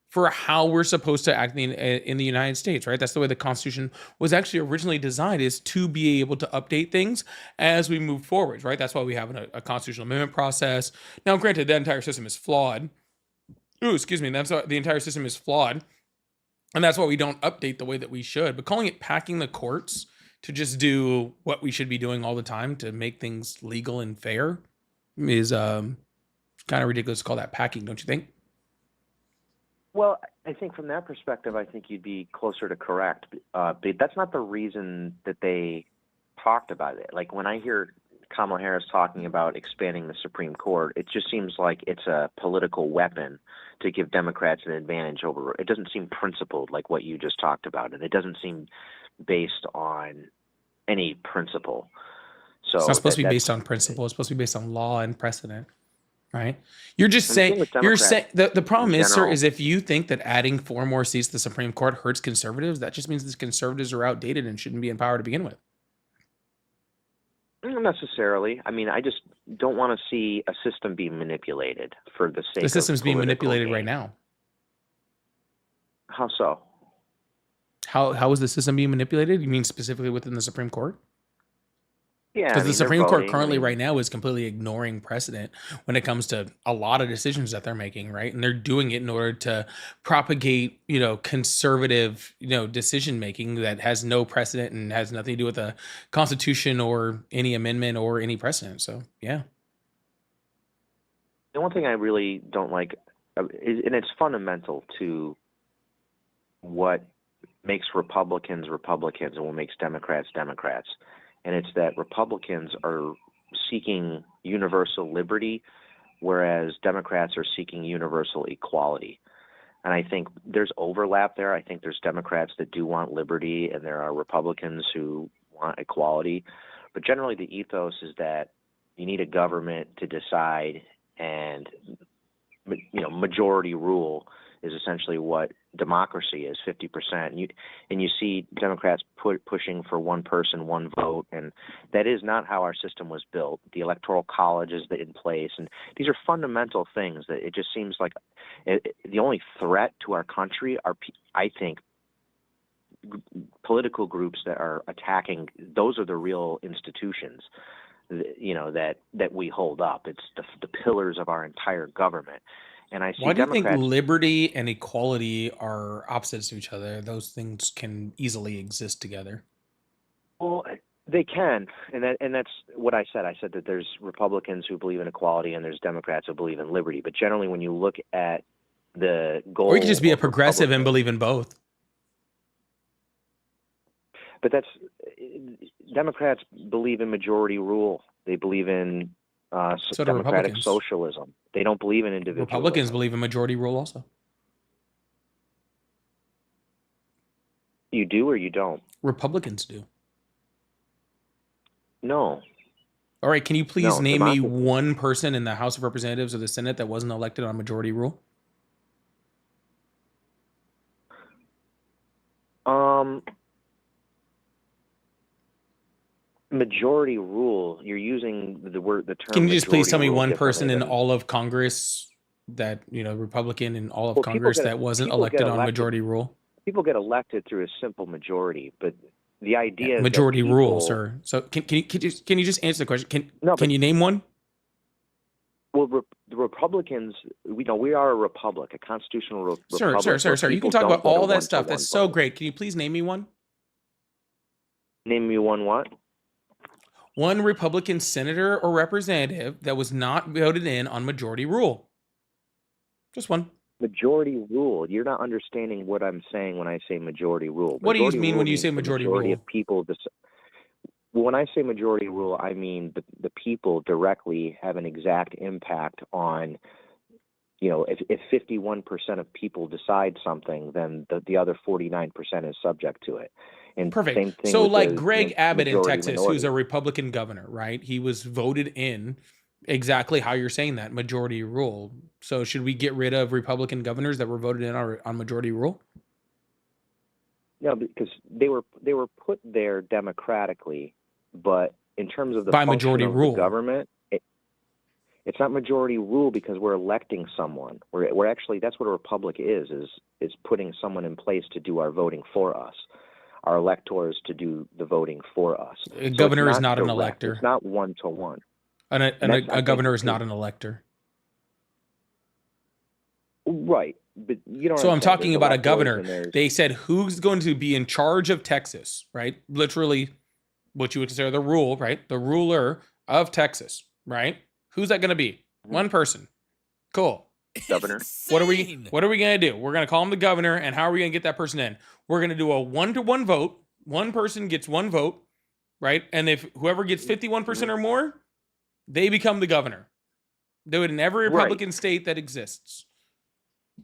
for how we're supposed to act in the United States, right? That's the way the Constitution was actually originally designed, is to be able to update things as we move forward, right? That's why we have a constitutional amendment process. Now, granted, that entire system is flawed. Ooh, excuse me. That's why the entire system is flawed. And that's why we don't update the way that we should. But calling it packing the courts to just do what we should be doing all the time to make things legal and fair is kind of ridiculous to call that packing, don't you think? Well, I think from that perspective, I think you'd be closer to correct. But that's not the reason that they talked about it. Like when I hear Kamala Harris talking about expanding the Supreme Court, it just seems like it's a political weapon to give Democrats an advantage over. It doesn't seem principled like what you just talked about, and it doesn't seem based on any principle. So it's not supposed to be based on principle. It's supposed to be based on law and precedent, right? You're just saying, the problem is, sir, is if you think that adding 4 more seats to the Supreme Court hurts conservatives, that just means the conservatives are outdated and shouldn't be in power to begin with. Not necessarily. I mean, I just don't want to see a system be manipulated for the sake of the system's being manipulated gain. right now. How so? How is the system being manipulated? You mean specifically within the Supreme Court? Yeah, because the Supreme Court currently right now is completely ignoring precedent when it comes to a lot of decisions that they're making, right? And they're doing it in order to propagate, conservative, decision making that has no precedent and has nothing to do with the Constitution or any amendment or any precedent. So, yeah. The one thing I really don't like, and it's fundamental to what makes Republicans Republicans and what makes Democrats Democrats. And it's that Republicans are seeking universal liberty, whereas Democrats are seeking universal equality. And I think there's overlap there. I think there's Democrats that do want liberty, and there are Republicans who want equality. But generally the ethos is that you need a government to decide, and majority rule is essentially what democracy is, 50%. And you see Democrats pushing for one person, one vote, and that is not how our system was built. The Electoral College is in place, and these are fundamental things that it just seems like the only threat to our country are, I think, political groups that are attacking. Those are the real institutions, that we hold up. It's the pillars of our entire government. And I see Why do you Democrats, think liberty and equality are opposites to each other? Those things can easily exist together. Well, they can, and that's what I said. I said that there's Republicans who believe in equality and there's Democrats who believe in liberty. But generally, when you look at the goal, or you could just be a progressive and believe in both. But Democrats believe in majority rule. They believe in so democratic socialism. They don't believe in individualism. Republicans believe in majority rule also. You do or you don't? Republicans do. No. All right, can you please name me one person in the House of Representatives or the Senate that wasn't elected on majority rule? Majority rule, you're using the term. Can you just please tell me one person in all of Congress that, Republican in all of Congress that wasn't elected on majority rule? People get elected through a simple majority, but the idea is majority rule, sir. So can you just answer the question? Can you name one? Well, the Republicans, we are a republic, a constitutional republic. Sir. You can talk about all that stuff. That's so great. Can you please name me one? Name me one what? One Republican senator or representative that was not voted in on majority rule. Just one. Majority rule. You're not understanding what I'm saying when I say majority rule. What do you mean when you say majority rule? Of people. When I say majority rule, I mean the people directly have an exact impact on. If 51% of people decide something, then the other 49% is subject to it. And perfect. Same thing so with like Greg Abbott in Texas, minority. who's a Republican governor, right? He was voted in exactly how you're saying that, majority rule. So should we get rid of Republican governors that were voted in on majority rule? No, because they were put there democratically, but in terms of the by majority rule the government, it's not majority rule because we're electing someone. We're actually, that's what a republic is putting someone in place to do our voting for us. Our electors to do the voting for us. A governor is not an elector. It's not one-to-one. A governor is not an elector. Right. But you know. So I'm talking about a governor. They said who's going to be in charge of Texas, right? Literally what you would consider the rule, right? The ruler of Texas, right? Who's that going to be? One person. Cool. Governor. What are we going to do? We're going to call him the governor, and how are we going to get that person in? We're going to do a 1-to-1 vote. One person gets one vote, right? And if whoever gets 51% or more, they become the governor. Do it in every Republican state that exists.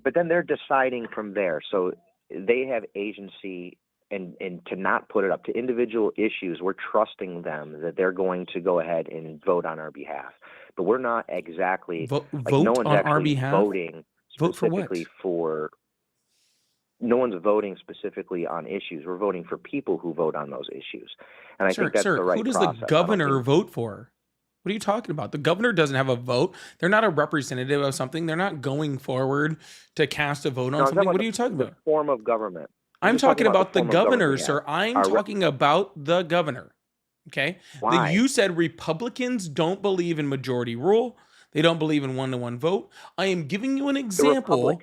But then they're deciding from there. So they have agency and to not put it up to individual issues. We're trusting them that they're going to go ahead and vote on our behalf. But we're not exactly vote no one's on actually our behalf. Voting vote for what? No one's voting specifically on issues. We're voting for people who vote on those issues, and I think that's the right process. Who does the governor vote for? What are you talking about? The governor doesn't have a vote. They're not a representative of something. They're not going forward to cast a vote on something. What are you talking about? Form of government. I'm talking about the governor, sir. I'm talking about the governor. Okay. Why? You said Republicans don't believe in majority rule. They don't believe in 1-to-1 vote. I am giving you an example.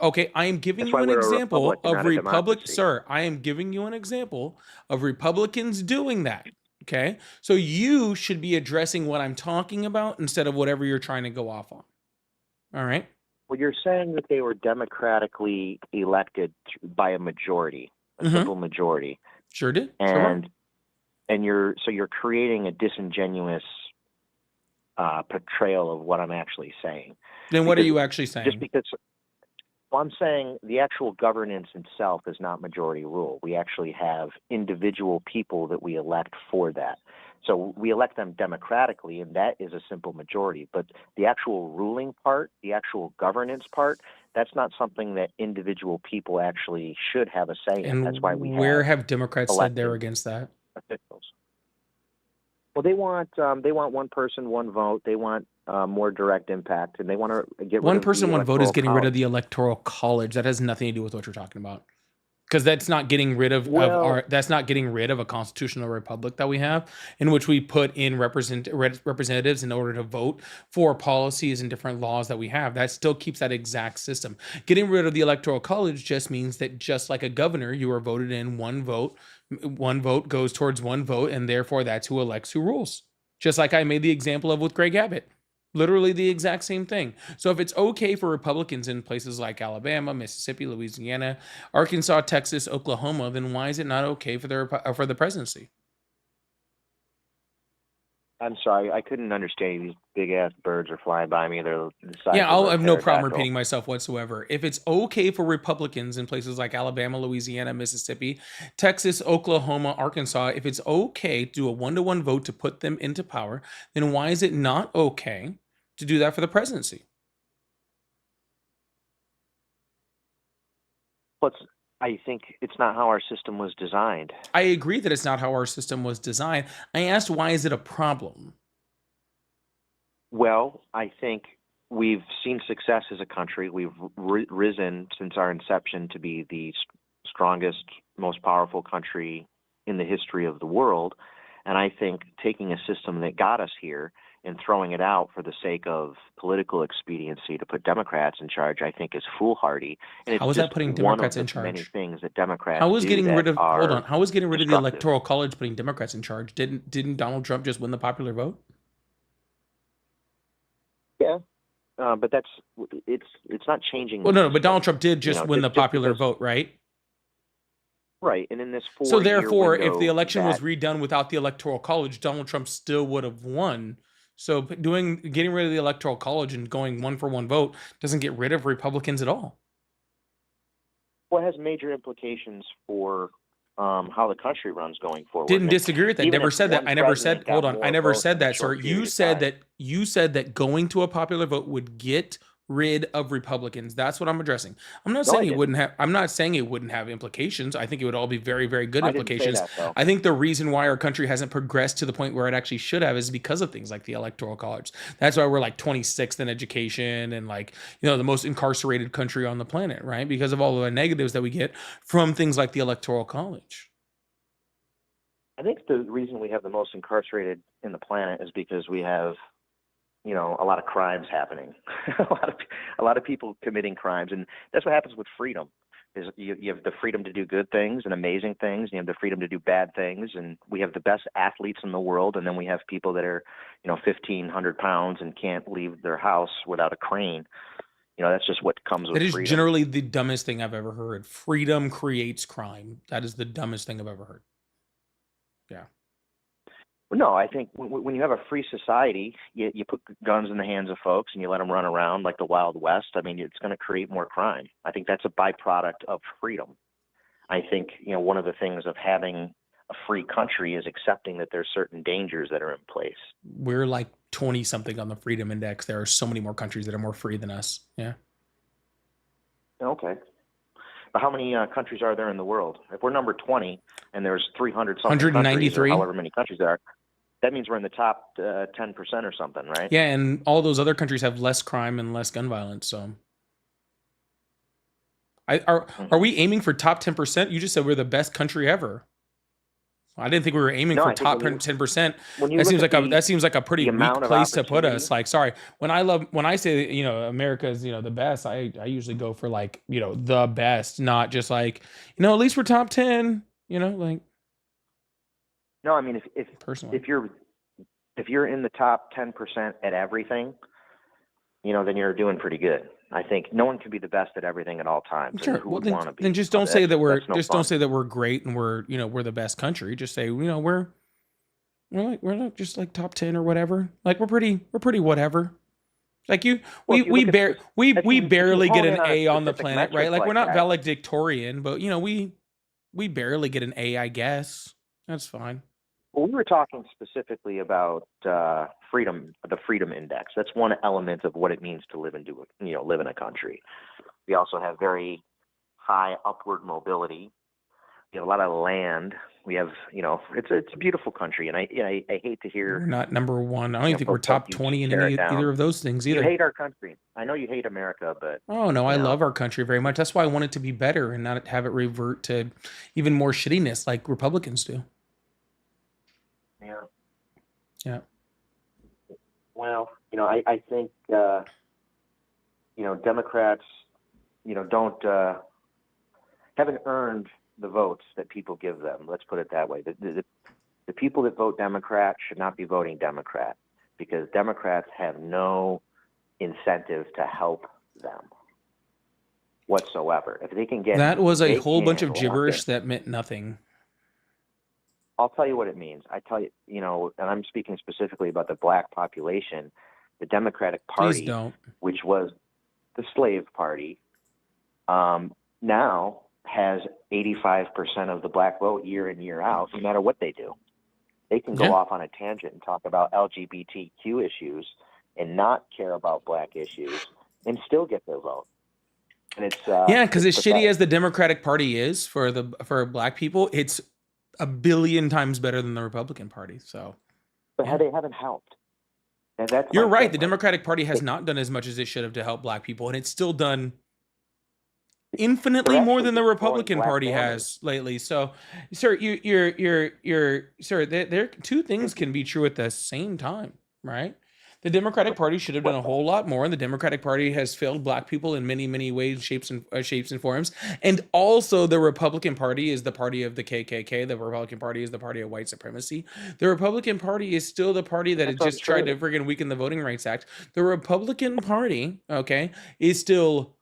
Okay, I am giving you an example of Sir, I am giving you an example of Republicans doing that. Okay, so you should be addressing what I'm talking about instead of whatever you're trying to go off on. All right. Well, you're saying that they were democratically elected by a majority, a simple majority. Sure did. And you're creating a disingenuous portrayal of what I'm actually saying. Then what are you actually saying? Just because. Well, I'm saying the actual governance itself is not majority rule. We actually have individual people that we elect for that. So we elect them democratically, and that is a simple majority. But the actual ruling part, the actual governance part, that's not something that individual people actually should have a say in. That's why we have Democrats said they're against that? Officials. Well, they want one person, one vote. They want more direct impact, and they want to get rid of one person, one vote is getting rid of the the electoral college. That has nothing to do with what you're talking about, because that's not getting rid of that's not getting rid of a constitutional republic that we have, in which we put in representatives in order to vote for policies and different laws that we have. That still keeps that exact system. Getting rid of the electoral college just means that, just like a governor, you are voted in one vote goes towards one vote, and therefore that's who elects who rules. Just like I made the example of with Greg Abbott. Literally the exact same thing. So if it's okay for Republicans in places like Alabama, Mississippi, Louisiana, Arkansas, Texas, Oklahoma, then why is it not okay for the presidency? I'm sorry, I couldn't understand you. These big-ass birds are flying by me. They're the size I'll have no problem repeating myself whatsoever. If it's okay for Republicans in places like Alabama, Louisiana, Mississippi, Texas, Oklahoma, Arkansas, if it's okay to do a 1-to-1 vote to put them into power, then why is it not okay to do that for the presidency? I think it's not how our system was designed. I agree that it's not how our system was designed. I asked, why is it a problem? Well, I think we've seen success as a country. We've risen since our inception to be the strongest, most powerful country in the history of the world. And I think taking a system that got us here and throwing it out for the sake of political expediency to put Democrats in charge, I think is foolhardy. And it's How is just that putting one Democrats of in the many charge? things that Democrats How is do getting that rid of hold on? are How is getting rid of the destructive. Electoral College putting Democrats in charge? Didn't Donald Trump just win the popular vote? Yeah. But it's not changing. Well, the no, but Donald system. Trump did just win the just popular because, vote, right? right? And in this So 4-year therefore, if the window, election was that redone without the Electoral College, Donald Trump still would have won. So getting rid of the Electoral College and going one for one vote doesn't get rid of Republicans at all. well, it has major implications for how the country runs going forward. Didn't And disagree with that. even Never if said that. one I never said. president got Hold on. I more never votes said in a that, sir. short period You said that going to a popular vote would get rid of Republicans. That's what I'm addressing. I'm not No, I saying it didn't. wouldn't have. I'm not saying it wouldn't have implications. I think it would all be very, very good I didn't say implications. that, though. I think the reason why our country hasn't progressed to the point where it actually should have is because of things like the Electoral College. That's why we're like 26th in education and like, the most incarcerated country on the planet, right? Because of all the negatives that we get from things like the Electoral College. I think the reason we have the most incarcerated in the planet is because we have, a lot of crimes happening, a lot of people committing crimes, and that's what happens with freedom. Is you have the freedom to do good things and amazing things, and you have the freedom to do bad things, and we have the best athletes in the world, and then we have people that are, 1,500 pounds and can't leave their house without a crane. That's just what comes with That is freedom. generally the dumbest thing I've ever heard. Freedom creates crime. That is the dumbest thing I've ever heard. Yeah. No, I think when you have a free society, you put guns in the hands of folks and you let them run around like the Wild West. I mean, it's going to create more crime. I think that's a byproduct of freedom. I think, one of the things of having a free country is accepting that there's certain dangers that are in place. We're like 20 something on the freedom index. There are so many more countries that are more free than us. Yeah. Okay. But how many countries are there in the world? If we're number 20 and there's 300 something 193, countries, or however many countries there are, that means we're in the top 10% or something, right? Yeah, and all those other countries have less crime and less gun violence. So, are we aiming for top 10%? You just said we're the best country ever. I didn't think we were aiming for top 10%. That seems like a pretty weak place to put us. Like, sorry, when I say America is the best, I usually go for like the best, not just like at least we're top 10. Like. No, I mean Personally, if you're in the top 10% at everything, then you're doing pretty good. I think no one can be the best at everything at all times. Sure. Who would want to be? Then just don't say that we're don't say that we're great and we're we're the best country. Just say we're not just like top 10 or whatever. Like we're pretty whatever. Like we barely get an A on the planet, right? Like we're not valedictorian, but we barely get an A, I guess. That's fine. Well, we were talking specifically about freedom, the freedom index. That's one element of what it means to live in a country. We also have very high upward mobility. We have a lot of land. We have, it's a beautiful country, and I hate to hear we're not number one. I don't even think we're top 20 in either of those things either. You hate our country. I know you hate America, but oh no, I love our country very much. That's why I want it to be better and not have it revert to even more shittiness like Republicans do. Yeah. Well, I think Democrats, don't haven't earned the votes that people give them. Let's put it that way. The people that vote Democrat should not be voting Democrat because Democrats have no incentive to help them whatsoever. If they can get that was a whole bunch of gibberish that meant nothing. I'll tell you what it means. I tell you, and I'm speaking specifically about the black population. The Democratic Party, which was the slave party, now has 85% of the black vote year in, year out, no matter what they do. They can go off on a tangent and talk about LGBTQ issues and not care about black issues and still get their vote. And it's because as shitty as the Democratic Party is for black people, it's a billion times better than the Republican Party. So, but they haven't helped. And you're right. The Democratic Party has not done as much as it should have to help black people, and it's still done infinitely more actually than the destroying Republican black Party families. has lately. So, sir, sir, there two things can be true at the same time, right? The Democratic Party should have done a whole lot more, and the Democratic Party has failed black people in many, many ways, shapes, and forms. And also, the Republican Party is the party of the KKK. The Republican Party is the party of white supremacy. The Republican Party is still the party that has just tried to friggin' weaken the Voting Rights Act. The Republican Party, okay, is still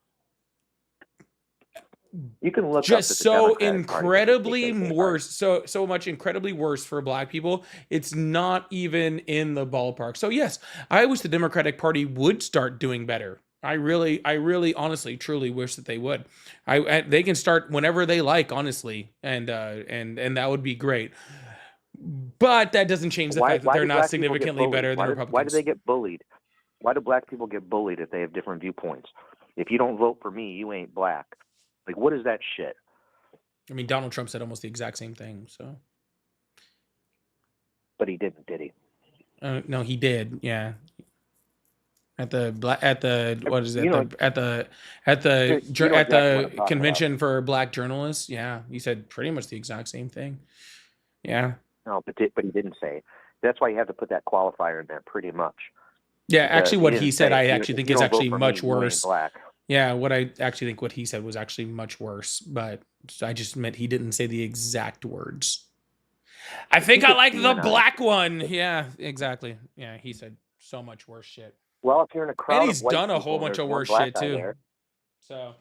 You can look just up that the so Democratic Party incredibly is the KKK worse, so much incredibly worse for black people. It's not even in the ballpark. So yes, I wish the Democratic Party would start doing better. I really honestly truly wish that they would. They can start whenever they like, honestly, and that would be great. But that doesn't change the fact that they're not significantly better than Republicans. Why do they get bullied? Why do black people get bullied if they have different viewpoints? If you don't vote for me, you ain't black. Like, what is that shit? I mean, Donald Trump said almost the exact same thing. So, but he didn't, did he? No, he did. Yeah. At the what is it? At the convention for black journalists. Yeah, he said pretty much the exact same thing. Yeah. No, but he didn't say. That's why you have to put that qualifier in there, pretty much. Yeah, actually, what he said, I actually think is actually much worse. Yeah, what I actually think what he said was actually much worse, but I just meant he didn't say the exact words. I think I like the black one. Yeah, exactly. Yeah, he said so much worse shit. Well, if you're in a crowd, and he's done a whole bunch of worse shit too. There, so,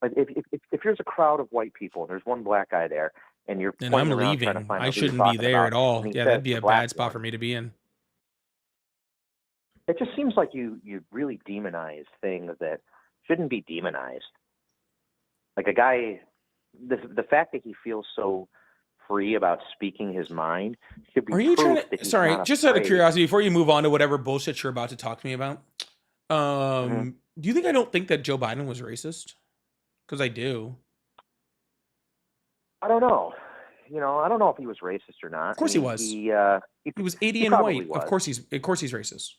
but if there's a crowd of white people and there's one black guy there, and you're and I'm leaving, I shouldn't be there at all. Yeah, that'd be a bad spot for me to be in. It just seems like you really demonize things that shouldn't be demonized. Like a guy, the fact that he feels so free about speaking his mind should be. Are you trying to? Sorry, just out of curiosity, before you move on to whatever bullshit you're about to talk to me about, do you think I don't think that Joe Biden was racist? Because I do. I don't know. You know, I don't know if he was racist or not. Of course he was. He was 80 and white. Of course he's racist.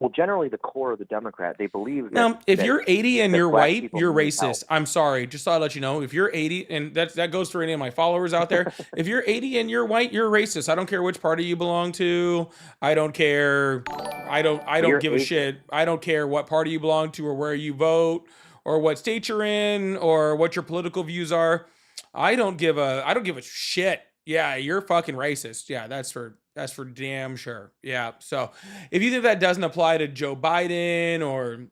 Well, generally, the core of the Democrat, they believe that... Now, if you're 80 and you're white, you're racist. I'm sorry. Just thought I'd let you know. If you're 80, and that goes for any of my followers out there. If you're 80 and you're white, you're racist. I don't care which party you belong to. I don't care. I don't give a shit. I don't care what party you belong to or where you vote or what state you're in or what your political views are. I don't give a shit. Yeah, you're fucking racist. Yeah, that's for damn sure. Yeah. So if you think that doesn't apply to Joe Biden or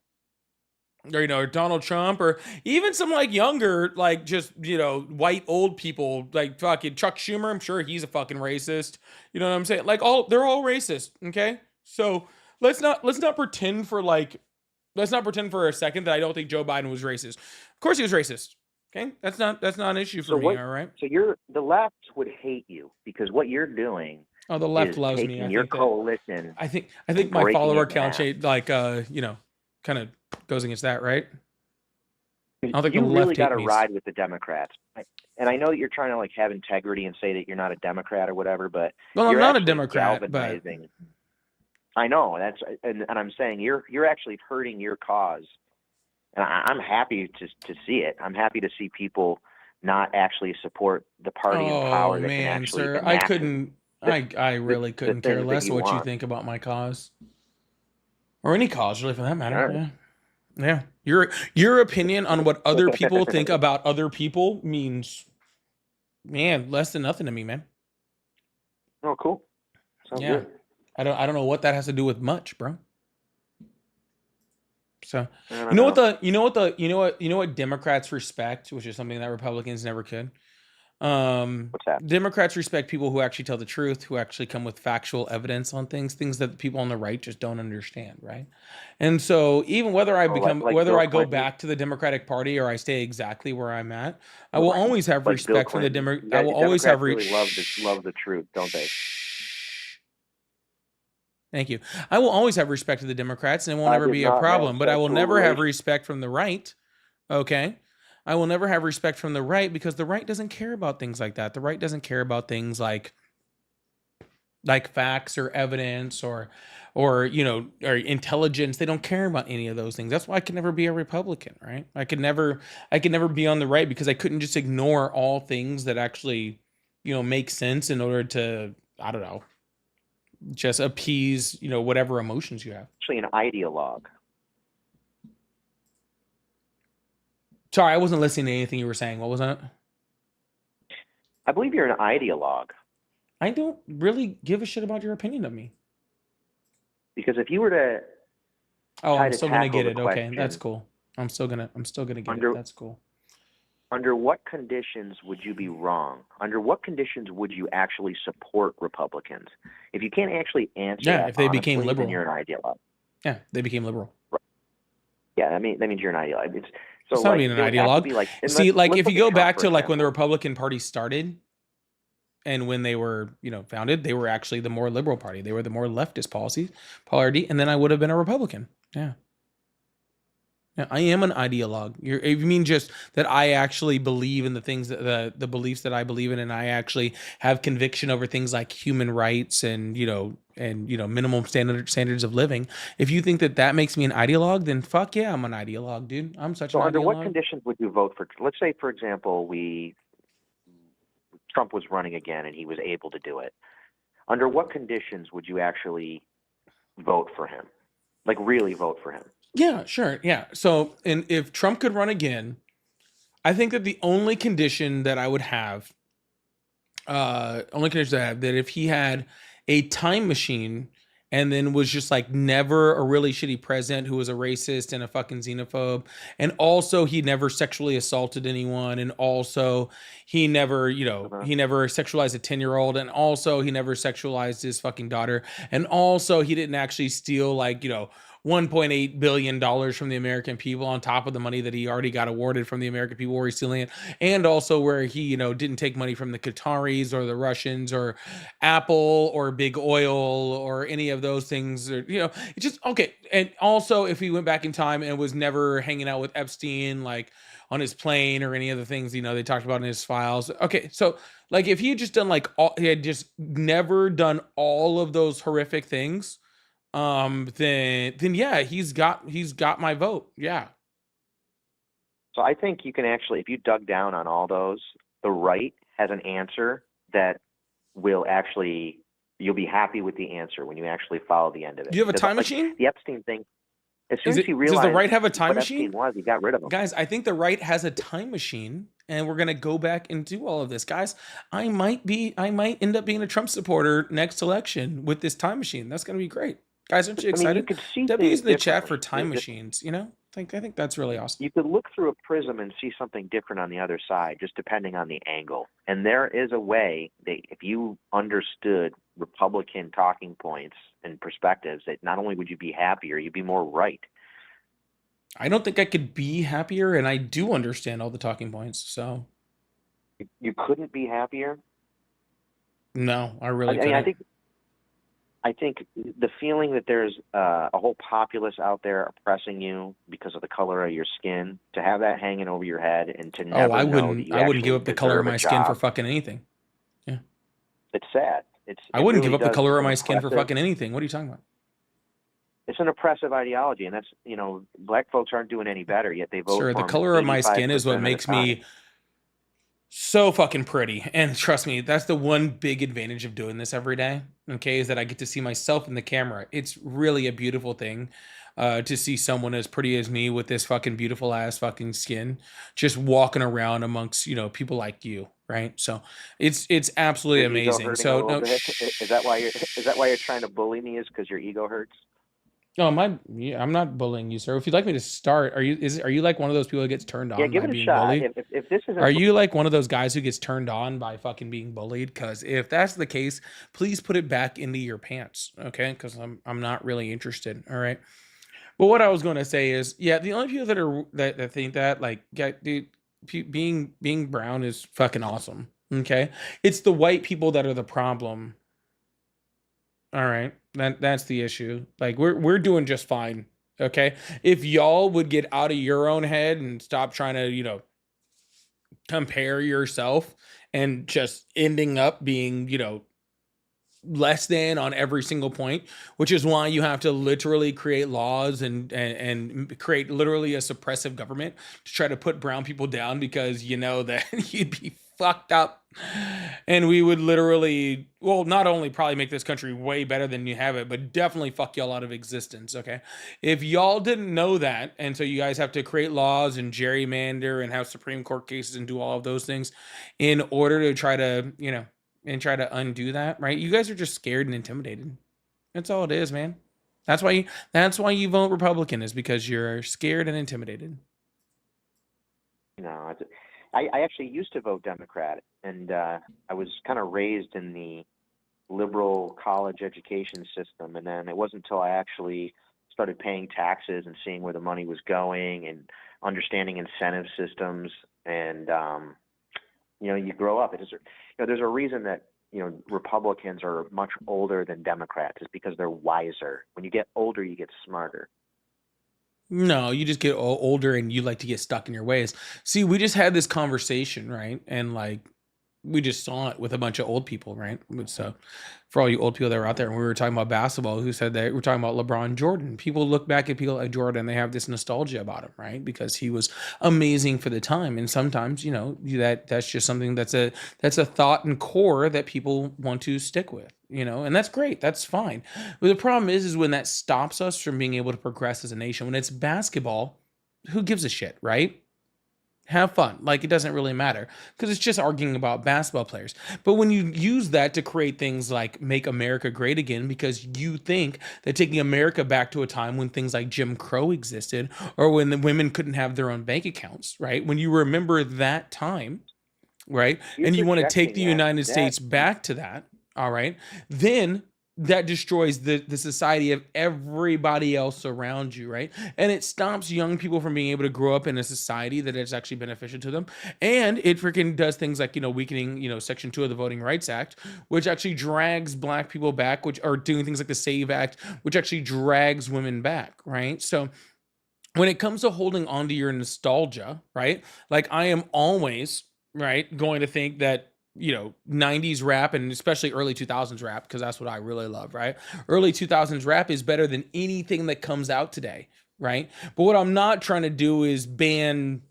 you know, Donald Trump or even some like younger, like just, you know, white old people like fucking Chuck Schumer, I'm sure he's a fucking racist. You know what I'm saying? Like they're all racist. Okay. So let's not pretend for a second that I don't think Joe Biden was racist. Of course he was racist. Okay, that's not an issue for me. All right. So the left would hate you because what you're doing. Oh, the left loves me. Your coalition. I think my follower count like you know, kind of goes against that, right? I don't think you the left really got to hate me. ride with the Democrats. And I know that you're trying to like have integrity and say that you're not a Democrat or whatever, but well, I'm not a Democrat. But I know and I'm saying you're actually hurting your cause. And I'm happy to see it. I'm happy to see people not actually support the party in power that can actually sir, I really couldn't care less what you think about my cause. Or any cause, really, for that matter. Yeah. Yeah. Your opinion on what other people think about other people means, man, less than nothing to me, man. Oh, cool. Sounds good. I don't know what that has to do with much, bro. So you know what Democrats respect, which is something that Republicans never could. What's that? Democrats respect people who actually tell the truth, who actually come with factual evidence on things that people on the right just don't understand, right? And so even whether I go back to the Democratic Party or I stay exactly where I'm at, I will always have respect for the Democrats. I will always have love the truth, don't they? Thank you. I will always have respect to the Democrats, and it will never be a problem. But I will never have respect from the right. Okay, I will never have respect from the right because the right doesn't care about things like that. The right doesn't care about things like like facts or evidence or or intelligence. They don't care about any of those things. That's why I could never be a Republican, right? I could never be on the right, because I couldn't just ignore all things that actually make sense in order to, I don't know, just appease whatever emotions you have. Actually, an ideologue. Sorry, I wasn't listening to anything you were saying. What was that? I believe you're an ideologue. I don't really give a shit about your opinion of me. Because if you were to I'm still gonna get it. Okay, question, that's cool. I'm still gonna get it. That's cool. Under what conditions would you be wrong? Under what conditions would you actually support Republicans? If you can't actually answer that, if they became honestly, liberal, then you're an ideologue. Yeah, they became liberal. Right. Yeah, that means you're an ideologue. It's not being an ideologue. See, like if you go back to like when the Republican Party started, and when they were founded, they were actually the more liberal party. They were the more leftist party, and then I would have been a Republican. Yeah. Yeah, I am an ideologue. You mean just that I actually believe in the things that the beliefs that I believe in, and I actually have conviction over things like human rights and minimum standards of living. If you think that makes me an ideologue, then fuck yeah, I'm an ideologue, dude. I'm such an ideologue. So under what conditions would you vote for? Let's say, for example, Trump was running again and he was able to do it. Under what conditions would you actually vote for him? Like really vote for him? Yeah, sure. Yeah. So, and if Trump could run again, I think that the only condition that I would have, that if he had a time machine and then was just like never a really shitty president who was a racist and a fucking xenophobe, and also he never sexually assaulted anyone, and also he never, he never sexualized a 10-year-old, and also he never sexualized his fucking daughter, and also he didn't actually steal like, $1.8 billion from the American people on top of the money that he already got awarded from the American people where he's stealing it. And also where he, didn't take money from the Qataris or the Russians or Apple or big oil or any of those things. Or, it's just, okay. And also if he went back in time and was never hanging out with Epstein, like on his plane or any of the things, they talked about in his files. Okay. So like if he had just done he had just never done all of those horrific things, then yeah, he's got my vote. Yeah. So I think you can actually, if you dug down on all those, the right has an answer that will actually, you'll be happy with the answer when you actually follow the end of it. Do you have a time machine? The Epstein thing. As soon as he realized does the right have a time machine? He got rid of him. Guys, I think the right has a time machine, and we're gonna go back and do all of this. Guys, I might end up being a Trump supporter next election with this time machine. That's gonna be great. Guys, aren't you excited? You could see W's in the chat for time machines, I think that's really awesome. You could look through a prism and see something different on the other side, just depending on the angle. And there is a way that if you understood Republican talking points and perspectives, that not only would you be happier, you'd be more right. I don't think I could be happier, and I do understand all the talking points, so. You couldn't be happier? No, I really couldn't. I think the feeling that there's a whole populace out there oppressing you because of the color of your skin, to have that hanging over your head and to never I wouldn't give up the color of my skin for fucking anything. Yeah. It's sad. I wouldn't give up the color of my skin for fucking anything. What are you talking about? It's an oppressive ideology, and that's, black folks aren't doing any better, yet they vote for the color of my skin is what makes me so fucking pretty. And trust me, that's the one big advantage of doing this every day, okay, is that I get to see myself in the camera. It's really a beautiful thing to see someone as pretty as me with this fucking beautiful ass fucking skin just walking around amongst, people like you, right? So it's absolutely amazing. So no, is that why you're trying to bully me, is because your ego hurts? No, I'm not bullying you, sir. If you'd like me to start, are you like one of those people that gets turned on by being bullied? If this isn't, are you like one of those guys who gets turned on by fucking being bullied? Because if that's the case, please put it back into your pants, okay? Because I'm not really interested. All right. But what I was going to say is, yeah, the only people that think that, like, yeah, dude, being brown is fucking awesome. Okay, it's the white people that are the problem. All right, that's the issue. Like we're doing just fine. Okay, if y'all would get out of your own head and stop trying to compare yourself and just ending up being less than on every single point, which is why you have to literally create laws and create literally a suppressive government to try to put brown people down, because you know that you'd be fucked up, and we would literally, well, not only probably make this country way better than you have it, but definitely fuck y'all out of existence. Okay, if y'all didn't know that, and so you guys have to create laws and gerrymander and have Supreme Court cases and do all of those things in order to try to, you know, and try to undo that, right? You guys are just scared and intimidated. That's all it is, man. That's why you vote Republican, is because you're scared and intimidated. No, I actually used to vote Democrat, and I was kind of raised in the liberal college education system, and then it wasn't until I actually started paying taxes and seeing where the money was going and understanding incentive systems, and you know, you grow up. There's a reason that, you know, Republicans are much older than Democrats, is because they're wiser. When you get older, you get smarter. No, you just get older and you like to get stuck in your ways. See, we just had this conversation, right? And like, we just saw it with a bunch of old people, right? So, for all you old people that were out there, and we were talking about basketball, who said that we're talking about LeBron Jordan. People look back at people like Jordan, they have this nostalgia about him, right? Because he was amazing for the time. And sometimes, you know, that's just something that's a thought and core that people want to stick with, you know, and that's great. That's fine. But the problem is when that stops us from being able to progress as a nation. When it's basketball, who gives a shit, right? Have fun. Like, it doesn't really matter, because it's just arguing about basketball players. But when you use that to create things like Make America Great Again, because you think that taking America back to a time when things like Jim Crow existed, or when the women couldn't have their own bank accounts, right? When you remember that time, right? And you want to take the United States back to that, all right? Then that destroys the society of everybody else around you, right? And it stops young people from being able to grow up in a society that is actually beneficial to them. And it freaking does things like, you know, weakening, you know, Section 2 of the Voting Rights Act, which actually drags black people back, which are doing things like the SAVE Act, which actually drags women back, right? So when it comes to holding on to your nostalgia, right? Like, I am always, right, going to think that, you know, 90s rap, and especially early 2000s rap, because that's what I really love, right? Early 2000s rap is better than anything that comes out today, right? But what I'm not trying to do is ban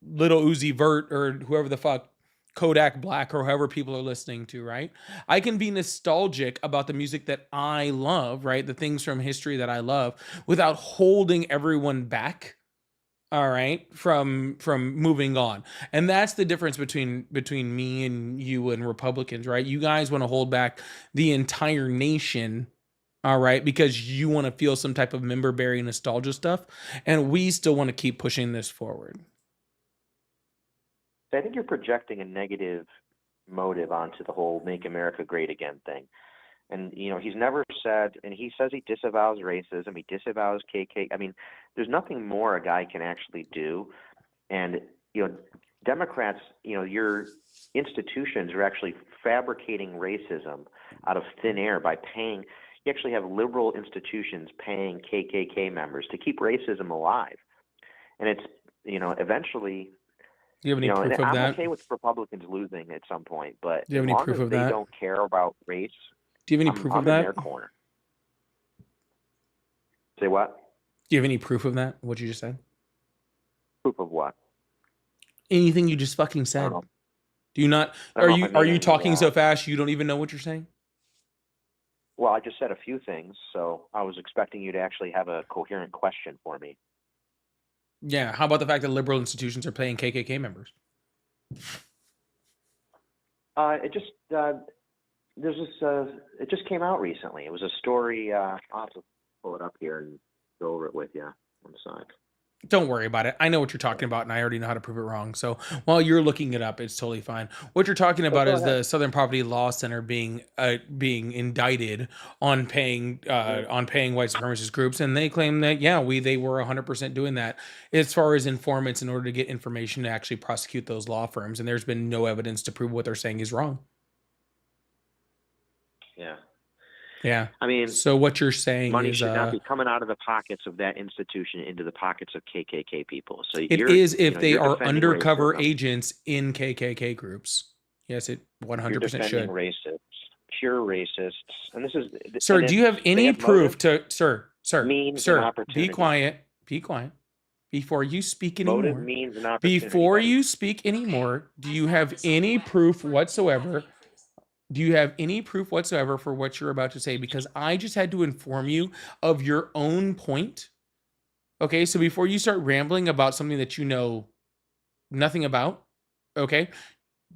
Little Uzi Vert or whoever the fuck, Kodak Black, or however people are listening to, right? I can be nostalgic about the music that I love, right? The things from history that I love, without holding everyone back, all right, from moving on. And that's the difference between me and you and Republicans, right? You guys want to hold back the entire nation, all right, because you want to feel some type of member bearing nostalgia stuff, and we still want to keep pushing this forward. I think you're projecting a negative motive onto the whole Make America Great Again thing. And, you know, he's never said, and he says he disavows racism, he disavows KK. I mean, there's nothing more a guy can actually do. And, you know, Democrats, you know, your institutions are actually fabricating racism out of thin air by paying. You actually have liberal institutions paying KKK members to keep racism alive. And it's, you know, eventually, Do you have any proof of I'm that? okay with Republicans losing at some point, but Do you have as any long proof as of they that? don't care about race, Do you have any proof of I'm in that? their corner. Say what? Do you have any proof of that? What you just said? Proof of what? Anything you just fucking I said. don't know. Do you not? I don't Are know you if I made are you any, talking so fast you don't even know what you're saying? Well, I just said a few things, so I was expecting you to actually have a coherent question for me. Yeah. How about the fact that liberal institutions are paying KKK members? It just came out recently. It was a story. I'll have to pull it up here and go over it with you. One sec. Don't worry about it. I know what you're talking about, and I already know how to prove it wrong. So while you're looking it up, it's totally fine. What you're talking about is the Southern Poverty Law Center being indicted on paying white supremacist groups, and they claim that they were 100% doing that as far as informants in order to get information to actually prosecute those law firms, and there's been no evidence to prove what they're saying is wrong. Yeah. Yeah. I mean, so what you're saying money is should not be coming out of the pockets of that institution into the pockets of KKK people. So it is if they you're are defending undercover racism. agents in KKK groups. Yes, it 100% You're defending should. racists. pure racists, and this is Sir, and do you have any proof motive, to sir, means, and sir, opportunity. be quiet. Be quiet. Before you speak Motive, anymore. means, and opportunity. Before buddy. you speak anymore, do you have any proof whatsoever? Do you have any proof whatsoever for what you're about to say? Because I just had to inform you of your own point. Okay, so before you start rambling about something that you know nothing about, okay,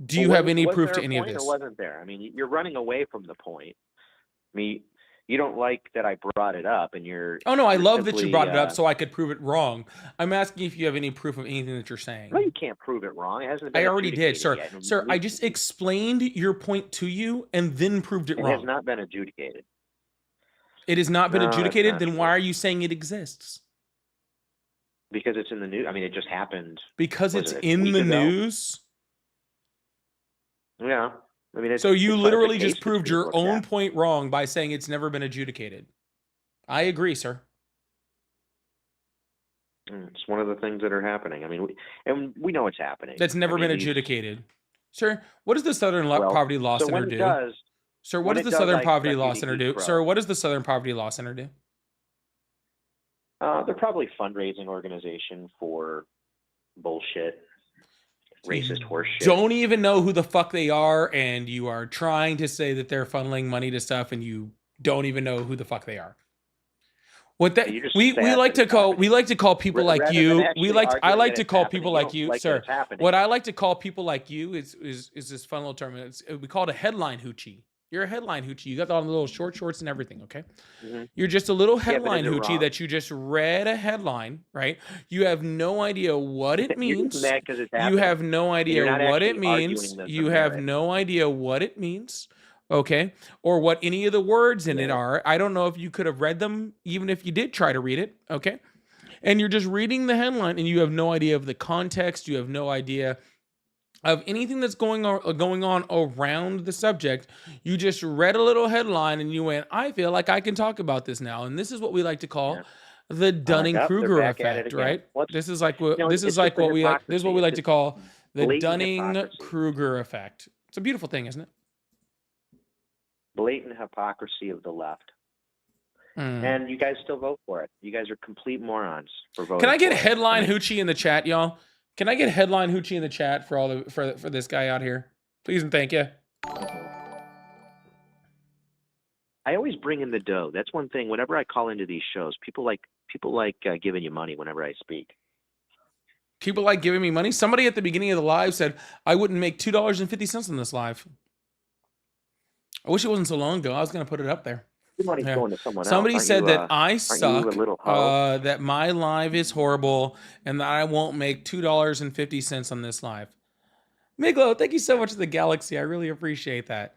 do you have any proof to any of this? Or wasn't there? I mean, you're running away from the point. I mean, you don't like that I brought it up, and you're. Oh no, I you're love that you simply, brought it up so I could prove it wrong. I'm asking if you have any proof of anything that you're saying. No, you can't prove it wrong. It hasn't been I already did, sir. adjudicated yet. Sir, I just explained your point to you and then proved it It wrong. has not been adjudicated. It has not been No, that's adjudicated. not Then true. why are you saying it exists? Because it's in the news. I mean, it just happened. Because Was it's it a in week the ago? news. Yeah. I mean, So you it's literally a case just proved that's your being looked own at. point wrong by saying it's never been adjudicated. I agree, sir. It's one of the things that are happening. I mean, we know it's happening. That's never I mean, been these- adjudicated. Sir, what does the Southern Well, Poverty Law so Center when it do? does, Sir, when what does it the does, Southern I Poverty expect Law you to Center eat do? crow. Sir, what does the Southern Poverty Law Center do? They're probably a fundraising organization for bullshit, racist horse shit. Don't even know who the fuck they are, and you are trying to say that they're funneling money to stuff, and you don't even know who the fuck they are. What that You just we say like that to call happening. people Rather like than you. actually I arguing like that to it's call happening. people You like don't you, like that sir. it's happening. What I like to call people like you is this fun little term. We call it a headline hoochie. You're a headline hoochie. You got all the little short shorts and everything. Okay, you're just a little Yeah, but headline is it hoochie wrong? that you just read a headline, right? You have no idea what it You're means. just mad 'cause it's You happening. have no idea You're not what it actually arguing means. the You have merit. no idea what it means. Okay, or what any of the words in it Yeah. are. I don't know if you could have read them, even if you did try to read it. Okay, and you're just reading the headline, and you have no idea of the context. You have no idea of anything that's going on around the subject. You just read a little headline, and you went, "I feel like I can talk about this now." And this is what we like to call the Dunning-Kruger they're back at it effect, again. right? What's- This is like what No, this it's is like just the what we like. This is what we hypocrisy. like to It's call the blatant hypocrisy. Dunning-Kruger effect. It's a beautiful thing, isn't it? Blatant hypocrisy of the left. Mm. And you guys still vote for it. You guys are complete morons for voting. Can I get for it. headline hoochie in the chat, y'all? Can I get headline hoochie in the chat for all the for this guy out here, please and thank you. I always bring in the dough. That's one thing. Whenever I call into these shows, people like giving you money whenever I speak. People like giving me money. Somebody at the beginning of the live said I wouldn't make $2.50 on this live. I wish it wasn't so long ago. I was going to put it up there. Your money's Yeah. going to someone Somebody else. said that I aren't you suck, a little hoe? that my live is horrible, and that I won't make $2.50 on this live. Miglo, thank you so much for the galaxy. I really appreciate that.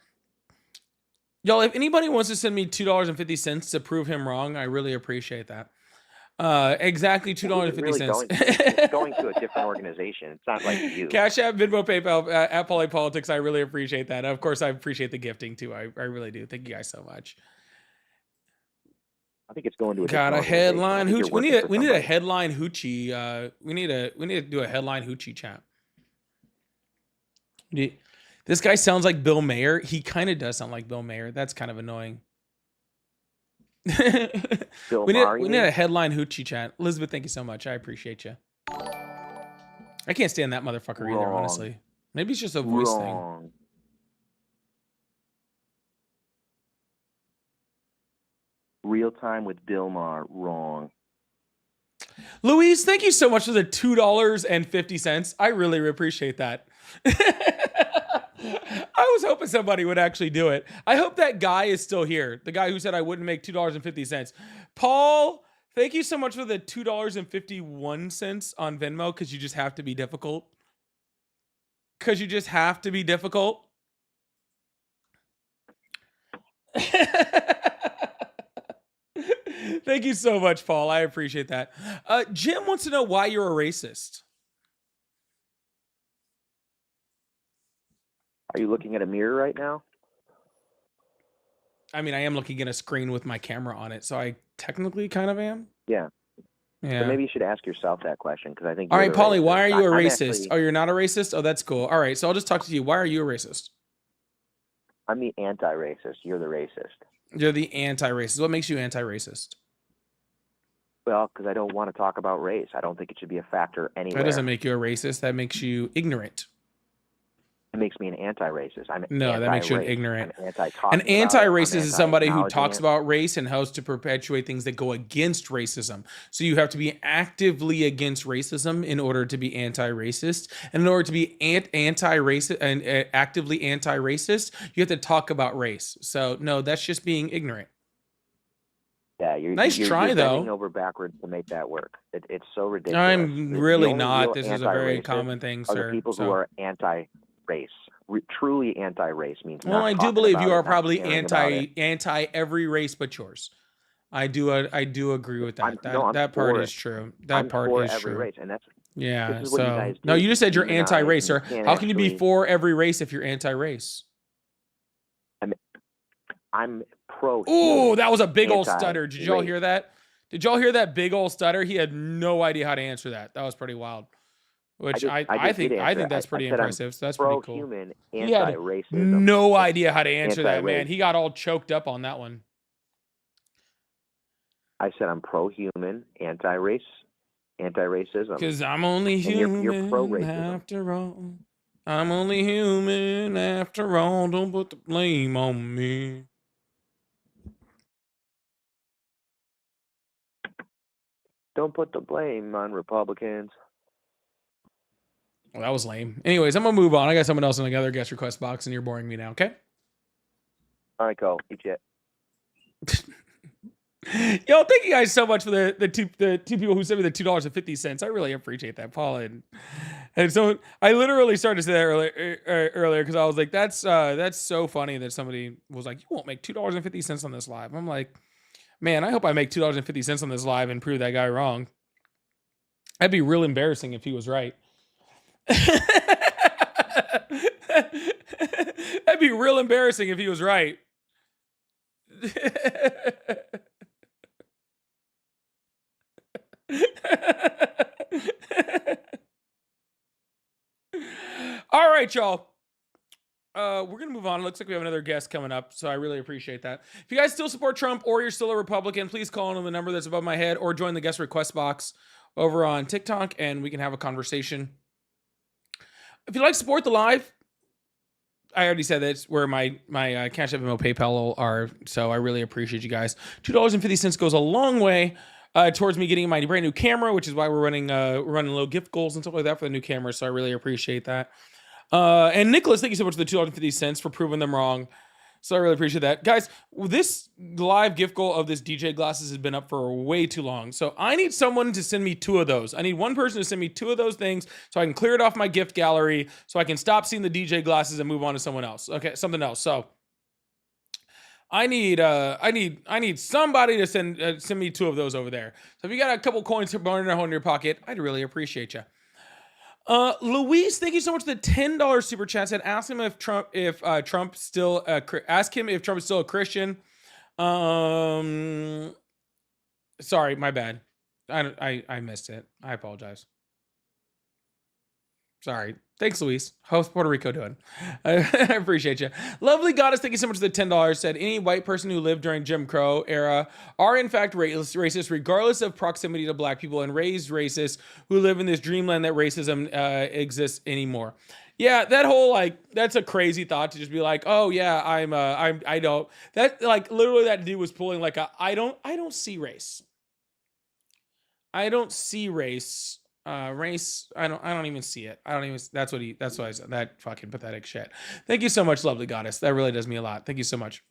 Y'all, if anybody wants to send me $2.50 to prove him wrong, I really appreciate that. Exactly $2.50. It's going to a different organization. It's not like you. Cash App, Venmo, PayPal, at Polypolitics. I really appreciate that. Of course, I appreciate the gifting too. I really do. Thank you guys so much. I think it's going to a Got different a headline organization. I hoochie. think you're We need a working for headline hoochie. We need to do a headline hoochie chat. This guy sounds like Bill Mayer. He kind of does sound like Bill Mayer. That's kind of annoying. Bill we Maher, need a headline hoochie chat. Elizabeth, thank you so much. I appreciate you. I can't stand that motherfucker either, Wrong. honestly. Maybe it's just a voice thing. Wrong. Real time with Bill Maher. Wrong. Louise, thank you so much for the $2.50. I really appreciate that. I was hoping somebody would actually do it. I hope that guy is still here. The guy who said I wouldn't make $2.50. Paul, thank you so much for the $2.51 on Venmo, because you just have to be difficult. Because you just have to be difficult. Thank you so much, Paul. I appreciate that. Jim wants to know why you're a racist. Are you looking at a mirror right now? I mean, I am looking at a screen with my camera on it, so I technically kind of am. Yeah. Yeah. So maybe you should ask yourself that question, because I think. All you're right, the Polly, racist. why are you a I'm racist? actually- Oh, you're not a racist? Oh, that's cool. All right, so I'll just talk to you. Why are you a racist? I'm the anti-racist. You're the racist. You're the anti-racist. What makes you anti-racist? Well, because I don't want to talk about race. I don't think it should be a factor anywhere. That doesn't make you a racist. That makes you ignorant. It makes me an anti-racist. That makes you an ignorant. I'm anti-talking An anti-racist about it. is somebody who talks anti-acknowledging about race and helps to perpetuate things that go against racism. So you have to be actively against racism in order to be anti-racist. And in order to be anti-racist and actively anti-racist, you have to talk about race. So no, that's just being ignorant. Yeah, you're bending over backwards to make that work. It's so ridiculous. I'm really not. This is a very common thing, are sir. the people who are anti-race. Truly anti-race means. Well, I do believe you are probably anti every race but yours. I do agree with that. That part is true. That part is every true. Race, and that's yeah. this is what you guys do. No, you just said you're anti-race, sir. How can you be actually- for every race if you're anti-race? I'm pro. Ooh, that was a big old stutter. Did y'all hear that? Did y'all hear that big old stutter? He had no idea how to answer that. That was pretty wild. Which I think that's pretty impressive. So that's pretty cool. Pro-human, He had anti-racism. no idea how to answer that, man. Anti-race. He got all choked up on that one. I said I'm pro-human, anti-race, anti-racism. Because I'm only human you're pro-racism. after all. I'm only human after all. Don't put the blame on me. Don't put the blame on Republicans. Well, that was lame. Anyways, I'm going to move on. I got someone else in the other guest request box, and you're boring me now, okay? All right, go. Eat it. Yo, thank you guys so much for the two people who sent me the $2.50. I really appreciate that, Paul. And so I literally started to say that earlier because I was like, that's so funny that somebody was like, you won't make $2.50 on this live. I'm like, man, I hope I make $2.50 on this live and prove that guy wrong. That'd be real embarrassing if he was right. That'd be real embarrassing if he was right. All right, y'all. We're gonna move on. It looks like we have another guest coming up, so I really appreciate that. If you guys still support Trump or you're still a Republican, please call on the number that's above my head or join the guest request box over on TikTok, and we can have a conversation. If you'd like to support the live, I already said that's where my Cash App and PayPal are, so I really appreciate you guys. $2.50 goes a long way towards me getting my brand new camera, which is why we're running little gift goals and stuff like that for the new camera, so I really appreciate that. And Nicholas, thank you so much for the $2.50 for proving them wrong. So I really appreciate that. Guys, this live gift goal of this DJ glasses has been up for way too long. So I need someone to send me 2 of those. I need one person to send me 2 of those things so I can clear it off my gift gallery so I can stop seeing the DJ glasses and move on to someone else. Okay, something else. So I need somebody to send me 2 of those over there. So if you got a couple coins burning a hole in your pocket, I'd really appreciate you. Luis, thank you so much for the $10 super chat. Said ask him if Trump is still a Christian. Sorry, my bad. I missed it. I apologize. Sorry. Thanks, Luis. How's Puerto Rico doing? I appreciate you. Lovely Goddess, thank you so much for the $10. Said any white person who lived during Jim Crow era are in fact racist regardless of proximity to black people and raised racists who live in this dreamland that racism exists anymore. Yeah, that whole that's a crazy thought to just be like, oh yeah, I don't. That literally that dude was pulling I don't see race. I don't see race. Race, I don't even see it. That's why I said that fucking pathetic shit. Thank you so much, Lovely Goddess. That really does me a lot. Thank you so much.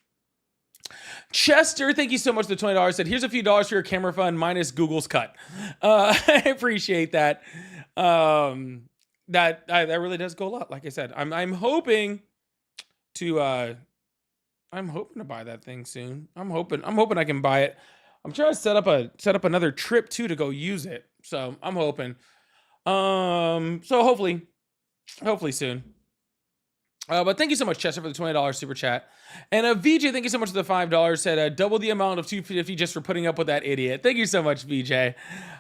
Chester, thank you so much for the $20. Said here's a few dollars for your camera fund minus Google's cut. I appreciate that. That really does go a lot. Like I said, I'm hoping to buy that thing soon. I'm hoping I can buy it. I'm trying to set up another trip too to go use it. So I'm hoping. So hopefully soon. But thank you so much, Chester, for the $20 super chat. And VJ, thank you so much for the $5. Said double the amount of $2.50 just for putting up with that idiot. Thank you so much, VJ.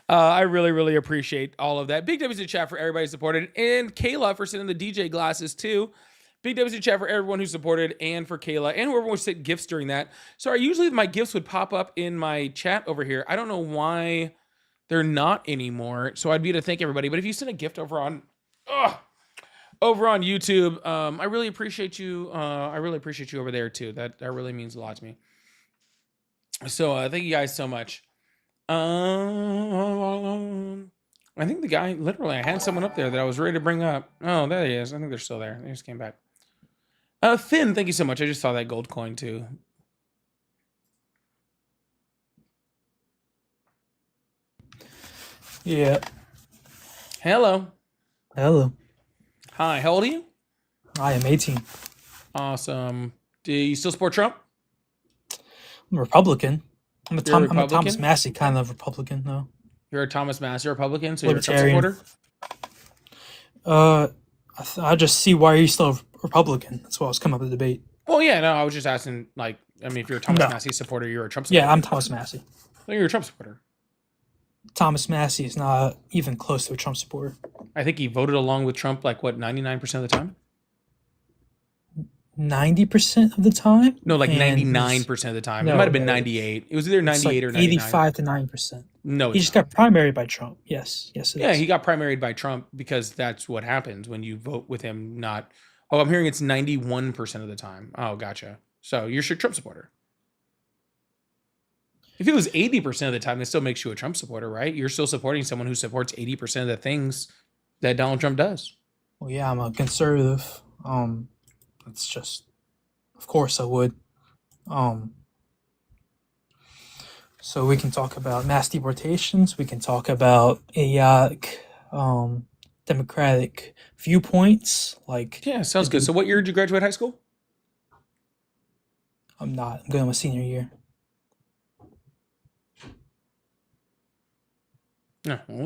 I really, really appreciate all of that. Big W's in chat for everybody supported, and Kayla for sending the DJ glasses too. Big W's in chat for everyone who supported and for Kayla and whoever was sent gifts during that. Sorry, usually my gifts would pop up in my chat over here. I don't know why they're not anymore. So I'd be to thank everybody. But if you send a gift over on YouTube, I really appreciate you. I really appreciate you over there too. That really means a lot to me. So thank you guys so much. I think the guy, literally, I had someone up there that I was ready to bring up. Oh, there he is. I think they're still there. They just came back. Finn, thank you so much. I just saw that gold coin too. Yeah. Hello. Hello. Hi, how old are you? I am 18. Awesome. Do you still support Trump? I'm a Republican. I'm a Republican? Thomas Massey kind of Republican, though. You're a Thomas Massey Republican, so you're a Trump Libertarian. supporter? I just see why are you still a Republican? That's why I was coming up with the debate. Well, yeah, no, I was just asking, like, I mean, if you're a Thomas Massey supporter, you're a Trump supporter. Yeah, I'm Thomas Massey. No, you're a Trump supporter. Thomas Massey is not even close to a Trump supporter. I think he voted along with Trump, like, what, 99% of the time? 90% of the time? No, like 99% of the time. No, it might have been no. 98. It was either 98 or 99. 99. 85 to 90%. No, he just got primaried by Trump. Yes, it yeah, is. he got primaried by Trump because that's what happens when you vote with him. Not, oh, I'm hearing it's 91% of the time. Oh, gotcha. So you're a Trump supporter. If it was 80% of the time, it still makes you a Trump supporter, right? You're still supporting someone who supports 80% of the things that Donald Trump does. Well, yeah, I'm a conservative. It's just, of course I would. So we can talk about mass deportations. We can talk about idiotic, democratic viewpoints. Like, yeah, sounds good. So what year did you graduate high school? I'm not. I'm going my senior year. No, well, at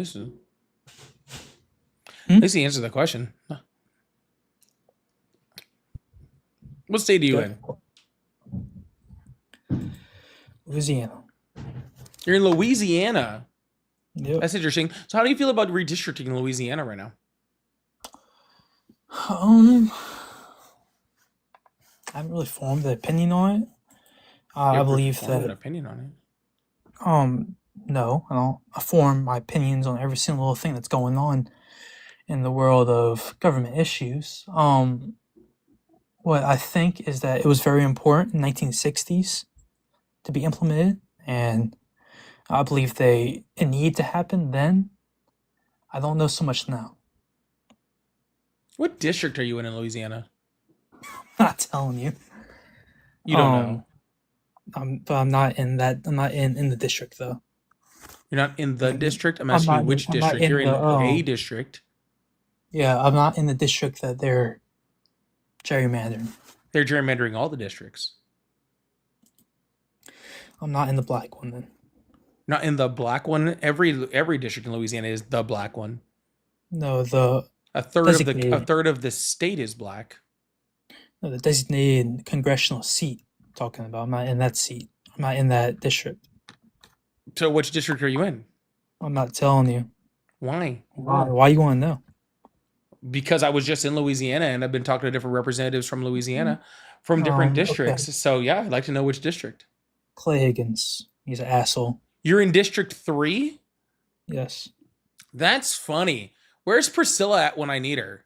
least he answered the question. What state are you in? Louisiana. You're in Louisiana. Yep. That's interesting. So how do you feel about redistricting in Louisiana right now? I haven't really formed an opinion on it. I believe that an opinion on it. No, I don't. I form my opinions on every single little thing that's going on in the world of government issues. What I think is that it was very important in 1960s to be implemented, and I believe it need to happen then. I don't know so much now. What district are you in Louisiana? I'm not telling you. You don't know. But I'm not in that. I'm not in the district though. You're not in the district? I'm asking you which district. You're in a district. Yeah, I'm not in the district that they're gerrymandering. They're gerrymandering all the districts. I'm not in the black one then. Not in the black one? Every district in Louisiana is the black one. No, a third of the state is black. No, the designated congressional seat I'm talking about. I'm not in that seat. I'm not in that district. So which district are you in? I'm not telling you. Why? Why you want to know? Because I was just in Louisiana and I've been talking to different representatives from Louisiana from different districts. Okay. So yeah, I'd like to know which district. Clay Higgins. He's an asshole. You're in District 3? Yes. That's funny. Where's Priscilla at when I need her?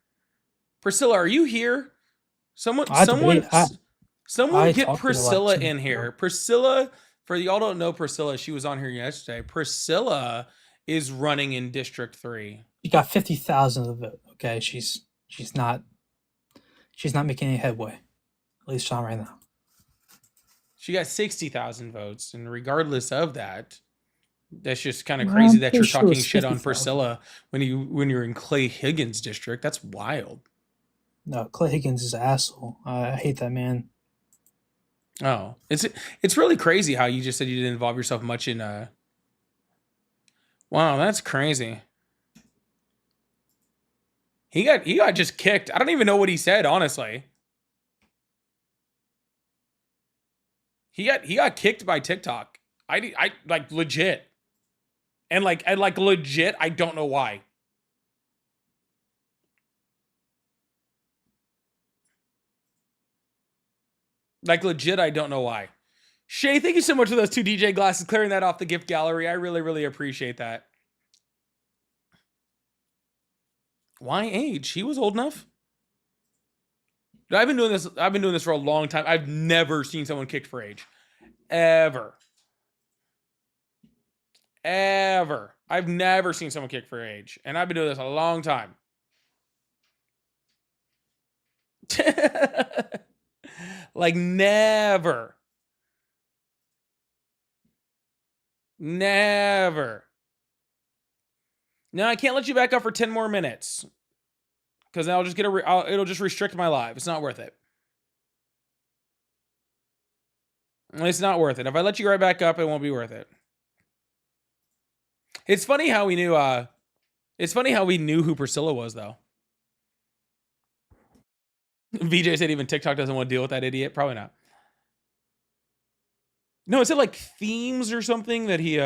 Priscilla, are you here? Someone get Priscilla in here. Priscilla, for y'all don't know Priscilla, she was on here yesterday. Priscilla is running in District 3. She got 50,000 of it. Okay, she's not making any headway. At least not right now. She got 60,000 votes, and regardless of that, that's just kind of crazy that you're talking shit on Priscilla when you're in Clay Higgins' district. That's wild. No, Clay Higgins is an asshole. I hate that man. Oh, it's really crazy how you just said you didn't involve yourself much in. Wow, that's crazy. He got just kicked. I don't even know what he said, honestly. He got kicked by TikTok. I like legit. And legit, I don't know why. Like legit, I don't know why. Shay, thank you so much for those 2 DJ glasses, clearing that off the gift gallery. I really, really appreciate that. Why age? He was old enough. I've been doing this for a long time. I've never seen someone kicked for age. Ever. I've never seen someone kicked for age. And I've been doing this a long time. Like never. Never. No, I can't let you back up for 10 more minutes. Because I'll just get it'll just restrict my live. It's not worth it. It's not worth it. If I let you right back up, it won't be worth it. It's funny how we knew who Priscilla was, though. VJ said even TikTok doesn't want to deal with that idiot. Probably not. No, is it like themes or something that he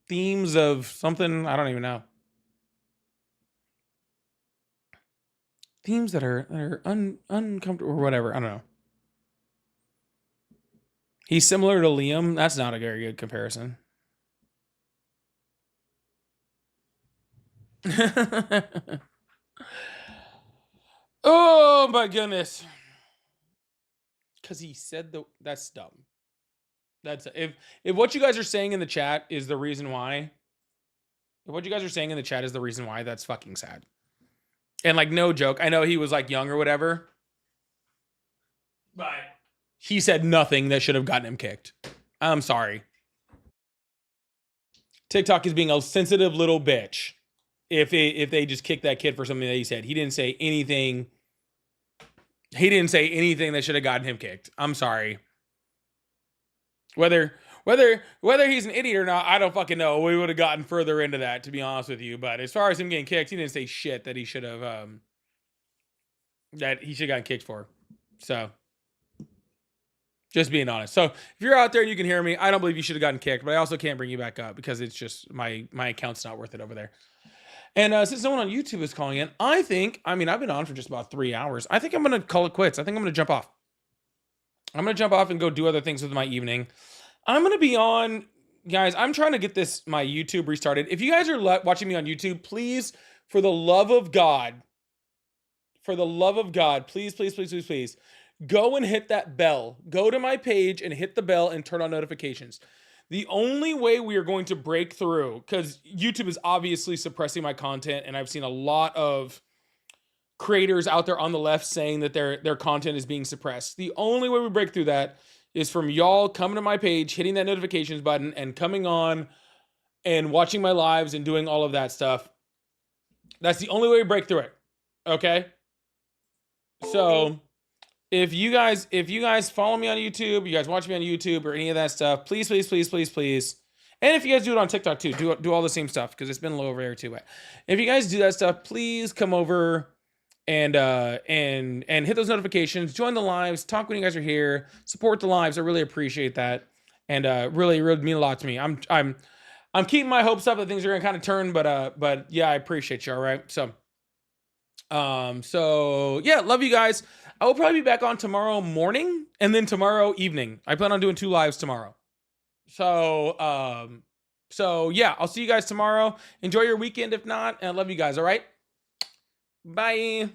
themes of something? I don't even know. Themes that are uncomfortable or whatever. I don't know. He's similar to Liam. That's not a very good comparison. Oh my goodness. Because he said that's dumb. That's if what you guys are saying in the chat is the reason why. If what you guys are saying in the chat is the reason why, that's fucking sad. And like, no joke. I know he was like young or whatever. But he said nothing that should have gotten him kicked. I'm sorry. TikTok is being a sensitive little bitch. If they just kick that kid for something that he said. He didn't say anything. He didn't say anything that should have gotten him kicked. I'm sorry. Whether he's an idiot or not, I don't fucking know. We would have gotten further into that, to be honest with you. But as far as him getting kicked, he didn't say shit that he should have gotten kicked for. So just being honest. So if you're out there and you can hear me, I don't believe you should have gotten kicked, but I also can't bring you back up because it's just my account's not worth it over there. And since no one on YouTube is calling in, I've been on for just about 3 hours. I think I'm going to call it quits. I think I'm going to jump off. I'm going to jump off and go do other things with my evening. I'm going to be on, guys, I'm trying to get my YouTube restarted. If you guys are watching me on YouTube, please, for the love of God, please, please, please, please, please, go and hit that bell. Go to my page and hit the bell and turn on notifications. The only way we are going to break through, because YouTube is obviously suppressing my content, and I've seen a lot of creators out there on the left saying that their content is being suppressed. The only way we break through that is from y'all coming to my page, hitting that notifications button, and coming on and watching my lives and doing all of that stuff. That's the only way we break through it. Okay? So if you guys follow me on YouTube, you guys watch me on YouTube or any of that stuff, please, please, please, please, please. And if you guys do it on TikTok too, do all the same stuff because it's been low over there too. If you guys do that stuff, please come over and hit those notifications, join the lives, talk when you guys are here, support the lives. I really appreciate that. And really mean a lot to me. I'm keeping my hopes up that things are gonna kind of turn, but yeah, I appreciate you. All right. So yeah, love you guys. I will probably be back on tomorrow morning and then tomorrow evening. I plan on doing 2 lives tomorrow. So yeah, I'll see you guys tomorrow. Enjoy your weekend if not, and I love you guys. All right. Bye.